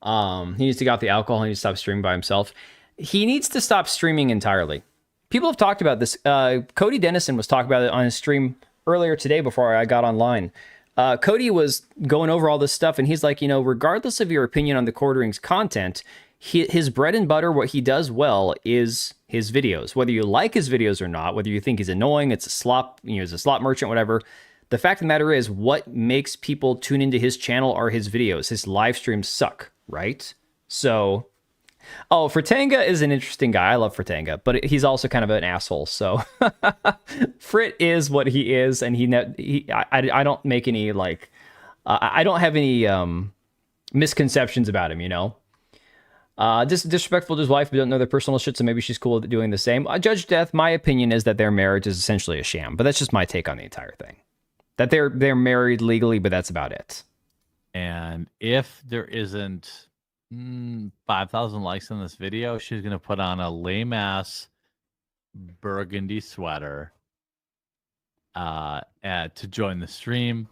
He needs to get off the alcohol. He needs to stop streaming by himself. He needs to stop streaming entirely. People have talked about this. Cody Dennison was talking about it on his stream earlier today before I got online. Cody was going over all this stuff, and he's like, you know, regardless of your opinion on the quartering's content, his bread and butter, what he does well, is his videos. Whether you like his videos or not, whether you think he's annoying, it's a slop, you know, he's a slot merchant, whatever. The fact of the matter is, what makes people tune into his channel are his videos. His live streams suck, right? So... Oh, Fritanga is an interesting guy. I love Fritanga, but he's also kind of an asshole. So Frit is what he is, and I don't make any like I don't have any misconceptions about him. You know, disrespectful to his wife. We don't know their personal shit, so maybe she's cool with doing the same. Judge Death. My opinion is that their marriage is essentially a sham, but that's just my take on the entire thing. That they're married legally, but that's about it. And if there isn't 5,000 likes on this video, she's gonna put on a lame ass burgundy sweater to join the stream.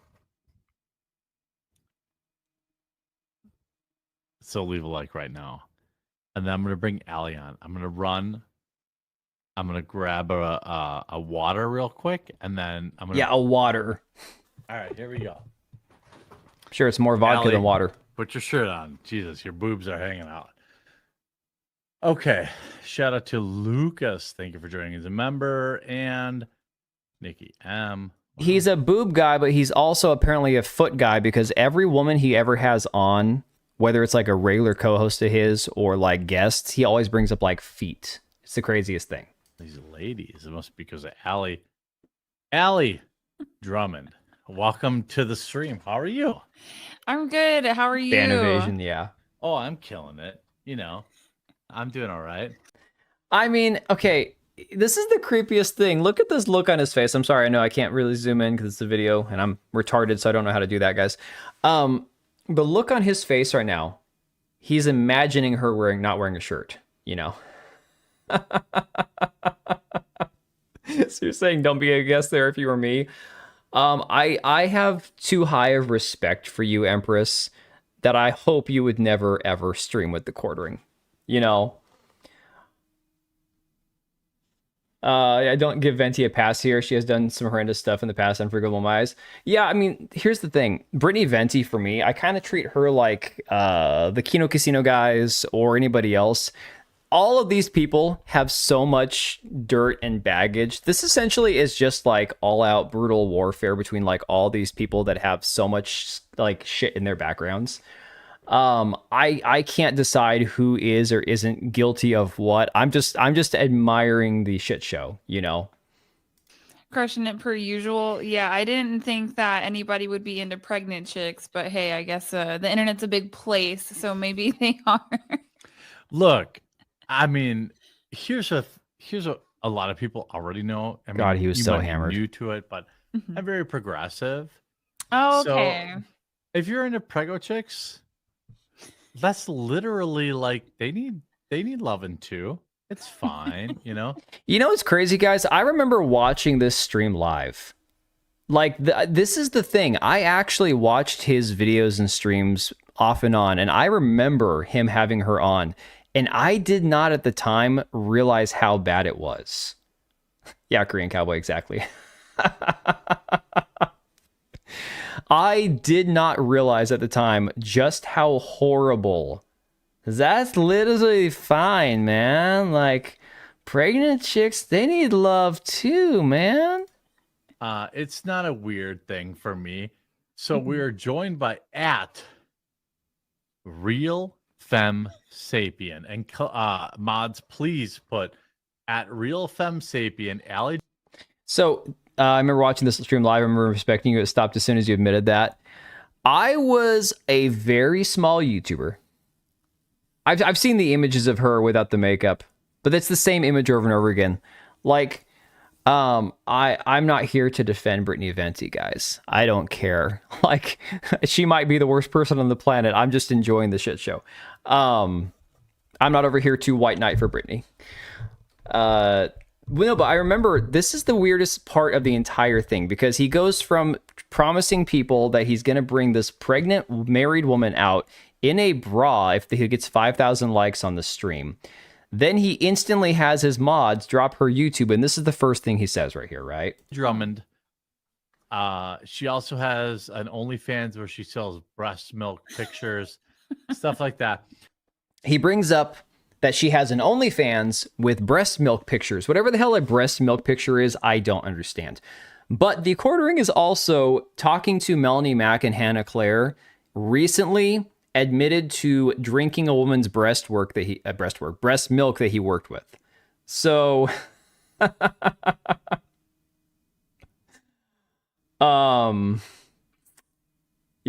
So leave a like right now. And then I'm going to bring Allie on. I'm going to run. I'm going to grab a water real quick. And then I'm going to... Yeah, a water. All right, here we go. I'm sure it's more vodka Allie, than water. Put your shirt on. Jesus, your boobs are hanging out. Okay. Shout out to Lucas. Thank you for joining as a member. And Nikki M. He's a boob guy, but he's also apparently a foot guy because every woman he ever has on, whether it's like a regular co-host of his or like guests, he always brings up like feet. It's the craziest thing. These ladies. It must be because of Allie. Allie Drummond. Welcome to the stream. How are you? I'm good. How are you? Fan invasion, yeah. Oh, I'm killing it. You know, I'm doing all right. I mean, okay, this is the creepiest thing. Look at this look on his face. I'm sorry, I know I can't really zoom in because it's a video and I'm retarded, so I don't know how to do that, guys. The look on his face right now, he's imagining her not wearing a shirt, you know? So you're saying don't be a guest there if you were me? I have too high of respect for you, Empress, that I hope you would never, ever stream with the quartering. You know? I don't give Venti a pass here. She has done some horrendous stuff in the past, unforgivable in my eyes. Yeah, I mean, here's the thing. Brittany Venti, for me, I kind of treat her like the Kino Casino guys or anybody else. All of these people have so much dirt and baggage. This essentially is just like all-out brutal warfare between like all these people that have so much like shit in their backgrounds. I can't decide who is or isn't guilty of what. I'm just admiring the shit show, you know. Crushing it per usual. Yeah, I didn't think that anybody would be into pregnant chicks, but hey, I guess the internet's a big place, so maybe they are. Look, I mean, here's what a lot of people already know. I mean, God, he was you so might be hammered. new to it, but I'm very progressive. Oh, okay. So if you're into prego chicks, that's literally like they need loving too. It's fine, you know. You know what's crazy, guys? I remember watching this stream live. Like, this is the thing. I actually watched his videos and streams off and on, and I remember him having her on. And I did not at the time realize how bad it was. Yeah, Korean Cowboy, exactly. I did not realize at the time just how horrible. That's literally fine, man. Like, pregnant chicks, they need love too, man. It's not a weird thing for me. So we are joined by Real Femme Sapien, and mods, please put Real Femme Sapien. Allie. So I remember watching this stream live. I remember respecting you. It stopped as soon as you admitted that. I was a very small YouTuber. I've seen the images of her without the makeup, but it's the same image over and over again. Like, I'm not here to defend Brittany Venti, guys. I don't care. Like, she might be the worst person on the planet. I'm just enjoying the shit show. I'm not over here to white knight for Brittany. No, but I remember this is the weirdest part of the entire thing because he goes from promising people that he's going to bring this pregnant married woman out in a bra if he gets 5,000 likes on the stream. Then he instantly has his mods drop her YouTube, and this is the first thing he says right here, right? Drummond. She also has an OnlyFans where she sells breast milk pictures, stuff like that. He brings up that she has an OnlyFans with breast milk pictures. Whatever the hell a breast milk picture is, I don't understand. But the quartering is also talking to Melanie Mack and Hannah Claire recently admitted to drinking a woman's breast milk that he worked with. So you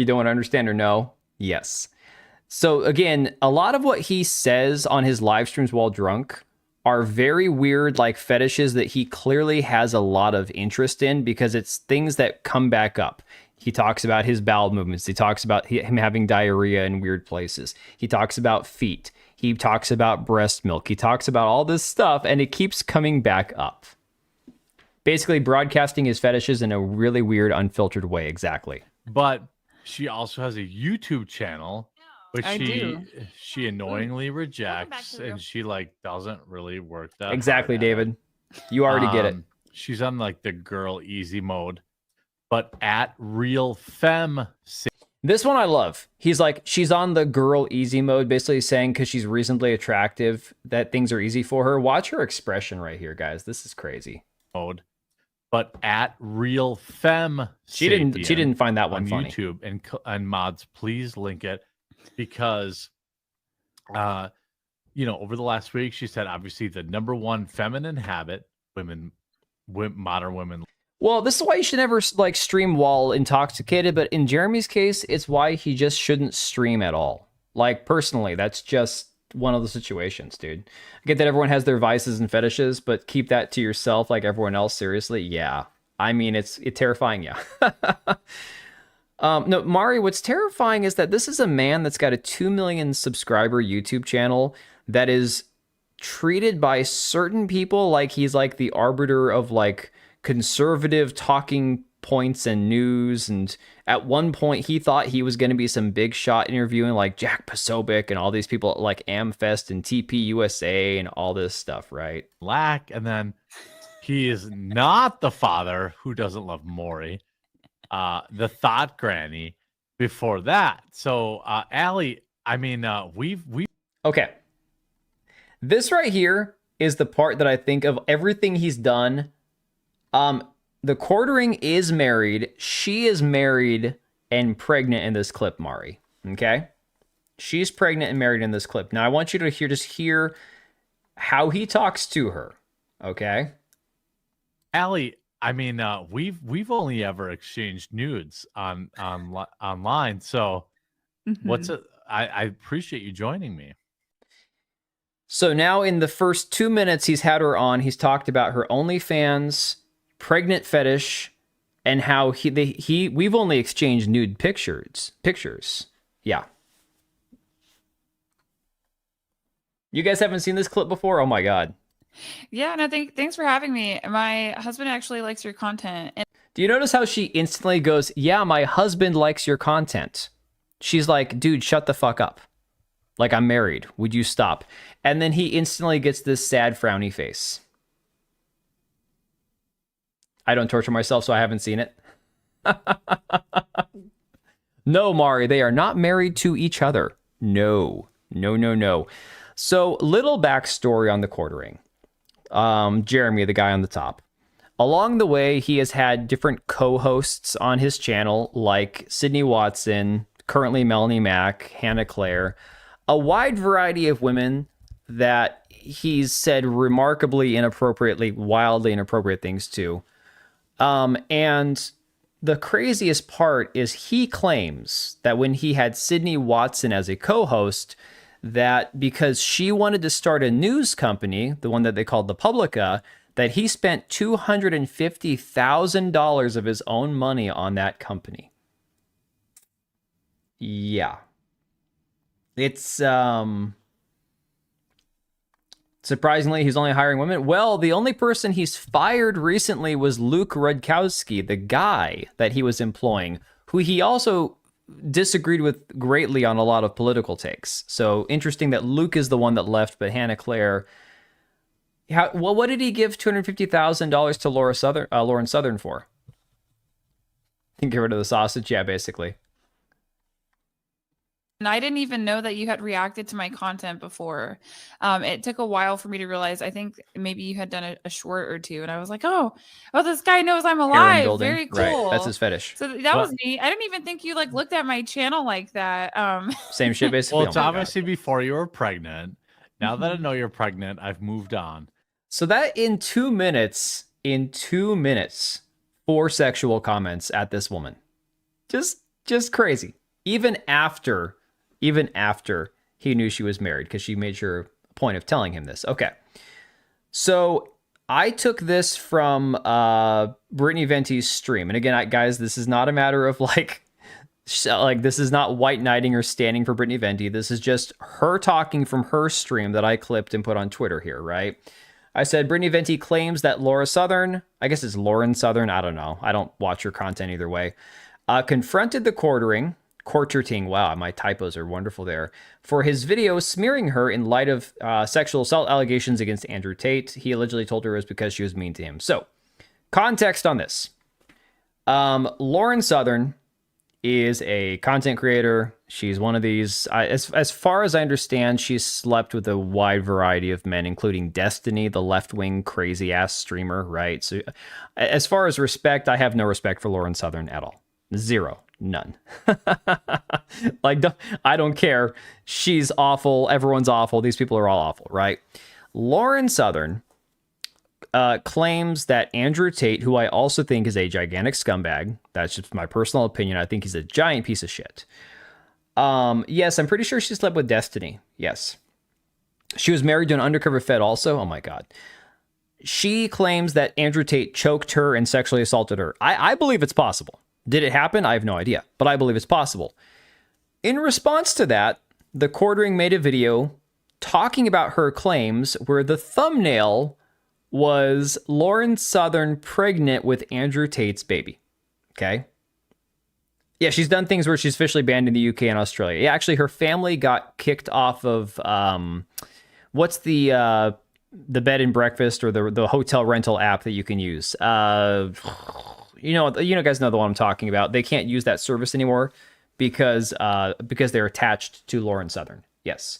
don't want to understand or no? Yes. So again, a lot of what he says on his live streams while drunk are very weird, like fetishes that he clearly has a lot of interest in because it's things that come back up. He talks about his bowel movements. He talks about him having diarrhea in weird places. He talks about feet. He talks about breast milk. He talks about all this stuff, and it keeps coming back up. Basically, broadcasting his fetishes in a really weird, unfiltered way. Exactly. But she also has a YouTube channel, which I do. she annoyingly rejects, and she like doesn't really work that. Exactly, hard at it. David. You already get it. She's on like the girl easy mode, but at Real Femme. This one I love. He's like, she's on the girl easy mode, basically saying because she's reasonably attractive that things are easy for her. Watch her expression right here, guys. This is crazy. Mode, but at Real Femme. She didn't find that one on funny. YouTube and mods, please link it because, over the last week she said obviously the number one feminine habit modern women. Well, this is why you should never like stream while intoxicated, but in Jeremy's case, it's why he just shouldn't stream at all. Like, personally, that's just one of the situations, dude. I get that everyone has their vices and fetishes, but keep that to yourself like everyone else, seriously? Yeah. I mean, it's terrifying, yeah. No, Mari, what's terrifying is that this is a man that's got a 2 million subscriber YouTube channel that is treated by certain people like he's like the arbiter of like conservative talking points and news, and at one point he thought he was going to be some big shot interviewing like Jack Posobiec and all these people like Amfest and TP USA and all this stuff, right? And then he is not the father who doesn't love Maury, the thought granny before that. So Allie, I mean, we've okay, this right here is the part that I think of everything he's done. The quartering is married. She is married and pregnant in this clip, Mari. Okay? She's pregnant and married in this clip. Now, I want you to hear how he talks to her. Okay? Allie, I mean, we've only ever exchanged nudes online. So what's it? I appreciate you joining me. So now in the first 2 minutes he's had her on, he's talked about her OnlyFans, pregnant fetish, and how we've only exchanged nude pictures. Yeah. You guys haven't seen this clip before? Oh my god. Yeah, no, thanks for having me. My husband actually likes your content. And Do you notice how she instantly goes, "Yeah, my husband likes your content." She's like, "Dude, shut the fuck up. Like, I'm married. Would you stop?" And then he instantly gets this sad frowny face. I don't torture myself, so I haven't seen it. No, Mari, they are not married to each other. No. So, little backstory on the quartering. Jeremy, the guy on the top. Along the way, he has had different co-hosts on his channel, like Sydney Watson, currently Melanie Mack, Hannah Claire, a wide variety of women that he's said remarkably inappropriately, wildly inappropriate things to. And the craziest part is he claims that when he had Sydney Watson as a co-host, that because she wanted to start a news company, the one that they called the Publica, that he spent $250,000 of his own money on that company. Yeah. It's, surprisingly, he's only hiring women. Well, the only person he's fired recently was Luke Rudkowski, the guy that he was employing, who he also disagreed with greatly on a lot of political takes. So interesting that Luke is the one that left, but Hannah Claire... what did he give $250,000 to Lauren Southern for? Get rid of the sausage? Yeah, basically. And I didn't even know that you had reacted to my content before. It took a while for me to realize. I think maybe you had done a short or two, and I was like, "Oh, this guy knows I'm alive. Very cool." Right, that's his fetish. So that was neat. I didn't even think you like looked at my channel like that. Same shit, basically. Well, it's obviously before you were pregnant. Now that I know you're pregnant, I've moved on. So that in 2 minutes, 4 sexual comments at this woman. Just crazy. Even after he knew she was married, because she made sure a point of telling him this. Okay. So I took this from Brittany Venti's stream. And again, guys, this is not a matter of like Like, this is not white knighting or standing for Brittany Venti. This is just her talking from her stream that I clipped and put on Twitter here, right? I said, Brittany Venti claims that Laura Southern, I guess it's Lauren Southern, I don't know. I don't watch her content either way, confronted the Quarterting, wow, my typos are wonderful there, for his video smearing her in light of sexual assault allegations against Andrew Tate. He allegedly told her it was because she was mean to him. So, context on this. Lauren Southern is a content creator. She's one of these, as far as I understand, she's slept with a wide variety of men, including Destiny, the left-wing crazy-ass streamer, right? So as far as respect, I have no respect for Lauren Southern at all. Zero. None. Like, I don't care. She's awful. Everyone's awful. These people are all awful, right? Lauren Southern claims that Andrew Tate, who I also think is a gigantic scumbag, that's just my personal opinion. I think he's a giant piece of shit. Yes, I'm pretty sure she slept with Destiny. Yes. She was married to an undercover Fed also. Oh my God. She claims that Andrew Tate choked her and sexually assaulted her. I believe it's possible. Did it happen? I have no idea, but I believe it's possible. In response to that, the Quartering made a video talking about her claims where the thumbnail was Lauren Southern pregnant with Andrew Tate's baby. Okay. Yeah, she's done things where she's officially banned in the UK and Australia. Yeah, actually, her family got kicked off of what's the bed and breakfast or the hotel rental app that you can use. You know, guys know the one I'm talking about. They can't use that service anymore because they're attached to Lauren Southern. Yes.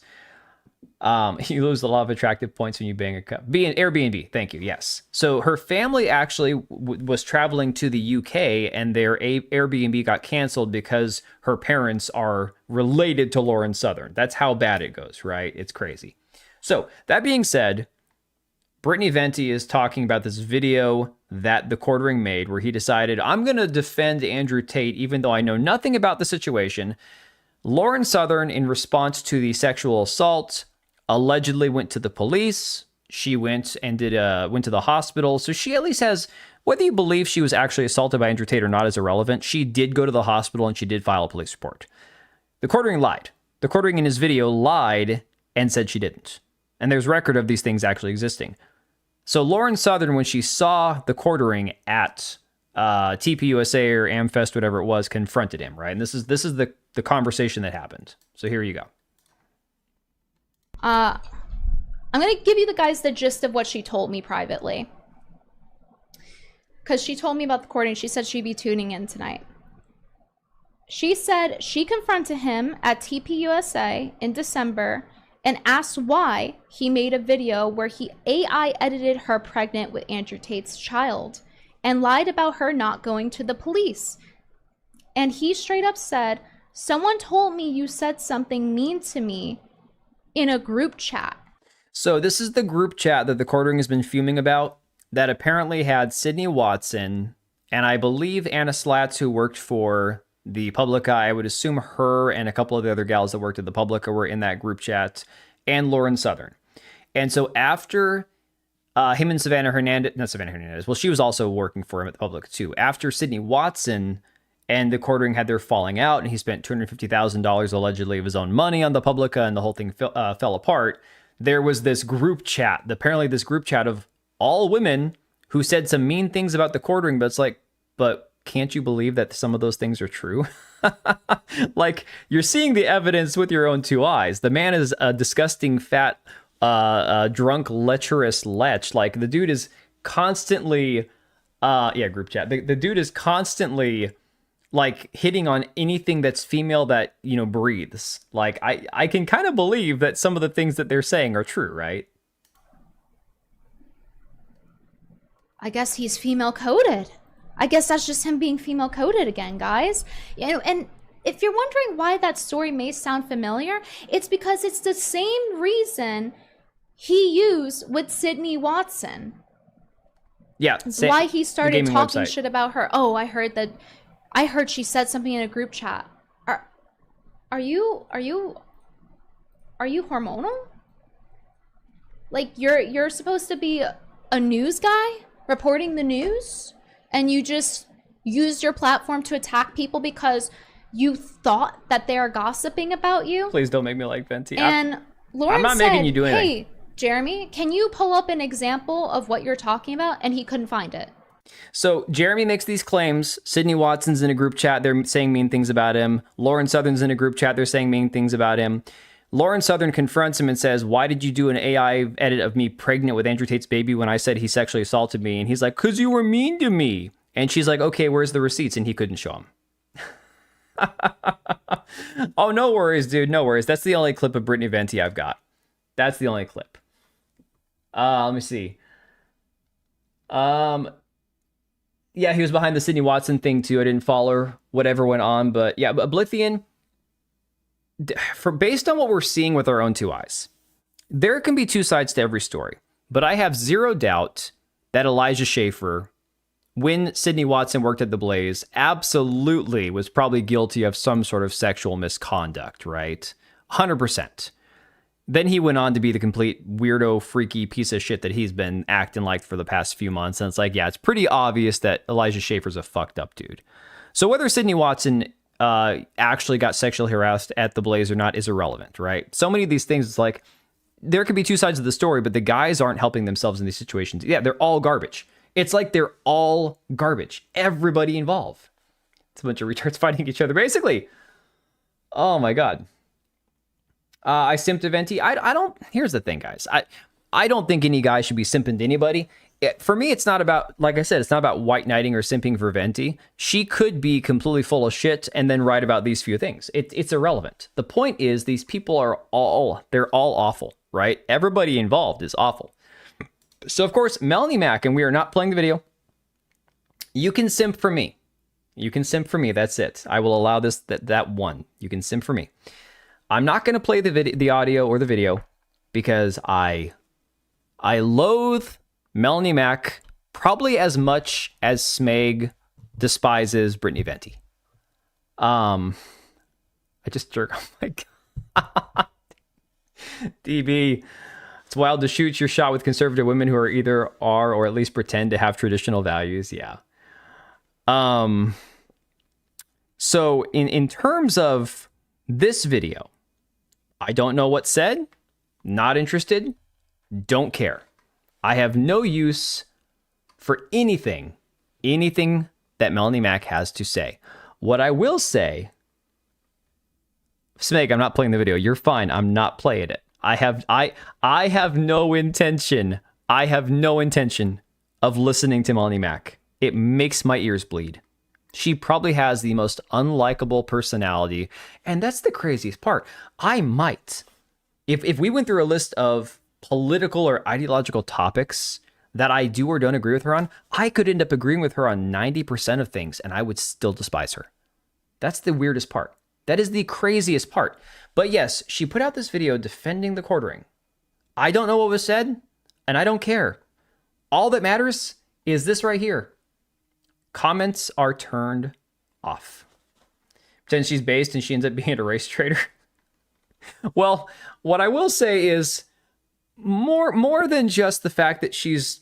You lose a lot of attractive points when you bang a cup. Airbnb, thank you, yes. So her family actually was traveling to the UK and their Airbnb got canceled because her parents are related to Lauren Southern. That's how bad it goes, right? It's crazy. So that being said, Brittany Venti is talking about this video that the Quartering made where he decided, I'm going to defend Andrew Tate even though I know nothing about the situation. Lauren Southern, in response to the sexual assault, allegedly went to the police. She went and went to the hospital. So she at least has, whether you believe she was actually assaulted by Andrew Tate or not is irrelevant. She did go to the hospital and she did file a police report. The Quartering lied. The Quartering in his video lied and said she didn't. And there's record of these things actually existing. So Lauren Southern, when she saw the Quartering at TPUSA or Amfest, whatever it was, confronted him, right? And this is the conversation that happened. So here you go. I'm going to give you the gist of what she told me privately. Because she told me about the Quartering. She said she'd be tuning in tonight. She said she confronted him at TPUSA in December and asked why he made a video where he AI edited her pregnant with Andrew Tate's child and lied about her not going to the police. And he straight up said, someone told me you said something mean to me in a group chat. So this is the group chat that the Quartering has been fuming about that apparently had Sydney Watson and I believe Anna Slatz, who worked for the Publica. I would assume her and a couple of the other gals that worked at the Publica were in that group chat, and Lauren Southern. And so after him and Savannah Hernandez, well, she was also working for him at the Publica too. After Sydney Watson and the Quartering had their falling out, and he spent $250,000 allegedly of his own money on the Publica, and the whole thing fell apart, there was this group chat, apparently this group chat of all women who said some mean things about the Quartering, but it's like, but can't you believe that some of those things are true? Like, you're seeing the evidence with your own two eyes. The man is a disgusting, fat, drunk, lecherous lech. Like, the dude is constantly, group chat. The dude is constantly, like, hitting on anything that's female that, breathes. Like, I can kind of believe that some of the things that they're saying are true, right? I guess he's female coded. I guess that's just him being female coded again, guys. And if you're wondering why that story may sound familiar, it's because it's the same reason he used with Sydney Watson. Yeah. Why he started talking shit about her. Oh, I heard she said something in a group chat. Are you hormonal? Like, you're supposed to be a news guy reporting the news, and you just used your platform to attack people because you thought that they are gossiping about you. Please don't make me like Venti. And Lauren I'm not said, making you do anything. hey, Jeremy, can you pull up an example of what you're talking about? And he couldn't find it. So Jeremy makes these claims. Sydney Watson's in a group chat. They're saying mean things about him. Lauren Southern's in a group chat. They're saying mean things about him. Lauren Southern confronts him and says, why did you do an AI edit of me pregnant with Andrew Tate's baby when I said he sexually assaulted me? And he's like, because you were mean to me. And she's like, okay, where's the receipts? And he couldn't show them. Oh, no worries, dude. No worries. That's the only clip of Brittany Venti I've got. That's the only clip. Let me see. Yeah, he was behind the Sydney Watson thing too. I didn't follow whatever went on, but yeah, Oblivion, based on what we're seeing with our own two eyes, there can be two sides to every story. But I have zero doubt that Elijah Schaefer, when Sydney Watson worked at The Blaze, absolutely was probably guilty of some sort of sexual misconduct, right? 100%. Then he went on to be the complete weirdo, freaky piece of shit that he's been acting like for the past few months. And it's like, yeah, it's pretty obvious that Elijah Schaefer's a fucked up dude. So whether Sydney Watson actually got sexually harassed at The Blaze or not is irrelevant, right? So many of these things, it's like, there could be two sides of the story, but the guys aren't helping themselves in these situations. Yeah, they're all garbage. It's like they're all garbage. Everybody involved. It's a bunch of retards fighting each other, basically. Oh my God. I simped to Venti. I don't. Here's the thing, guys. I don't think any guy should be simping to anybody. For me, it's not about, like I said, it's not about white knighting or simping for Venti. She could be completely full of shit and then write about these few things. It's irrelevant. The point is, these people are they're all awful, right? Everybody involved is awful. So, of course, Melanie Mack, and we are not playing the video. You can simp for me. You can simp for me. That's it. I will allow this, that one. You can simp for me. I'm not going to play the audio or the video because I loathe Melanie Mack probably as much as Smeg despises Brittany Venti. I just jerk. Oh my God. DB. It's wild to shoot your shot with conservative women who are either are or at least pretend to have traditional values. Yeah. So in terms of this video, I don't know what's said, not interested, don't care. I have no use for anything that Melanie Mack has to say. What I will say, Smeg, I'm not playing the video. You're fine. I'm not playing it. I have no intention. I have no intention of listening to Melanie Mack. It makes my ears bleed. She probably has the most unlikable personality, and that's the craziest part. I might, if we went through a list of political or ideological topics that I do or don't agree with her on, I could end up agreeing with her on 90% of things, and I would still despise her. That's the weirdest part. That is the craziest part. But yes, she put out this video defending the quartering. I don't know what was said, and I don't care. All that matters is this right here. Comments are turned off. Pretend she's based and she ends up being a race trader. Well, what I will say is more than just the fact that she's,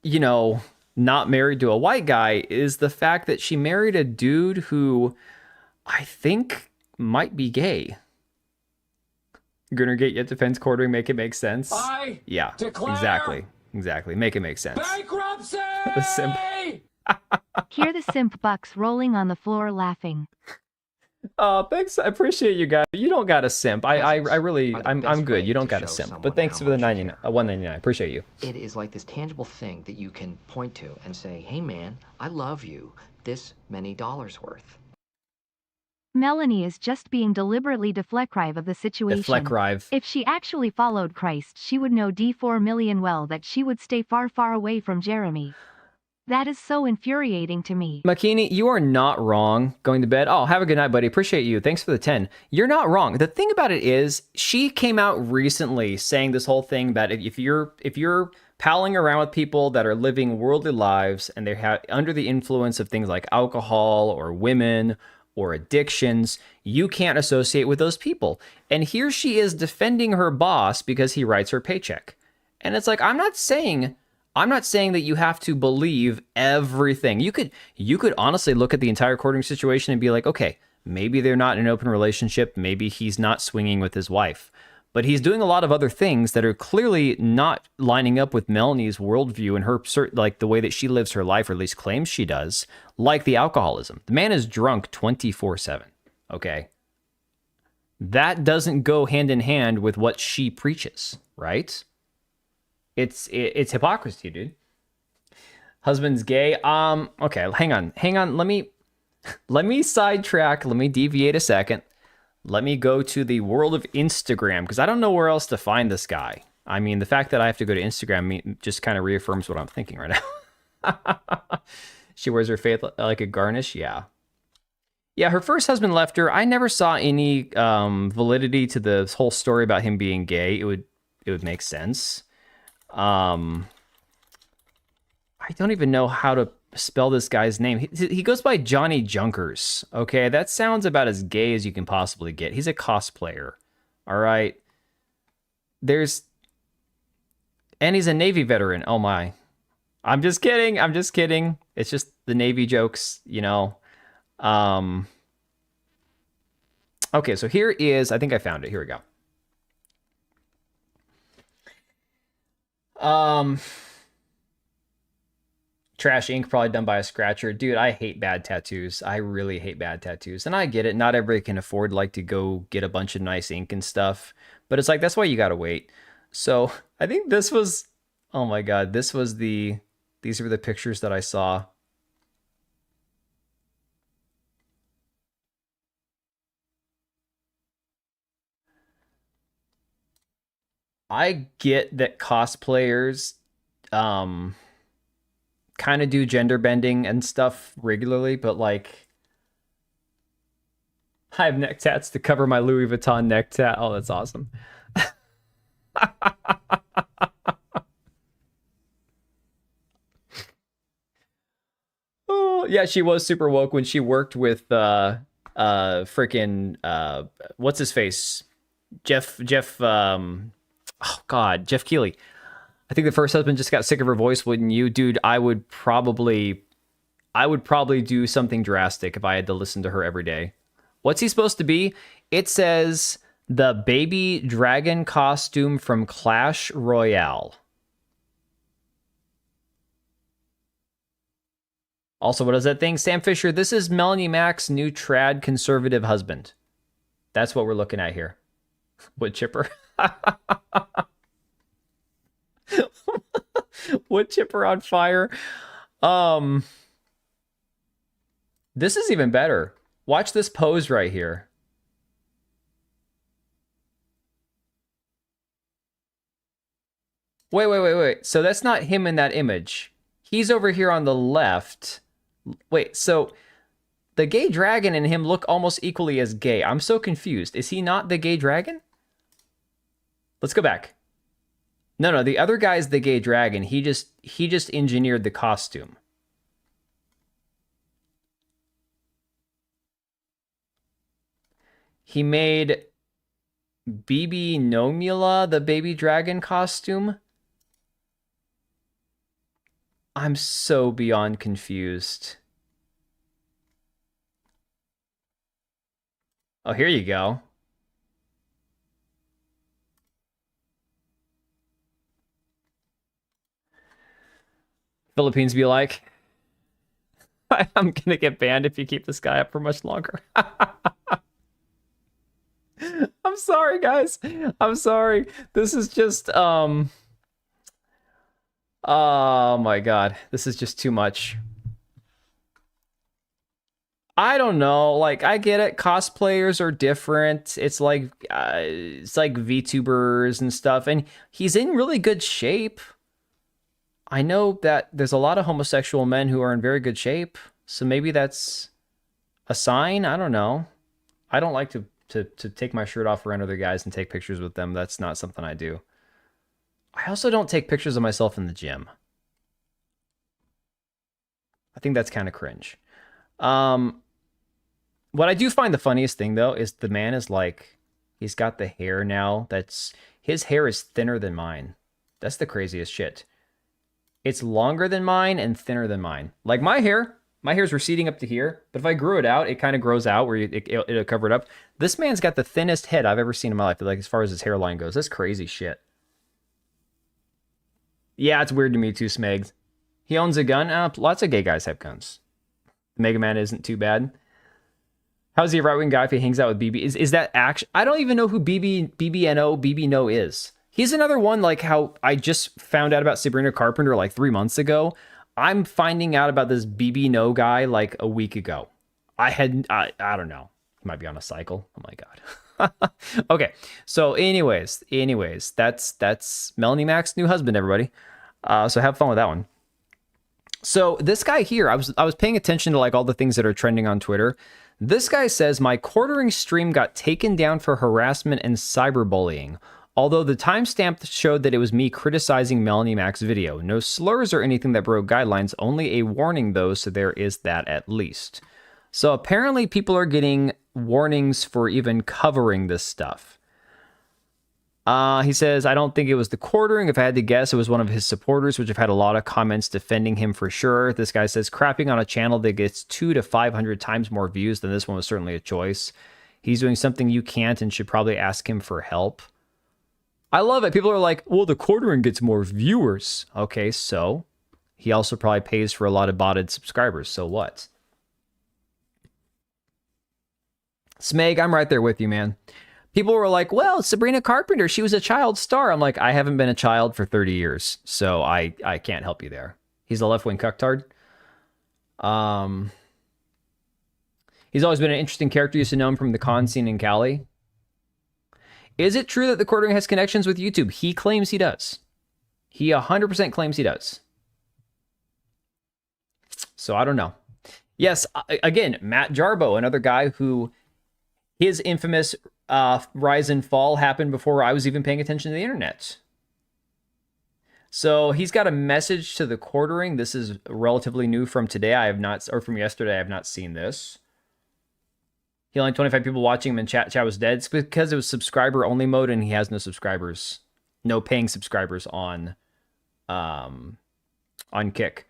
not married to a white guy is the fact that she married a dude who I think might be gay. Gunnergate yet defense quartering, make it make sense. Yeah, exactly. Make it make sense. Bankruptcy! The simp. Hear the simp bucks rolling on the floor laughing. Oh, thanks. I appreciate you guys. You don't got a simp. I'm good. You don't got a simp. But thanks for the 199. Appreciate you. It is like this tangible thing that you can point to and say, hey man, I love you. This many dollars worth. Melanie is just being deliberately deflectrive of the situation. Deflectrive. If she actually followed Christ, she would know D4 million well that she would stay far, far away from Jeremy. That is so infuriating to me. Makini, you are not wrong. Going to bed. Oh, have a good night, buddy. Appreciate you. Thanks for the 10. You're not wrong. The thing about it is, she came out recently saying this whole thing that if you're palling around with people that are living worldly lives and they're under the influence of things like alcohol or women or addictions, you can't associate with those people. And here she is defending her boss because he writes her paycheck. And it's like, I'm not saying that you have to believe everything. You could honestly look at the entire courting situation and be like, okay, Maybe they're not in an open relationship. Maybe he's not swinging with his wife. But he's doing a lot of other things that are clearly not lining up with Melanie's worldview and her, like the way that she lives her life, or at least claims she does, like the alcoholism. The man is drunk 24/7. Okay. That doesn't go hand in hand with what she preaches, right? It's hypocrisy, dude. Husband's gay. Okay, hang on. Let me sidetrack. Let me deviate a second. Let me go to the world of Instagram, because I don't know where else to find this guy. I mean, the fact that I have to go to Instagram just kind of reaffirms what I'm thinking right now. She wears her faith like a garnish. Yeah. Yeah, her first husband left her. I never saw any validity to the whole story about him being gay. It would make sense. I don't even know how to spell this guy's name. He goes by Johnny Junkers. Okay, that sounds about as gay as you can possibly get. He's a cosplayer. All right. And he's a Navy veteran. Oh my. I'm just kidding. It's just the Navy jokes, you know. Okay, so here is, I think I found it. Here we go. Trash ink, probably done by a scratcher. Dude, I hate bad tattoos. I really hate bad tattoos. And I get it. Not everybody can afford like to go get a bunch of nice ink and stuff. But it's like, that's why you gotta wait. So I think this was, oh my God, these were the pictures that I saw. I get that cosplayers kind of do gender bending and stuff regularly, but like, I have neck tats to cover my Louis Vuitton neck tat. Oh, that's awesome. Oh, yeah, she was super woke when she worked with freaking what's his face? Jeff oh God, Jeff Keighley. I think the first husband just got sick of her voice, wouldn't you? Dude, I would probably do something drastic if I had to listen to her every day. What's he supposed to be? It says the baby dragon costume from Clash Royale. Also, what is that thing? Sam Fisher, this is Melanie Mack's new trad conservative husband. That's what we're looking at here. Wood chipper. Wood chipper on fire. This is even better. Watch this pose right here. Wait. So that's not him in that image. He's over here on the left. Wait, so the gay dragon and him look almost equally as gay. I'm so confused. Is he not the gay dragon? Let's go back. No, the other guy's the gay dragon. He just engineered the costume. He made Bibi Nomula the baby dragon costume. I'm so beyond confused. Oh, here you go. Philippines be like, I'm gonna get banned if you keep this guy up for much longer. I'm sorry, guys. I'm sorry. This is just, oh my God. This is just too much. I don't know. Like, I get it. Cosplayers are different. It's like VTubers and stuff. And he's in really good shape. I know that there's a lot of homosexual men who are in very good shape. So maybe that's a sign. I don't know. I don't like to take my shirt off around other guys and take pictures with them. That's not something I do. I also don't take pictures of myself in the gym. I think that's kind of cringe. What I do find the funniest thing, though, is the man is like, he's got the hair now. His hair is thinner than mine. That's the craziest shit. It's longer than mine and thinner than mine. Like my hair My hair's receding up to here, but if I grew it out, it kind of grows out where it'll cover it up. This man's got the thinnest head I've ever seen in my life, like as far as his hairline goes. That's crazy shit. Yeah, it's weird to me too, Smegs. He owns a gun. Lots of gay guys have guns. Mega Man isn't too bad. How's he a right-wing guy if he hangs out with BB? Is that actually... I don't even know who BB No is. He's another one like how I just found out about Sabrina Carpenter like 3 months ago. I'm finding out about this BB No guy like a week ago. I don't know. He might be on a cycle. Oh my God. Okay. So anyways, that's Melanie Mac's new husband, everybody. So have fun with that one. So this guy here, I was paying attention to like all the things that are trending on Twitter. This guy says my quartering stream got taken down for harassment and cyberbullying. Although the timestamp showed that it was me criticizing Melanie Mac's video. No slurs or anything that broke guidelines, only a warning though, so there is that at least. So apparently people are getting warnings for even covering this stuff. He says, I don't think it was the quartering. If I had to guess, it was one of his supporters, which have had a lot of comments defending him for sure. This guy says, crapping on a channel that gets 200 to 500 times more views than this one was certainly a choice. He's doing something you can't and should probably ask him for help. I love it. People are like, well, the quartering gets more viewers. Okay, so he also probably pays for a lot of botted subscribers. So what? Smeg, I'm right there with you, man. People were like, well, Sabrina Carpenter, she was a child star. I'm like, I haven't been a child for 30 years, so I can't help you there. He's a left-wing cucktard. He's always been an interesting character. Used to know him from the con scene in Cali. Is it true that the quartering has connections with YouTube? He claims he does. He 100% claims he does. So I don't know. Yes, again, Matt Jarbo, another guy who his infamous rise and fall happened before I was even paying attention to the internet. So he's got a message to the quartering. This is relatively new from today. I have not, or from yesterday. I have not seen this. He only had 25 people watching him and chat was dead. It's because it was subscriber only mode and he has no subscribers, no paying subscribers on Kick.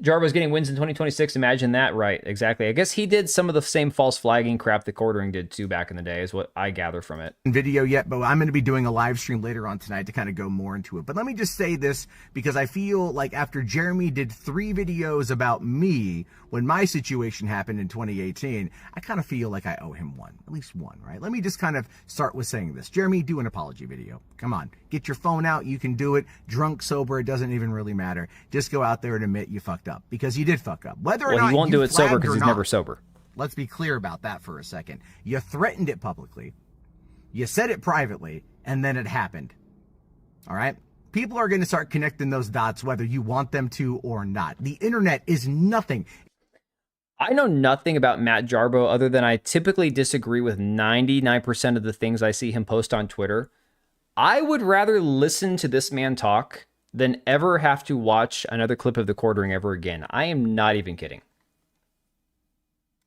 Jarbo's getting wins in 2026. Imagine that, right? Exactly. I guess he did some of the same false flagging crap that quartering did too back in the day, is what I gather from it. Video yet, but I'm going to be doing a live stream later on tonight to kind of go more into it. But let me just say this, because I feel like after Jeremy did 3 videos about me when my situation happened in 2018, I kind of feel like I owe him one, at least one, right? Let me just kind of start with saying this. Jeremy, do an apology video. Come on, get your phone out. You can do it. Drunk, sober, it doesn't even really matter. Just go out there and admit you fucked up, because you did fuck up. Whether or not he won't do it sober because he's not, never sober. Let's be clear about that for a second. You threatened it publicly. You said it privately, and then it happened. All right? People are going to start connecting those dots whether you want them to or not. The internet is nothing. I know nothing about Matt Jarbo other than I typically disagree with 99% of the things I see him post on Twitter. I would rather listen to this man talk than ever have to watch another clip of the quartering ever again. I am not even kidding.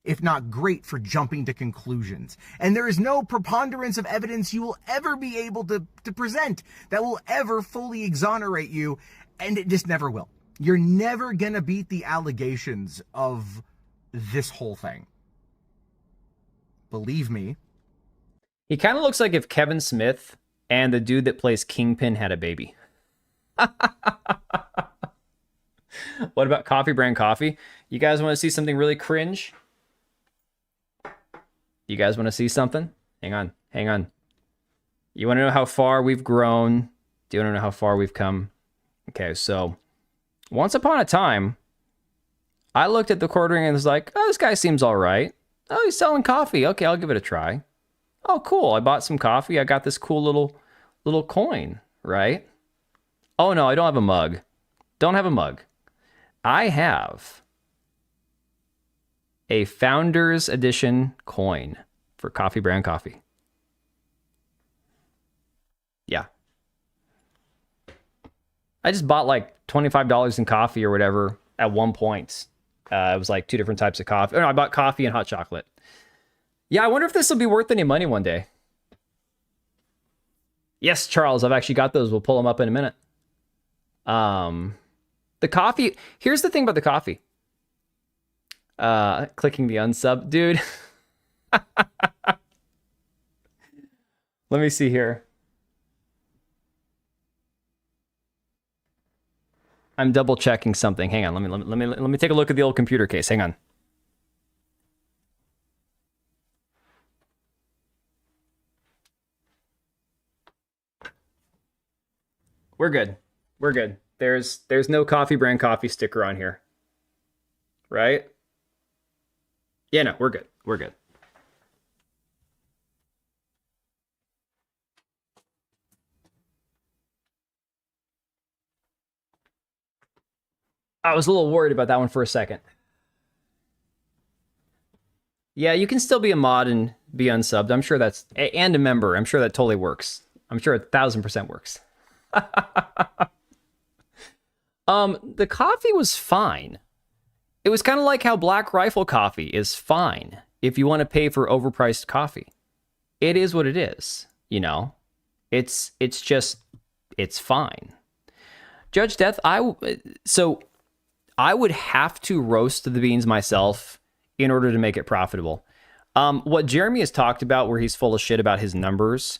If not great for jumping to conclusions. And there is no preponderance of evidence you will ever be able to present that will ever fully exonerate you, and it just never will. You're never gonna beat the allegations of this whole thing. Believe me. He kind of looks like if Kevin Smith and the dude that plays Kingpin had a baby. What about Coffee Brand Coffee? You guys want to see something really cringe? You guys want to see something? Hang on. You want to know how far we've grown? Do you want to know how far we've come? Okay, so once upon a time, I looked at the quartering and was like, oh, this guy seems all right. Oh, he's selling coffee. Okay, I'll give it a try. Oh, cool. I bought some coffee. I got this cool little coin, right? Oh, no, I don't have a mug. Don't have a mug. I have a Founders Edition coin for Coffee Brand Coffee. Yeah. I just bought like $25 in coffee or whatever at one point. It was like 2 different types of coffee. Oh, no, I bought coffee and hot chocolate. Yeah, I wonder if this will be worth any money one day. Yes, Charles, I've actually got those. We'll pull them up in a minute. The coffee, here's the thing about the coffee. Clicking the unsub. Dude. Let me see here. I'm double checking something. Hang on. Let me take a look at the old computer case. Hang on. We're good. We're good. There's no coffee brand coffee sticker on here. Right? Yeah, no, we're good. We're good. I was a little worried about that one for a second. Yeah, you can still be a mod and be unsubbed. I'm sure that's... And a member. I'm sure that totally works. I'm sure 1,000% works. The coffee was fine. It was kind of like how Black Rifle coffee is fine if you want to pay for overpriced coffee. It is what it is, you know? It's just... It's fine. Judge Death, so I would have to roast the beans myself in order to make it profitable. What Jeremy has talked about where he's full of shit about his numbers,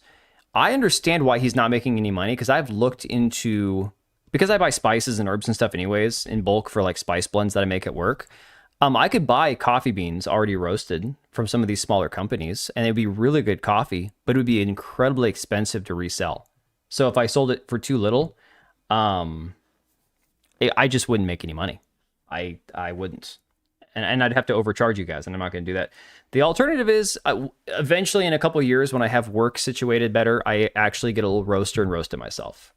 I understand why he's not making any money because I've looked into... Because I buy spices and herbs and stuff anyways in bulk for like spice blends that I make at work. I could buy coffee beans already roasted from some of these smaller companies and it'd be really good coffee, but it would be incredibly expensive to resell. So if I sold it for too little, I just wouldn't make any money. I wouldn't. And I'd have to overcharge you guys, and I'm not going to do that. The alternative is eventually in a couple of years when I have work situated better, I actually get a little roaster and roast it myself.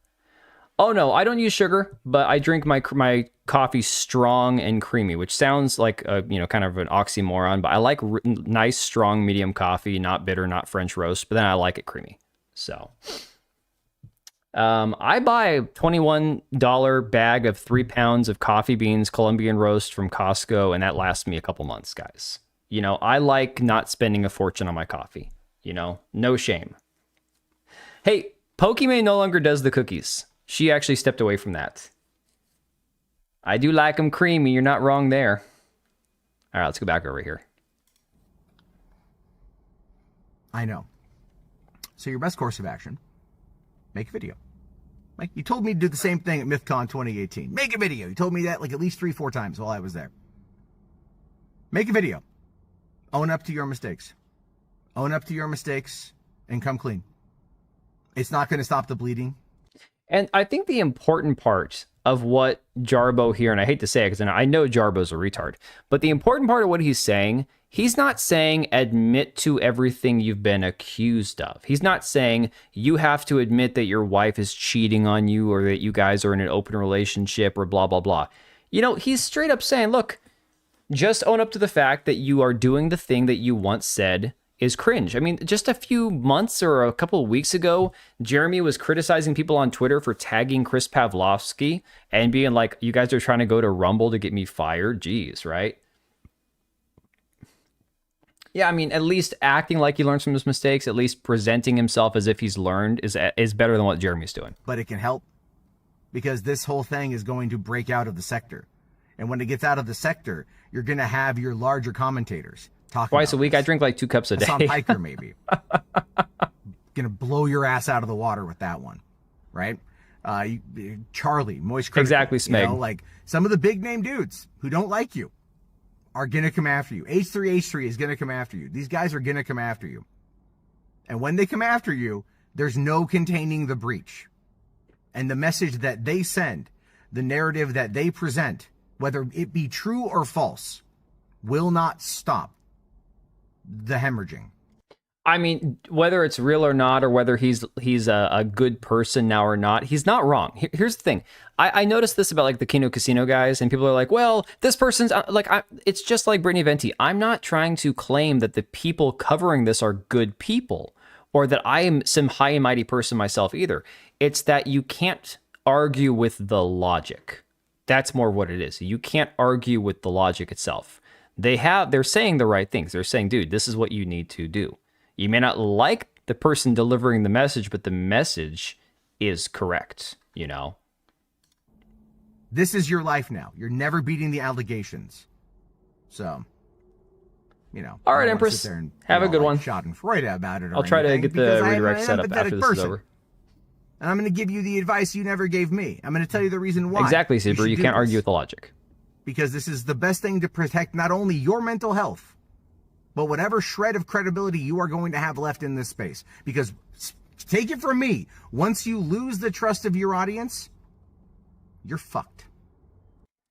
Oh no, I don't use sugar, but I drink my coffee strong and creamy, which sounds like a, kind of an oxymoron, but I like nice, strong, medium coffee, not bitter, not French roast, but then I like it creamy. So... I buy a $21 bag of 3 pounds of coffee beans, Colombian roast from Costco, and that lasts me a couple months, guys. I like not spending a fortune on my coffee. No shame. Hey, Pokimane no longer does the cookies. She actually stepped away from that. I do like them creamy. You're not wrong there. All right, let's go back over here. I know. So your best course of action... Make a video. Like, you told me to do the same thing at MythCon 2018. Make a video. You told me that like at least 3-4 times while I was there. Make a video. Own up to your mistakes. Own up to your mistakes and come clean. It's not going to stop the bleeding. And I think the important part of what Jarbo here, and I hate to say it because I know Jarbo's a retard, but the important part of what he's saying, he's not saying admit to everything you've been accused of. He's not saying you have to admit that your wife is cheating on you or that you guys are in an open relationship or blah, blah, blah. He's straight up saying, look, just own up to the fact that you are doing the thing that you once said is cringe. I mean, just a few months or a couple of weeks ago, Jeremy was criticizing people on Twitter for tagging Chris Pavlovsky and being like, you guys are trying to go to Rumble to get me fired. Jeez, right? Yeah, I mean, at least acting like he learns from his mistakes, at least presenting himself as if he's learned is better than what Jeremy's doing. But it can help because this whole thing is going to break out of the sector. And when it gets out of the sector, you're going to have your larger commentators talking twice a week. I drink like 2 cups a day. Hassan Piker, maybe. Going to blow your ass out of the water with that one, right? Charlie, Moist Critical. Exactly, Smeg. Like some of the big name dudes who don't like you are going to come after you. H3H3 is going to come after you. These guys are going to come after you. And when they come after you, there's no containing the breach. And the message that they send, the narrative that they present, whether it be true or false, will not stop the hemorrhaging. I mean, whether it's real or not, or whether he's a good person now or not, he's not wrong. Here's the thing. I noticed this about like the Kino Casino guys, and people are like, well, this person's it's just like Brittany Venti. I'm not trying to claim that the people covering this are good people or that I am some high and mighty person myself either. It's that you can't argue with the logic. That's more what it is. You can't argue with the logic itself. They're saying the right things. They're saying, dude, this is what you need to do. You may not like the person delivering the message, but the message is correct, This is your life now. You're never beating the allegations. So, you know. All right, I don't wanna Empress. sit there and Have be a all, good like, one. Schadenfreude about it. Or I'll try to anything, get the because I am redirect an set up empathetic after this is person. over. And I'm going to give you the advice you never gave me. I'm going to tell you the reason why. Exactly, Saber. You should do can't this. argue with the logic. Because this is the best thing to protect not only your mental health, but whatever shred of credibility you are going to have left in this space. Because take it from me, once you lose the trust of your audience, you're fucked.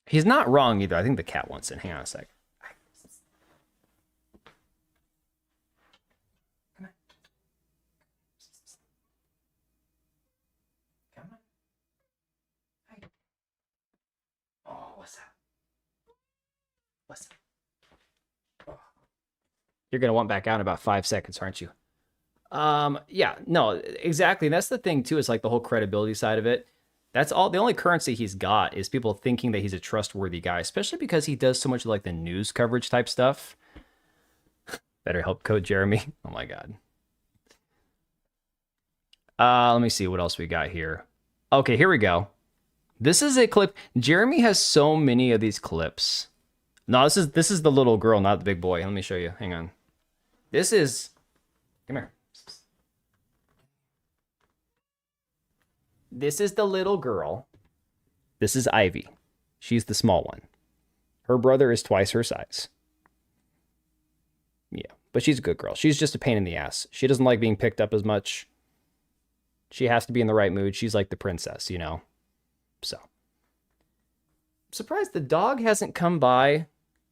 He's not wrong either. I think the cat wants in. Hang on a sec. Oh, what's that? What's that? Oh. You're gonna want back out in about 5 seconds, aren't you? Yeah, no, exactly. And that's the thing too, is like the whole credibility side of it. That's all. The only currency he's got is people thinking that he's a trustworthy guy, especially because he does so much of like the news coverage type stuff. Better help code Jeremy. Oh my god. Let me see what else we got here. Okay, here we go. This is a clip. Jeremy has so many of these clips. No, this is the little girl, not the big boy. Let me show you. Hang on. This is. Come here. This is the little girl. This is Ivy. She's the small one. Her brother is twice her size. Yeah, but she's a good girl. She's just a pain in the ass. She doesn't like being picked up as much. She has to be in the right mood. She's like the princess, you know? So. I'm surprised the dog hasn't come by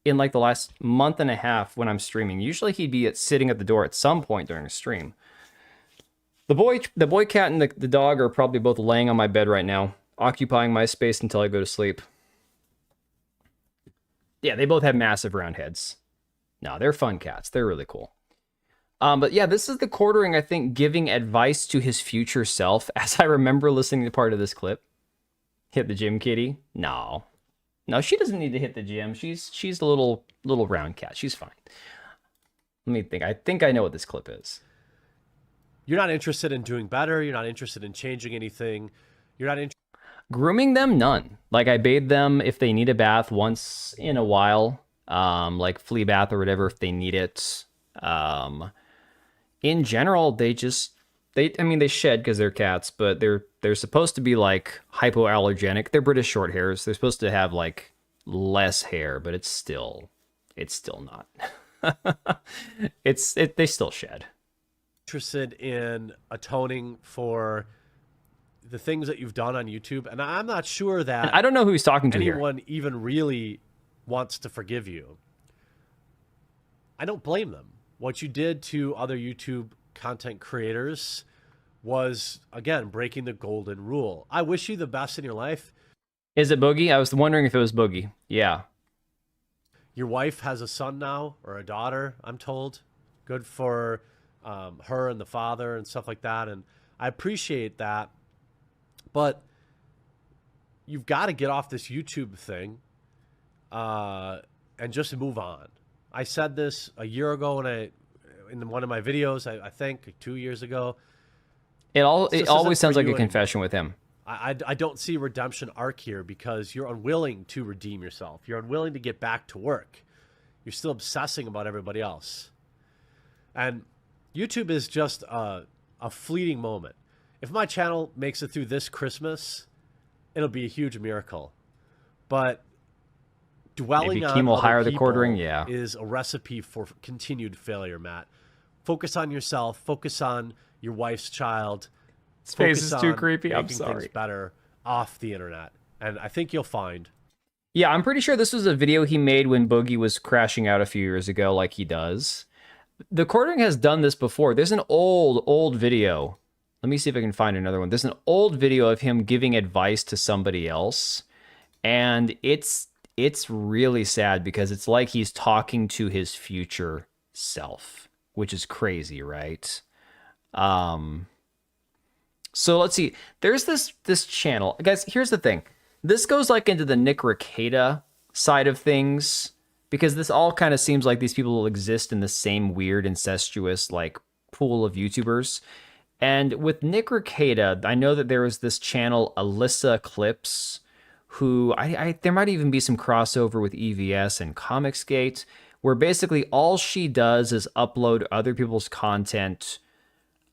in like the last month and a half when I'm streaming. Usually he'd be sitting at the door at some point during a stream. The boy cat and the dog are probably both laying on my bed right now, occupying my space until I go to sleep. Yeah, they both have massive round heads. No, they're fun cats. They're really cool. But yeah, this is the quartering, I think, giving advice to his future self. As I remember listening to part of this clip. Hit the gym, kitty? No. No, she doesn't need to hit the gym. She's a little round cat. She's fine. Let me think. I think I know what this clip is. You're not interested in doing better. You're not interested in changing anything. You're not grooming them, none. Like I bathe them if they need a bath once in a while, like flea bath or whatever if they need it. In general, they shed because they're cats, but they're supposed to be like hypoallergenic. They're British short hairs. They're supposed to have like less hair, but it's still not. They still shed. interested in atoning for the things that you've done on YouTube, and I'm not sure that and I don't know who he's talking to anyone here. even really wants to forgive you. I don't blame them. What you did to other YouTube content creators was, again, breaking the golden rule. I wish you the best in your life. Is it Boogie? I was wondering if it was Boogie. Yeah. Your wife has a son now, or a daughter, I'm told. Good for her and the father and stuff like that, and I appreciate that. But you've got to get off this YouTube thing and just move on. I said this a year ago in one of my videos, I think like 2 years ago. It always sounds like a confession with him. I don't see a redemption arc here because you're unwilling to redeem yourself. You're unwilling to get back to work. You're still obsessing about everybody else. And YouTube is just a fleeting moment. If my channel makes it through this Christmas, it'll be a huge miracle. But dwelling Maybe on Keem will other hire the people quartering, yeah. is a recipe for continued failure, Matt. Focus on yourself. Focus on your wife's child. His face Focus is too on creepy. I'm making sorry. things better off the internet. And I think you'll find. Yeah, I'm pretty sure this was a video he made when Boogie was crashing out a few years ago, like he does. The quartering has done this before. There's an old video. Let me see if I can find another one. There's an old video of him giving advice to somebody else. And it's really sad because it's like he's talking to his future self, which is crazy, right? So let's see. There's this channel. Guys, here's the thing. This goes like into the Nick Rekieta side of things because this all kind of seems like these people will exist in the same weird incestuous like pool of YouTubers. And with Nick Rekieta, I know that there was this channel, Alyssa Clips, who there might even be some crossover with EVS and Comicsgate, where basically all she does is upload other people's content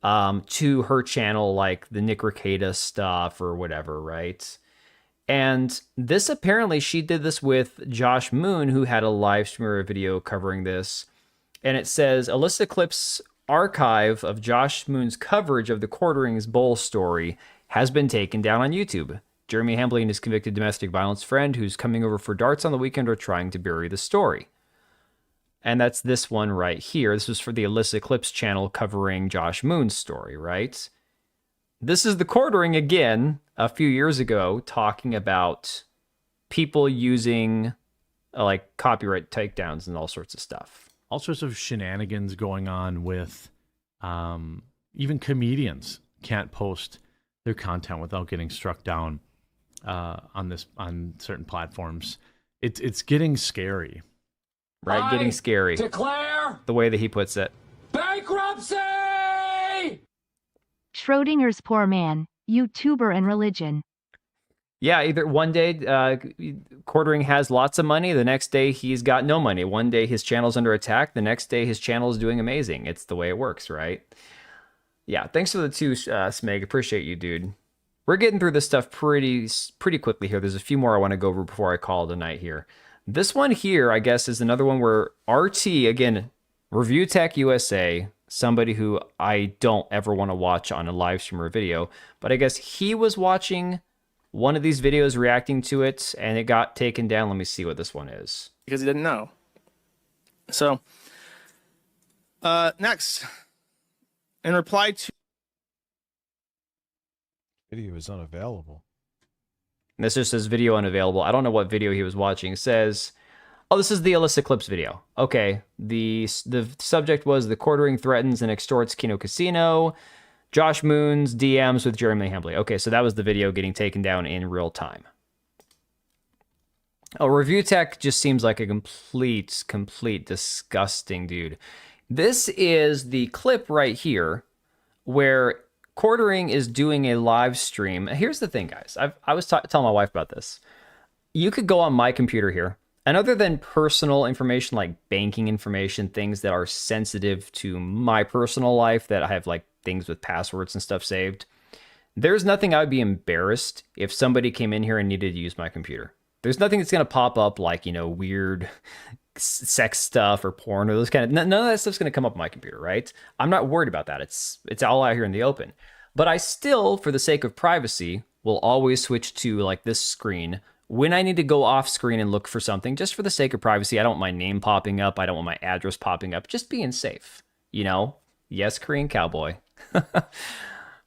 to her channel, like the Nick Rekieta stuff or whatever, right? And this apparently, she did this with Josh Moon, who had a live stream or a video covering this. And it says, Alyssa Clip's archive of Josh Moon's coverage of the Quarterings Bowl story has been taken down on YouTube. Jeremy Hambly and his convicted domestic violence friend who's coming over for darts on the weekend are trying to bury the story. And that's this one right here. This was for the Alyssa Clips channel covering Josh Moon's story, right? This is the Quartering again, a few years ago, talking about people using like copyright takedowns and all sorts of stuff. All sorts of shenanigans going on with even comedians can't post their content without getting struck down on certain platforms. It's getting scary. Right, getting scary. Declare the way that he puts it. bankruptcy! Schrodinger's poor man, YouTuber and religion. Yeah, either one day Quartering has lots of money, the next day he's got no money. One day his channel's under attack, the next day his channel is doing amazing. It's the way it works, right? Yeah, thanks for the 2, Smeg. Appreciate you, dude. We're getting through this stuff pretty quickly here. There's a few more I want to go over before I call it a night here. This one here, I guess, is another one where RT, again, Review Tech USA, somebody who I don't ever want to watch on a live stream or video, but I guess he was watching one of these videos, reacting to it, and it got taken down. Let me see what this one is. Because he didn't know. So, next, in reply to... Video is unavailable. And this just says video unavailable. I don't know what video he was watching. It says, oh, this is the Alyssa Clips video. Okay, the subject was the Quartering threatens and extorts Kino Casino. Josh Moon's DMs with Jeremy Hambly. Okay, so that was the video getting taken down in real time. Oh, Review Tech just seems like a complete disgusting dude. This is the clip right here where Quartering is doing a live stream. Here's the thing, guys. I was telling my wife about this. You could go on my computer here, and other than personal information like banking information, things that are sensitive to my personal life that I have like things with passwords and stuff saved, there's nothing I would be embarrassed if somebody came in here and needed to use my computer. There's nothing that's going to pop up like, you know, weird sex stuff or porn or those kind of, none of that stuff's going to come up on my computer, right? I'm not worried about that. It's all out here in the open. But I still, for the sake of privacy, will always switch to like this screen when I need to go off screen and look for something, just for the sake of privacy. I don't want my name popping up. I don't want my address popping up. Just being safe, you know? Yes, Korean cowboy.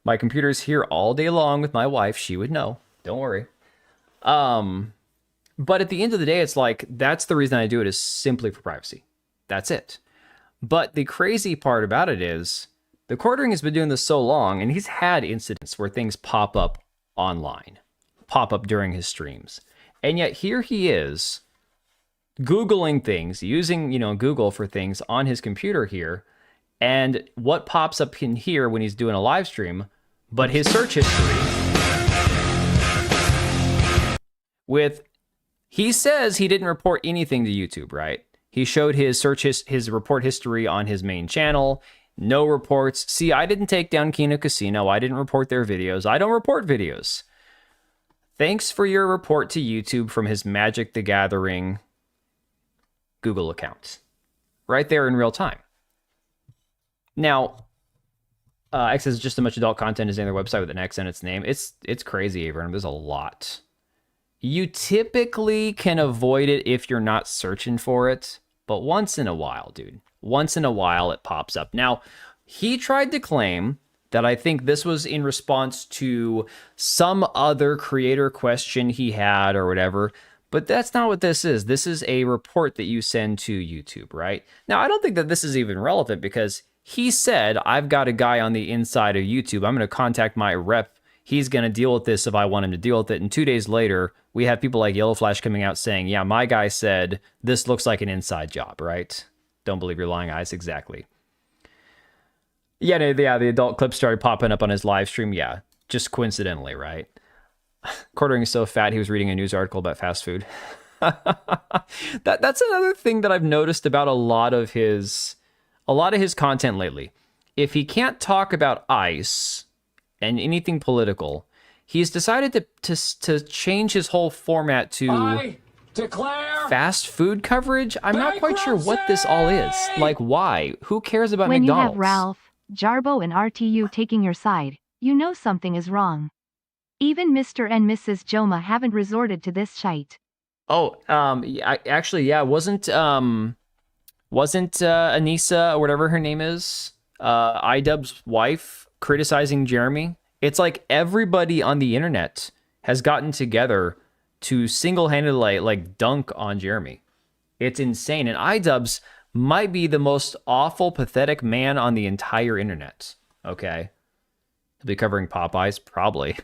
My computer's here all day long with my wife. She would know. Don't worry. But at the end of the day, it's like, that's the reason I do it, is simply for privacy. That's it. But the crazy part about it is, the Quartering has been doing this so long, and he's had incidents where things pop up online, pop up during his streams. And yet here he is, Googling things, using, you know, Google for things on his computer here. And what pops up in here when he's doing a live stream, but his search history with... He says he didn't report anything to YouTube, right? He showed his his report history on his main channel. No reports. See, I didn't take down Kino Casino. I didn't report their videos. I don't report videos. Thanks for your report to YouTube from his Magic the Gathering Google account. Right there in real time. Now, X is just as much adult content as any other website with an X in its name. It's crazy, Avern. There's a lot. You typically can avoid it if you're not searching for it, but once in a while, dude. Once in a while, it pops up. Now, he tried to claim that I think this was in response to some other creator question he had or whatever, but that's not what this is. This is a report that you send to YouTube, right? Now, I don't think that this is even relevant because he said, I've got a guy on the inside of YouTube. I'm going to contact my rep. He's going to deal with this if I want him to deal with it. And 2 days later, we have people like Yellow Flash coming out saying, yeah, my guy said this looks like an inside job, right? Don't believe your lying eyes. Exactly. Yeah, the adult clip started popping up on his live stream. Yeah, just coincidentally, right? Quartering is so fat he was reading a news article about fast food. That's another thing that I've noticed about a lot of his content lately. If he can't talk about ICE and anything political, he's decided to change his whole format to fast food coverage. I'm not quite sure what this all is. Like, why? Who cares about when McDonald's? You have Ralph, Jarbo, and RTU taking your side, you know something is wrong. Even Mr. and Mrs. Joma haven't resorted to this shite. Oh, wasn't Anissa, or whatever her name is, iDubbbz's wife, criticizing Jeremy? It's like everybody on the internet has gotten together to single-handedly like dunk on Jeremy. It's insane. And iDubbbz might be the most awful, pathetic man on the entire internet. Okay. He'll be covering Popeyes, probably.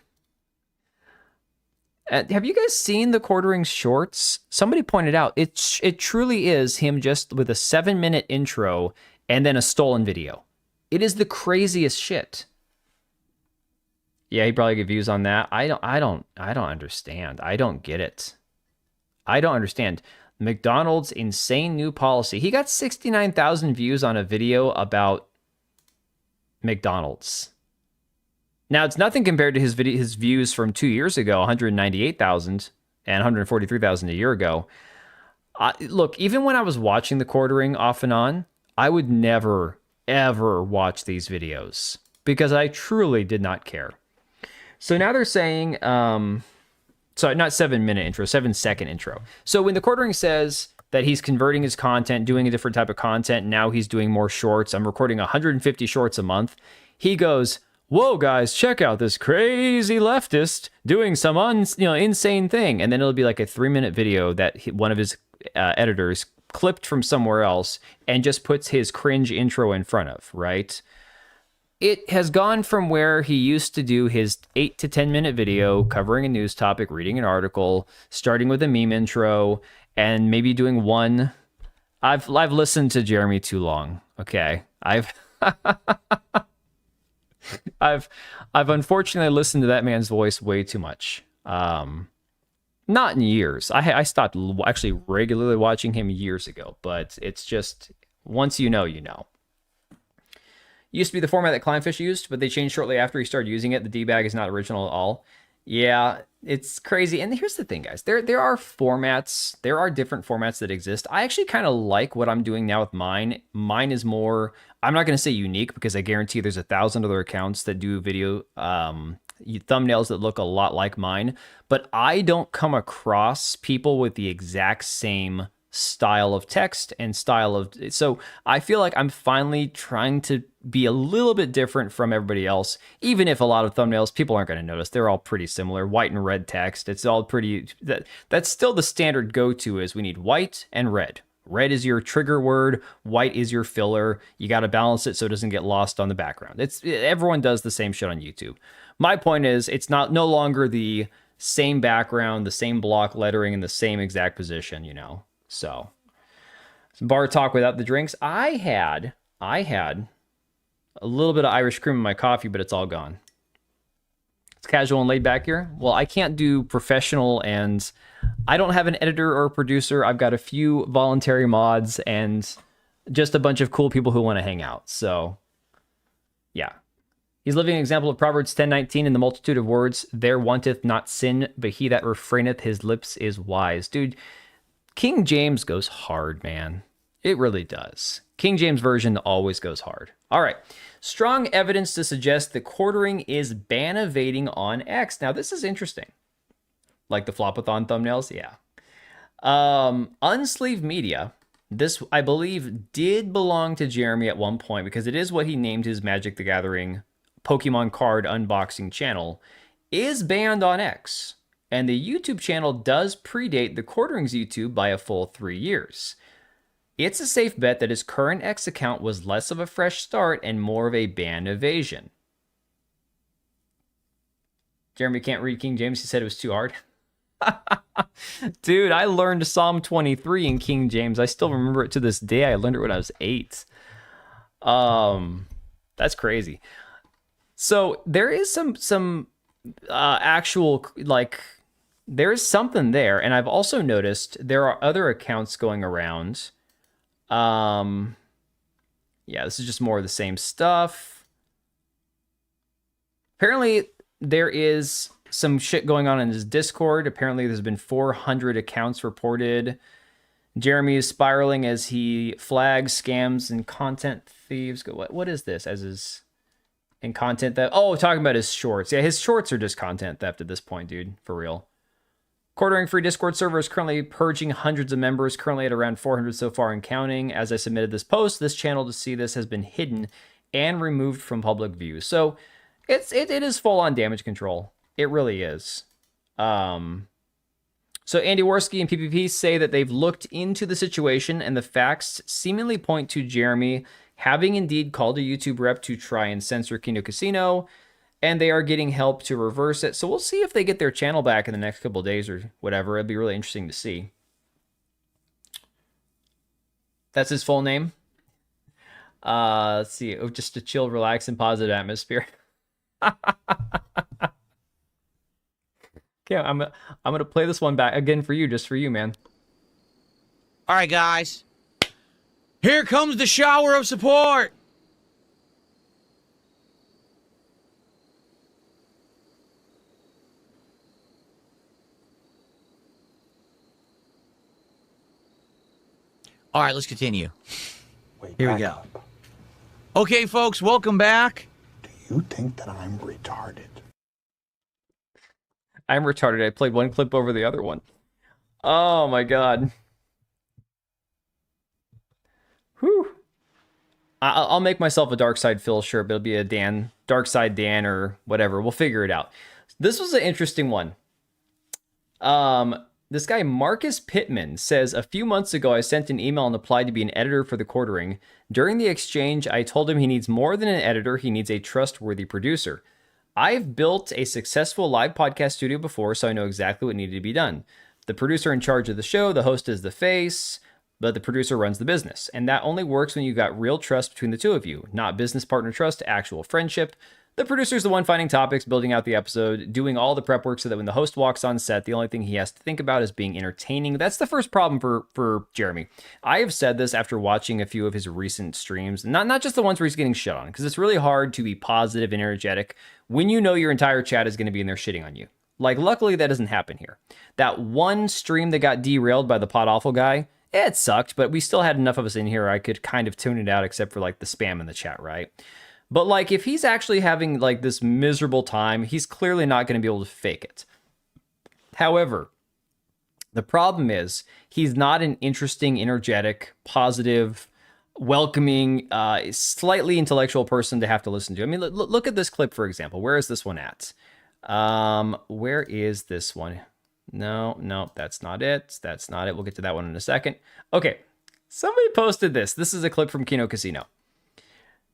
Have you guys seen the Quartering shorts? Somebody pointed out it truly is him just with a 7-minute intro and then a stolen video. It is the craziest shit. Yeah, he probably get views on that. I don't understand. I don't get it. I don't understand. McDonald's insane new policy. He got 69,000 views on a video about McDonald's. Now, it's nothing compared to his views from 2 years ago, 198,000 and 143,000 a year ago. Look, even when I was watching the Quartering off and on, I would never, ever watch these videos because I truly did not care. So now they're saying, sorry, not 7-minute intro, 7-second intro. So when the Quartering says that he's converting his content, doing a different type of content, now he's doing more shorts, I'm recording 150 shorts a month, he goes, whoa, guys, check out this crazy leftist doing some insane thing. And then it'll be like a 3-minute video that one of his editors clipped from somewhere else and just puts his cringe intro in front of, right? It has gone from where he used to do his 8 to 10-minute video covering a news topic, reading an article, starting with a meme intro, and maybe doing one. I've listened to Jeremy too long. Okay. I've unfortunately listened to that man's voice way too much. Not in years. I stopped actually regularly watching him years ago, but it's just, once you know, you know. Used to be the format that Kleinfish used, but they changed shortly after he started using it. The D-bag is not original at all. Yeah, it's crazy. And here's the thing, guys. There are formats. There are different formats that exist. I actually kind of like what I'm doing now with mine. Mine is more, I'm not going to say unique because I guarantee there's 1,000 other accounts that do video thumbnails that look a lot like mine. But I don't come across people with the exact same style of text and style of, so I feel like I'm finally trying to be a little bit different from everybody else, even if a lot of thumbnails people aren't going to notice. They're all pretty similar, white and red text. It's all pretty, that's still the standard go-to is we need white and red. Red is your trigger word, white is your filler. You got to balance it so it doesn't get lost on the background. Everyone does the same shit on YouTube. My point is it's no longer the same background, the same block lettering in the same exact position, you know. So, some bar talk without the drinks. I had a little bit of Irish cream in my coffee, but it's all gone. It's casual and laid back here. Well, I can't do professional, and I don't have an editor or a producer. I've got a few voluntary mods and just a bunch of cool people who want to hang out. So, yeah. He's living an example of Proverbs 10:19 in the multitude of words. There wanteth not sin, but he that refraineth his lips is wise. Dude, King James goes hard, man. It really does. King James Version always goes hard. All right. Strong evidence to suggest the Quartering is ban evading on X. Now, this is interesting. Like the flopathon thumbnails? Yeah. Unsleeved Media. This, I believe, did belong to Jeremy at one point because it is what he named his Magic the Gathering Pokemon card unboxing channel, is banned on X. And the YouTube channel does predate the Quartering's YouTube by a full 3 years. It's a safe bet that his current X account was less of a fresh start and more of a ban evasion. Jeremy can't read King James. He said it was too hard. Dude, I learned Psalm 23 in King James. I still remember it to this day. I learned it when I was 8. That's crazy. So there is some actual, like, there's something there. And I've also noticed there are other accounts going around. Yeah, this is just more of the same stuff. Apparently, there is some shit going on in his Discord. Apparently, there's been 400 accounts reported. Jeremy is spiraling as he flags scams and content thieves. What is this? As his in content theft? Oh, talking about his shorts. Yeah, his shorts are just content theft at this point, dude. For real. Quartering free Discord server is currently purging hundreds of members, currently at around 400 so far and counting. As I submitted this post, this channel to see this has been hidden and removed from public view. So it is full on damage control. It really is. So Andy Worski and PPP say that they've looked into the situation and the facts seemingly point to Jeremy having indeed called a YouTube rep to try and censor Kino Casino, and they are getting help to reverse it. So we'll see if they get their channel back in the next couple of days or whatever. It'd be really interesting to see. That's his full name. Let's see. Oh, just a chill, relaxed, and positive atmosphere. Okay, I'm gonna play this one back again for you, just for you, man. All right, guys. Here comes the shower of support. All right, let's continue. Here we go. Okay, folks, welcome back. Do you think that I'm retarded? I'm retarded. I played one clip over the other one. Oh my god. Whew. I'll make myself a Dark Side Phil shirt, but it'll be a Dan, Dark Side Dan or whatever. We'll figure it out. This was an interesting one. This guy, Marcus Pittman, says, a few months ago, I sent an email and applied to be an editor for The Quartering. During the exchange, I told him he needs more than an editor. He needs a trustworthy producer. I've built a successful live podcast studio before, so I know exactly what needed to be done. The producer in charge of the show, the host is the face, but the producer runs the business. And that only works when you've got real trust between the two of you, not business partner trust, actual friendship. The producer's the one finding topics, building out the episode, doing all the prep work so that when the host walks on set, the only thing he has to think about is being entertaining. That's the first problem for Jeremy. I have said this after watching a few of his recent streams, not just the ones where he's getting shit on, because it's really hard to be positive and energetic when you know your entire chat is going to be in there shitting on you. Like, luckily, that doesn't happen here. That one stream that got derailed by the Pod Awful guy, it sucked, but we still had enough of us in here I could kind of tune it out except for, like, the spam in the chat, right? But, like, if he's actually having, like, this miserable time, he's clearly not going to be able to fake it. However, the problem is he's not an interesting, energetic, positive, welcoming, slightly intellectual person to have to listen to. I mean, look at this clip, for example. Where is this one at? Where is this one? No, that's not it. That's not it. We'll get to that one in a second. Okay, somebody posted this. This is a clip from Kino Casino.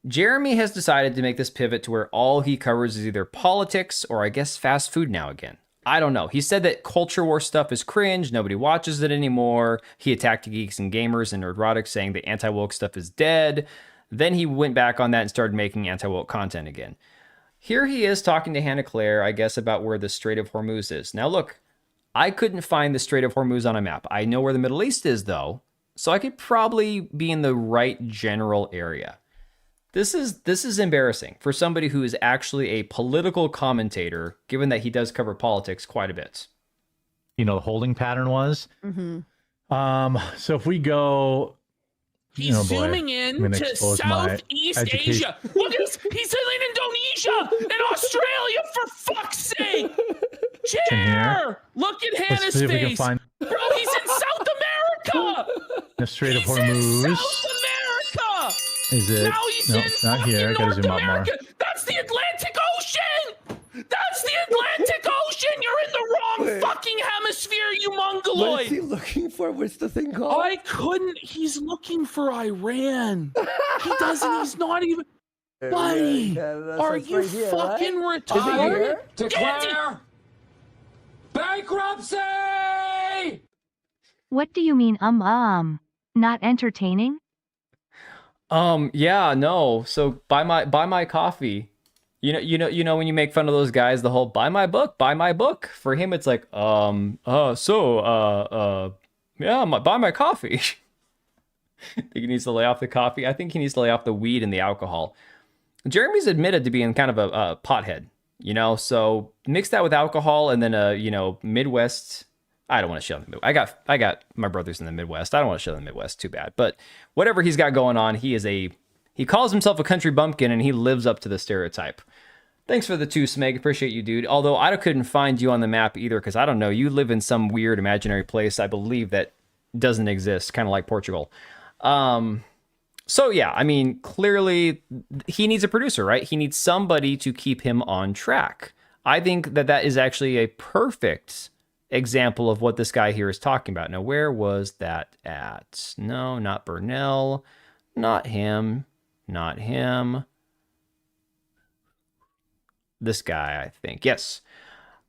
Jeremy has decided to make this pivot to where all he covers is either politics or I guess fast food now again. I don't know. He said that culture war stuff is cringe. Nobody watches it anymore. He attacked geeks and gamers and nerdrotics, saying the anti-woke stuff is dead. Then he went back on that and started making anti-woke content again. Here he is talking to Hannah Claire, I guess, about where the Strait of Hormuz is. Now look, I couldn't find the Strait of Hormuz on a map. I know where the Middle East is, though, so I could probably be in the right general area. This is embarrassing for somebody who is actually a political commentator, given that he does cover politics quite a bit. You know, the holding pattern was. Mm-hmm. So if we go, He's zooming in to Southeast Asia. Look, he's in Indonesia and Australia, for fuck's sake. Chair! Look at Hannah's see if we face. can find Bro, he's in South America! the Strait of He's Hormuz. in South America! Is it? Now he's No, in not here. I fucking gotta North zoom out more. America. That's the Atlantic Ocean! That's the Atlantic Ocean! You're in the wrong fucking hemisphere, you mongoloid! What is he looking for? What's the thing called? I couldn't. He's looking for Iran. He doesn't. He's not even. Buddy, are you fucking retarded? Declare bankruptcy! What do you mean, not entertaining? Yeah, no. So buy my coffee. When you make fun of those guys, the whole buy my book. For him, it's like, yeah, buy my coffee. I think he needs to lay off the coffee. I think he needs to lay off the weed and the alcohol. Jeremy's admitted to being kind of a pothead, so mix that with alcohol and then Midwest. I don't want to show them. I got my brothers in the Midwest. I don't want to show them the Midwest too bad, but whatever he's got going on, he calls himself a country bumpkin and he lives up to the stereotype. Thanks for the 2, Smeg. Appreciate you, dude. Although I couldn't find you on the map either because I don't know. You live in some weird imaginary place, I believe, that doesn't exist, kind of like Portugal. So yeah, I mean, clearly he needs a producer, right? He needs somebody to keep him on track. I think that is actually a perfect example of what this guy here is talking about. Now, where was that at? No, not Burnell. Not him. Not him. This guy, I think. Yes.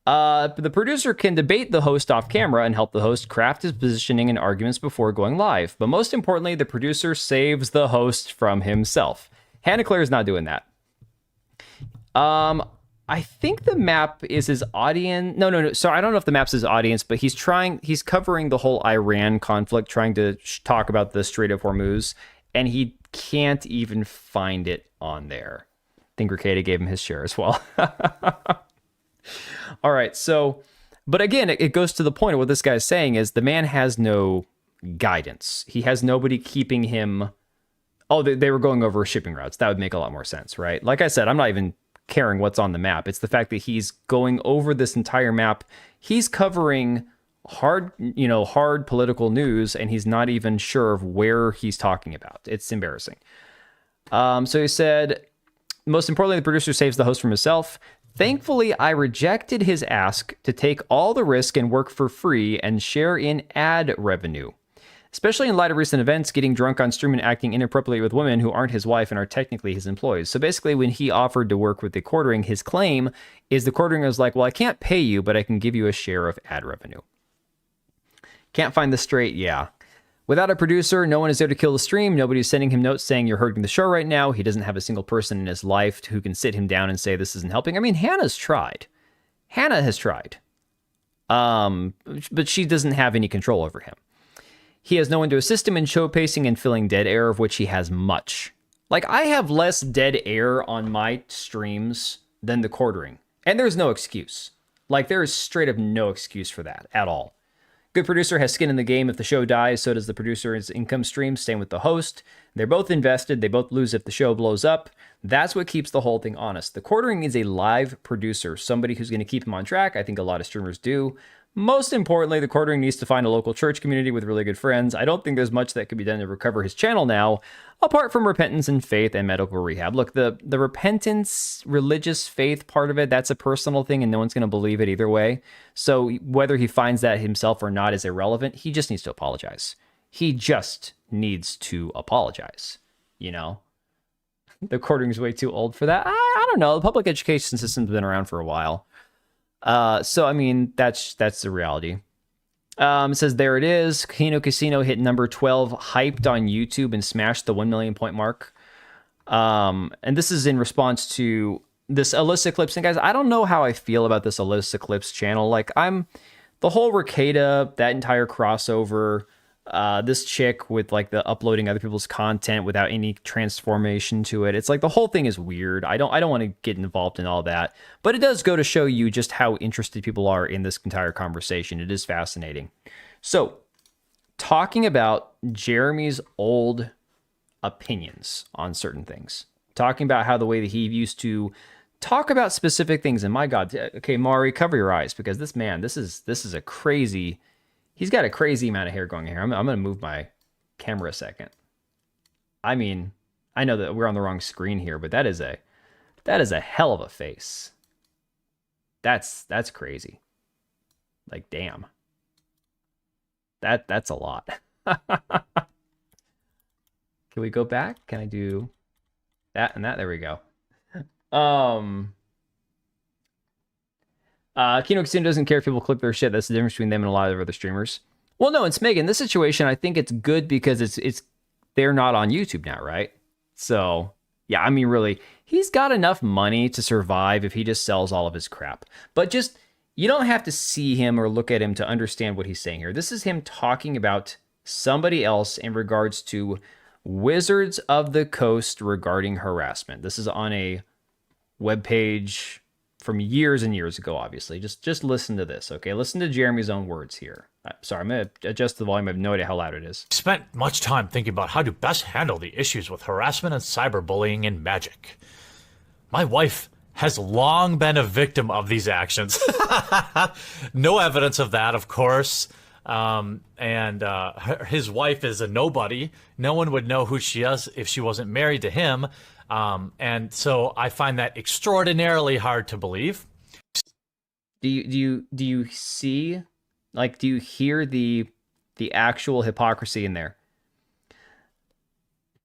The producer can debate the host off camera and help the host craft his positioning and arguments before going live. But most importantly, the producer saves the host from himself. Hannah Claire is not doing that. I think the map is his audience. No. So I don't know if the map's his audience, but he's covering the whole Iran conflict, trying to talk about the Strait of Hormuz, and he can't even find it on there. I think Ricada gave him his share as well. All right, so, but again, it goes to the point of what this guy's saying is the man has no guidance. He has nobody keeping him. Oh, they were going over shipping routes. That would make a lot more sense, right? Like I said, I'm not even caring what's on the map. It's the fact that he's going over this entire map. He's covering hard political news, and he's not even sure of where he's talking about. It's embarrassing. So he said, most importantly, the producer saves the host from himself. Thankfully, I rejected his ask to take all the risk and work for free and share in ad revenue. Especially in light of recent events, getting drunk on stream and acting inappropriately with women who aren't his wife and are technically his employees. So basically, when he offered to work with the quartering, his claim is the quartering was like, well, I can't pay you, but I can give you a share of ad revenue. Can't find the straight, yeah. Without a producer, no one is there to kill the stream. Nobody's sending him notes saying you're hurting the show right now. He doesn't have a single person in his life who can sit him down and say this isn't helping. I mean, Hannah has tried. But she doesn't have any control over him. He has no one to assist him in show pacing and filling dead air, of which he has much. Like, I have less dead air on my streams than the quartering. And there's no excuse. Like, there is straight up no excuse for that at all. Good producer has skin in the game. If the show dies, so does the producer's income stream. Same with the host. They're both invested. They both lose if the show blows up. That's what keeps the whole thing honest. The quartering needs a live producer, somebody who's going to keep him on track. I think a lot of streamers do. Most importantly, the quartering needs to find a local church community with really good friends. I don't think there's much that could be done to recover his channel now, apart from repentance and faith and medical rehab. Look, the repentance, religious faith part of it, that's a personal thing and no one's going to believe it either way. So whether he finds that himself or not is irrelevant. He just needs to apologize. The quartering's way too old for that. I don't know. The public education system's been around for a while. So I mean, that's the reality. It says, there it is. Kino Casino hit number 12, hyped on YouTube and smashed the 1 million point mark. And this is in response to this Alyssa Clips. And guys, I don't know how I feel about this Alyssa Clips channel. Like, the whole Ricada, that entire crossover, this chick with like the uploading other people's content without any transformation to it. It's like the whole thing is weird. I don't want to get involved in all that, but it does go to show you just how interested people are in this entire conversation. It is fascinating. So, talking about Jeremy's old opinions on certain things, talking about how the way that he used to talk about specific things. And my God, okay, Mari, cover your eyes because this is a crazy. He's got a crazy amount of hair going here. I'm going to move my camera a second. I mean, I know that we're on the wrong screen here, but that is a hell of a face. That's crazy. Like, damn. That's a lot. Can we go back? Can I do that and that? There we go. Kino Casino doesn't care if people click their shit. That's the difference between them and a lot of other streamers. Well, no, it's Megan. This situation, I think it's good because it's they're not on YouTube now, right? So Yeah, I mean, really, he's got enough money to survive if he just sells all of his crap. But just, you don't have to see him or look at him to understand what he's saying here. This is him talking about somebody else in regards to Wizards of the Coast regarding harassment. This is on a webpage from years and years ago, obviously. Just listen to this, okay? Listen to Jeremy's own words here. Sorry, I'm going to adjust the volume. I have no idea how loud it is. Spent much time thinking about how to best handle the issues with harassment and cyberbullying in Magic. My wife has long been a victim of these actions. No evidence of that, of course. His wife is a nobody. No one would know who she is if she wasn't married to him. And so I find that extraordinarily hard to believe. Do you see, like, do you hear the actual hypocrisy in there?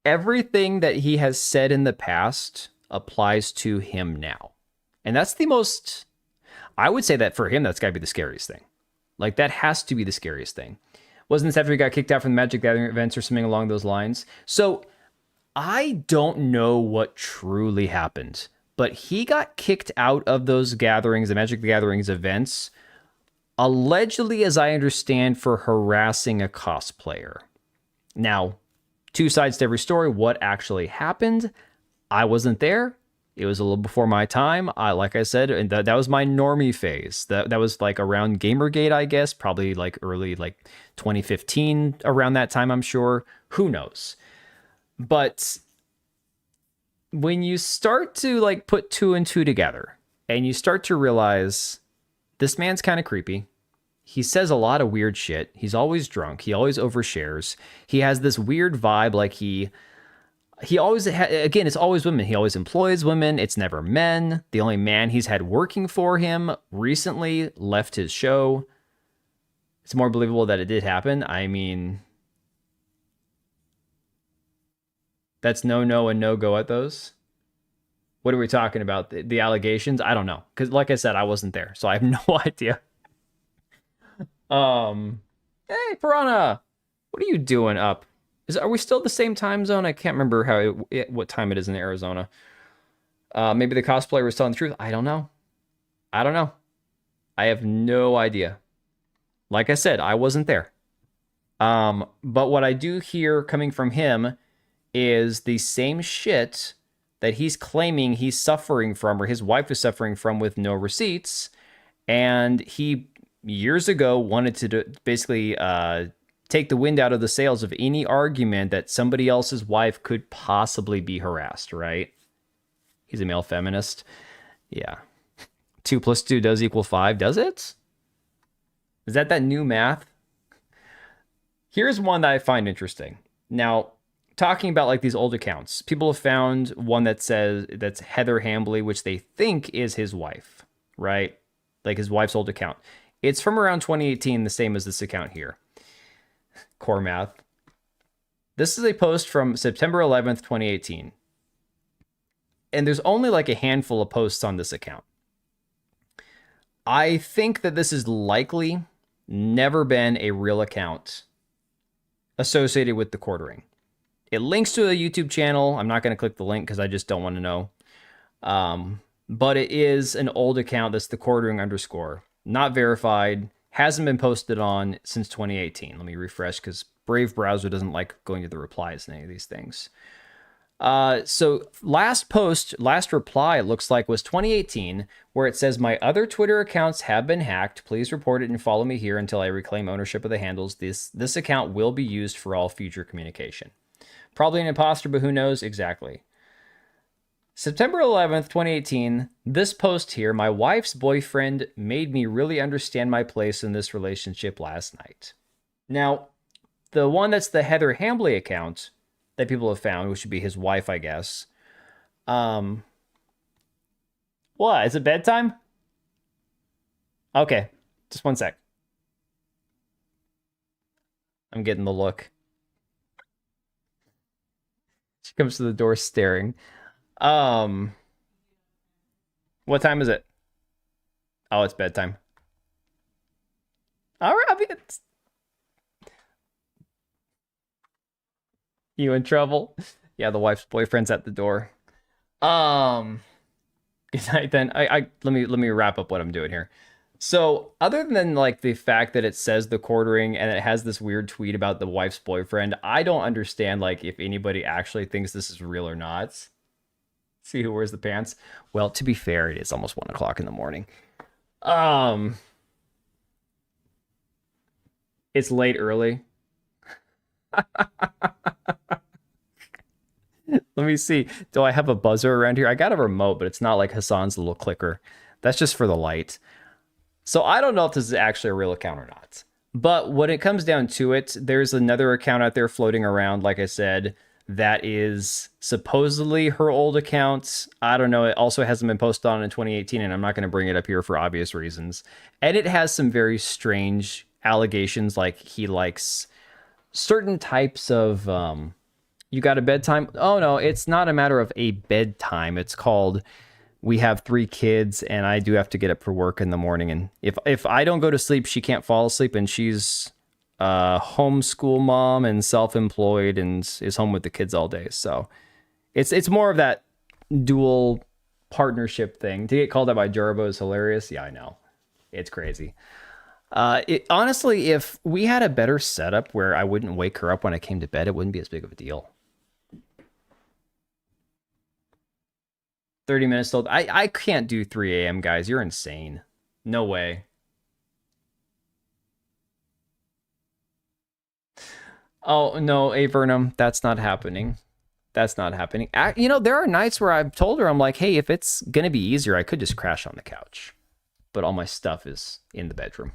Everything that he has said in the past applies to him now. And that's the most, I would say that for him, that's got to be the scariest thing. Like, that has to be the scariest thing. Wasn't this after he got kicked out from the Magic Gathering events or something along those lines? So I don't know what truly happened, but he got kicked out of those gatherings, the Magic the Gatherings events, allegedly, as I understand, for harassing a cosplayer. Now, two sides to every story. What actually happened? I wasn't there. It was a little before my time. Like I said, and that was my normie phase. That was like around Gamergate, I guess, probably like early, like 2015, around that time, I'm sure. Who knows? But when you start to like put two and two together and you start to realize this man's kind of creepy. He says a lot of weird shit. He's always drunk. He always overshares. He has this weird vibe like he always, again, it's always women. He always employs women. It's never men. The only man he's had working for him recently left his show. It's more believable that it did happen. I mean, that's no and no go at those. What are we talking about? The allegations? I don't know. Because like I said, I wasn't there. So I have no idea. Hey, Piranha, what are you doing up? Are we still the same time zone? I can't remember what time it is in Arizona. Maybe the cosplayer was telling the truth. I don't know. I have no idea. Like I said, I wasn't there. But what I do hear coming from him is the same shit that he's claiming he's suffering from, or his wife is suffering from, with no receipts. And he, years ago, wanted to basically take the wind out of the sails of any argument that somebody else's wife could possibly be harassed, right? He's a male feminist. Yeah. 2 + 2 does equal 5, does it? Is that new math? Here's one that I find interesting. Now, talking about like these old accounts, people have found one that says that's Heather Hambley, which they think is his wife, right? Like his wife's old account. It's from around 2018, the same as this account here. Core math. This is a post from September 11th, 2018. And there's only like a handful of posts on this account. I think that this is likely never been a real account associated with the quartering. It links to a YouTube channel. I'm not going to click the link because I just don't want to know. But it is an old account that's the quartering _. Not verified. Hasn't been posted on since 2018. Let me refresh because Brave Browser doesn't like going to the replies in any of these things. So last reply, it looks like, was 2018, where it says, "My other Twitter accounts have been hacked. Please report it and follow me here until I reclaim ownership of the handles. This account will be used for all future communication." Probably an imposter, but who knows exactly. September 11th, 2018, this post here, "My wife's boyfriend made me really understand my place in this relationship last night." Now, the one that's the Heather Hambley account that people have found, which would be his wife, I guess. What? Is it bedtime? Okay, just one sec. I'm getting the look. She comes to the door staring. What time is it? Oh, it's bedtime. All right, you in trouble? Yeah, the wife's boyfriend's at the door. Good night then. Let me wrap up what I'm doing here. So other than like the fact that it says the quartering and it has this weird tweet about the wife's boyfriend, I don't understand like if anybody actually thinks this is real or not. See who wears the pants. Well, to be fair, it is almost 1 o'clock in the morning. It's late early. Let me see. Do I have a buzzer around here? I got a remote, but it's not like Hassan's little clicker. That's just for the light. So I don't know if this is actually a real account or not. But when it comes down to it, there's another account out there floating around, like I said, that is supposedly her old account. I don't know. It also hasn't been posted on in 2018, and I'm not going to bring it up here for obvious reasons. And it has some very strange allegations, like he likes certain types of... you got a bedtime? Oh, no, it's not a matter of a bedtime. It's called... we have 3 kids and I do have to get up for work in the morning. And if I don't go to sleep, she can't fall asleep, and she's a homeschool mom and self-employed and is home with the kids all day. So it's more of that dual partnership thing. To get called out by Jarbo is hilarious. Yeah, I know. It's crazy. Honestly, if we had a better setup where I wouldn't wake her up when I came to bed, it wouldn't be as big of a deal. 30 minutes till... I can't do 3 a.m., guys. You're insane. No way. Oh, no, Avernum, that's not happening. That's not happening. You know, there are nights where I've told her, I'm like, hey, if it's going to be easier, I could just crash on the couch. But all my stuff is in the bedroom.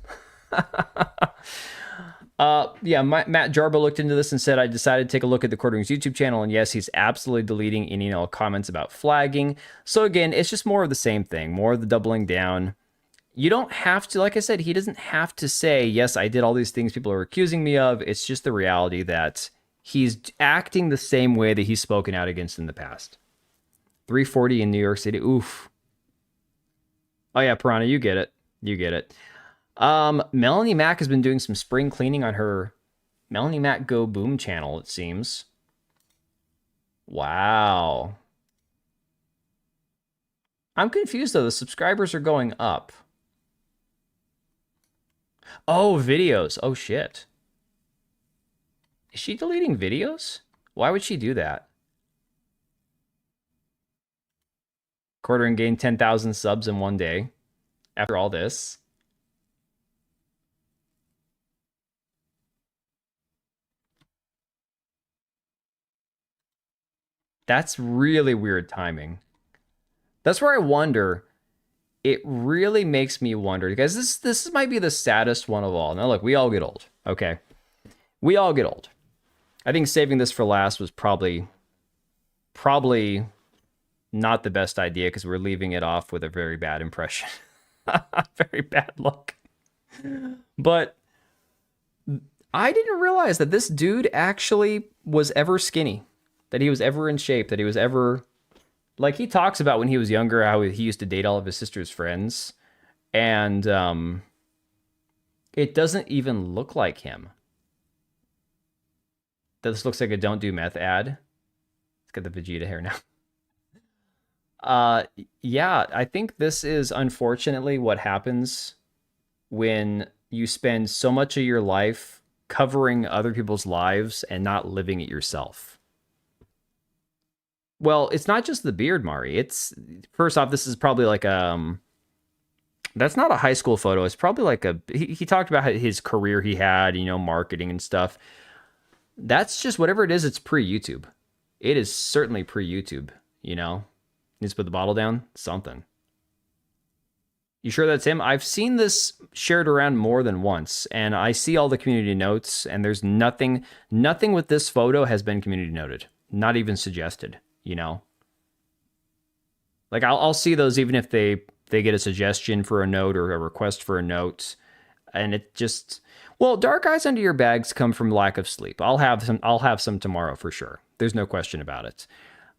Yeah, Matt Jarbo looked into this and said, I decided to take a look at the Quartering's YouTube channel, and yes, he's absolutely deleting any and all comments about flagging. So again, it's just more of the same thing, more of the doubling down. You don't have to, like I said, he doesn't have to say, yes, I did all these things people are accusing me of. It's just the reality that he's acting the same way that he's spoken out against in the past. 340 in New York City. Oof. Oh yeah, Piranha, you get it. You get it. Melanie Mac has been doing some spring cleaning on her Melanie Mac Go Boom channel, it seems. Wow. I'm confused though. The subscribers are going up. Oh, videos. Oh shit. Is she deleting videos? Why would she do that? Quartering gained 10,000 subs in one day after all this. That's really weird timing. That's where I wonder. It really makes me wonder, because this might be the saddest one of all. Now, look, we all get old. Okay, we all get old. I think saving this for last was probably not the best idea, because we're leaving it off with a very bad impression. Very bad look. But I didn't realize that this dude actually was ever skinny. That he was ever in shape, that he was ever... Like, he talks about when he was younger, how he used to date all of his sister's friends. And it doesn't even look like him. This looks like a Don't Do Meth ad. Let's get the Vegeta hair now. Yeah, I think this is unfortunately what happens when you spend so much of your life covering other people's lives and not living it yourself. Well, it's not just the beard, Mari. It's, first off, this is probably like that's not a high school photo. It's probably like he talked about his career he had, you know, marketing and stuff. That's just whatever it is. It's pre-YouTube. It is certainly pre-YouTube, you know. Needs to put the bottle down. Something. You sure that's him? I've seen this shared around more than once, and I see all the community notes, and there's nothing with this photo has been community noted. Not even suggested. You know, like I'll see those even if they get a suggestion for a note or a request for a note, and it just, well, dark eyes under your bags come from lack of sleep. I'll have some tomorrow for sure. There's no question about it.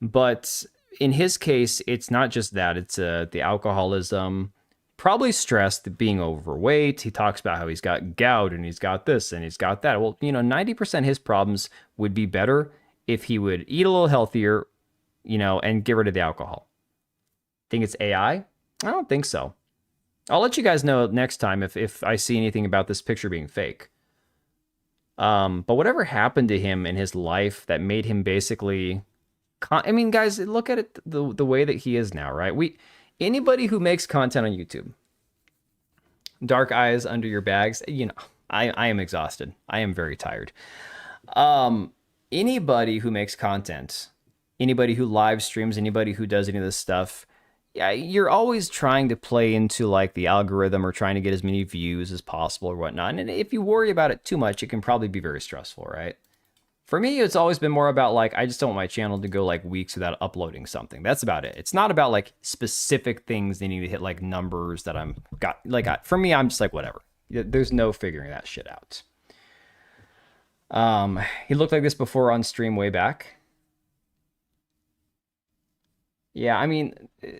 But in his case, it's not just that. It's the alcoholism, probably stress, the being overweight. He talks about how he's got gout and he's got this and he's got that. Well, you know, 90% of his problems would be better if he would eat a little healthier, you know, and get rid of the alcohol. Think it's AI? I don't think so. I'll let you guys know next time if I see anything about this picture being fake. But whatever happened to him in his life that made him basically... I mean, guys, look at it the way that he is now, right? Anybody who makes content on YouTube, dark eyes under your bags, you know, I am exhausted. I am very tired. Anybody who makes content, anybody who live streams, anybody who does any of this stuff, yeah, you're always trying to play into like the algorithm or trying to get as many views as possible or whatnot. And if you worry about it too much, it can probably be very stressful, right? For me, it's always been more about like, I just don't want my channel to go like weeks without uploading something. That's about it. It's not about like specific things needing to hit like numbers that I'm got. Like for me, I'm just like, whatever. There's no figuring that shit out. He looked like this before on stream way back. Yeah, I mean,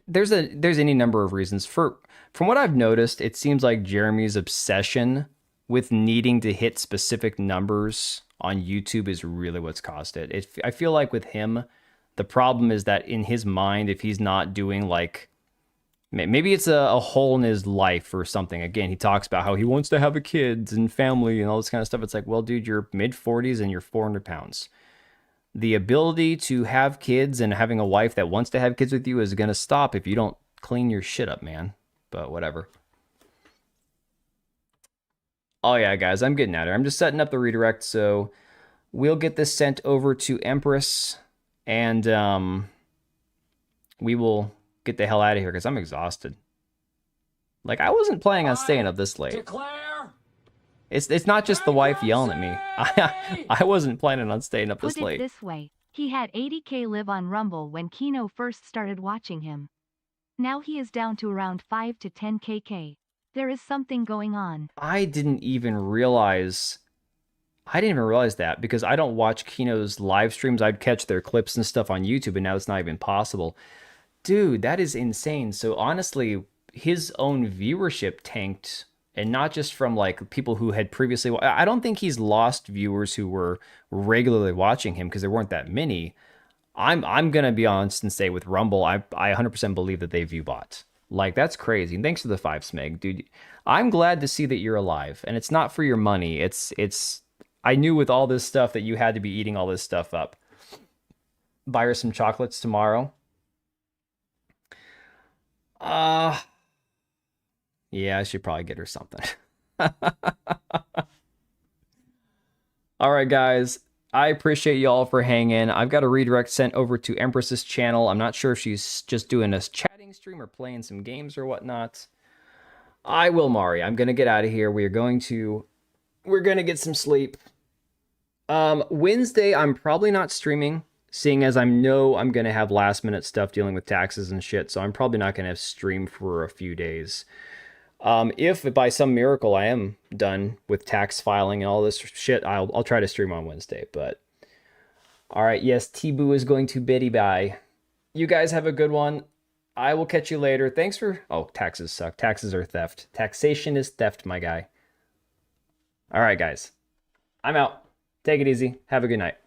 there's any number of reasons. From what I've noticed, it seems like Jeremy's obsession with needing to hit specific numbers on YouTube is really what's caused it. I feel like with him, the problem is that in his mind, if he's not doing like, maybe it's a hole in his life or something. Again, he talks about how he wants to have a kids and family and all this kind of stuff. It's like, well, dude, you're mid-40s and you're 400 pounds. The ability to have kids and having a wife that wants to have kids with you is going to stop if you don't clean your shit up, man. But whatever. Oh yeah, guys, I'm getting at it. I'm just setting up the redirect, so we'll get this sent over to Empress, and we will get the hell out of here because I'm exhausted. Like, I wasn't planning on staying up this late. It's not just the wife yelling at me. I wasn't planning on staying up this late. Put it this way, he had 80K live on Rumble when Kino first started watching him. Now he is down to around 5 to 10K. There is something going on. I didn't even realize that because I don't watch Kino's live streams. I'd catch their clips and stuff on YouTube, and now it's not even possible. Dude, that is insane. So honestly, his own viewership tanked, and not just from like people who had previously. I don't think he's lost viewers who were regularly watching him because there weren't that many. I'm gonna be honest and say with Rumble, I 100% believe that they view bot. Like, that's crazy. And thanks for the 5 smeg, dude. I'm glad to see that you're alive, and it's not for your money. It's. I knew with all this stuff that you had to be eating all this stuff up. Buy her some chocolates tomorrow. Yeah, I should probably get her something. All right, guys. I appreciate y'all for hanging. I've got a redirect sent over to Empress's channel. I'm not sure if she's just doing a chatting stream or playing some games or whatnot. I will, Mari. I'm going to get out of here. We're going to get some sleep. Wednesday, I'm probably not streaming, seeing as I'm going to have last minute stuff dealing with taxes and shit. So I'm probably not going to stream for a few days. If by some miracle I am done with tax filing and all this shit, I'll try to stream on Wednesday. But all right, yes, T-Boo is going to biddy bye. You guys have a good one. I will catch you later. Thanks for... Oh, taxes suck. Taxes are theft. Taxation is theft, my guy. All right, guys. I'm out. Take it easy. Have a good night.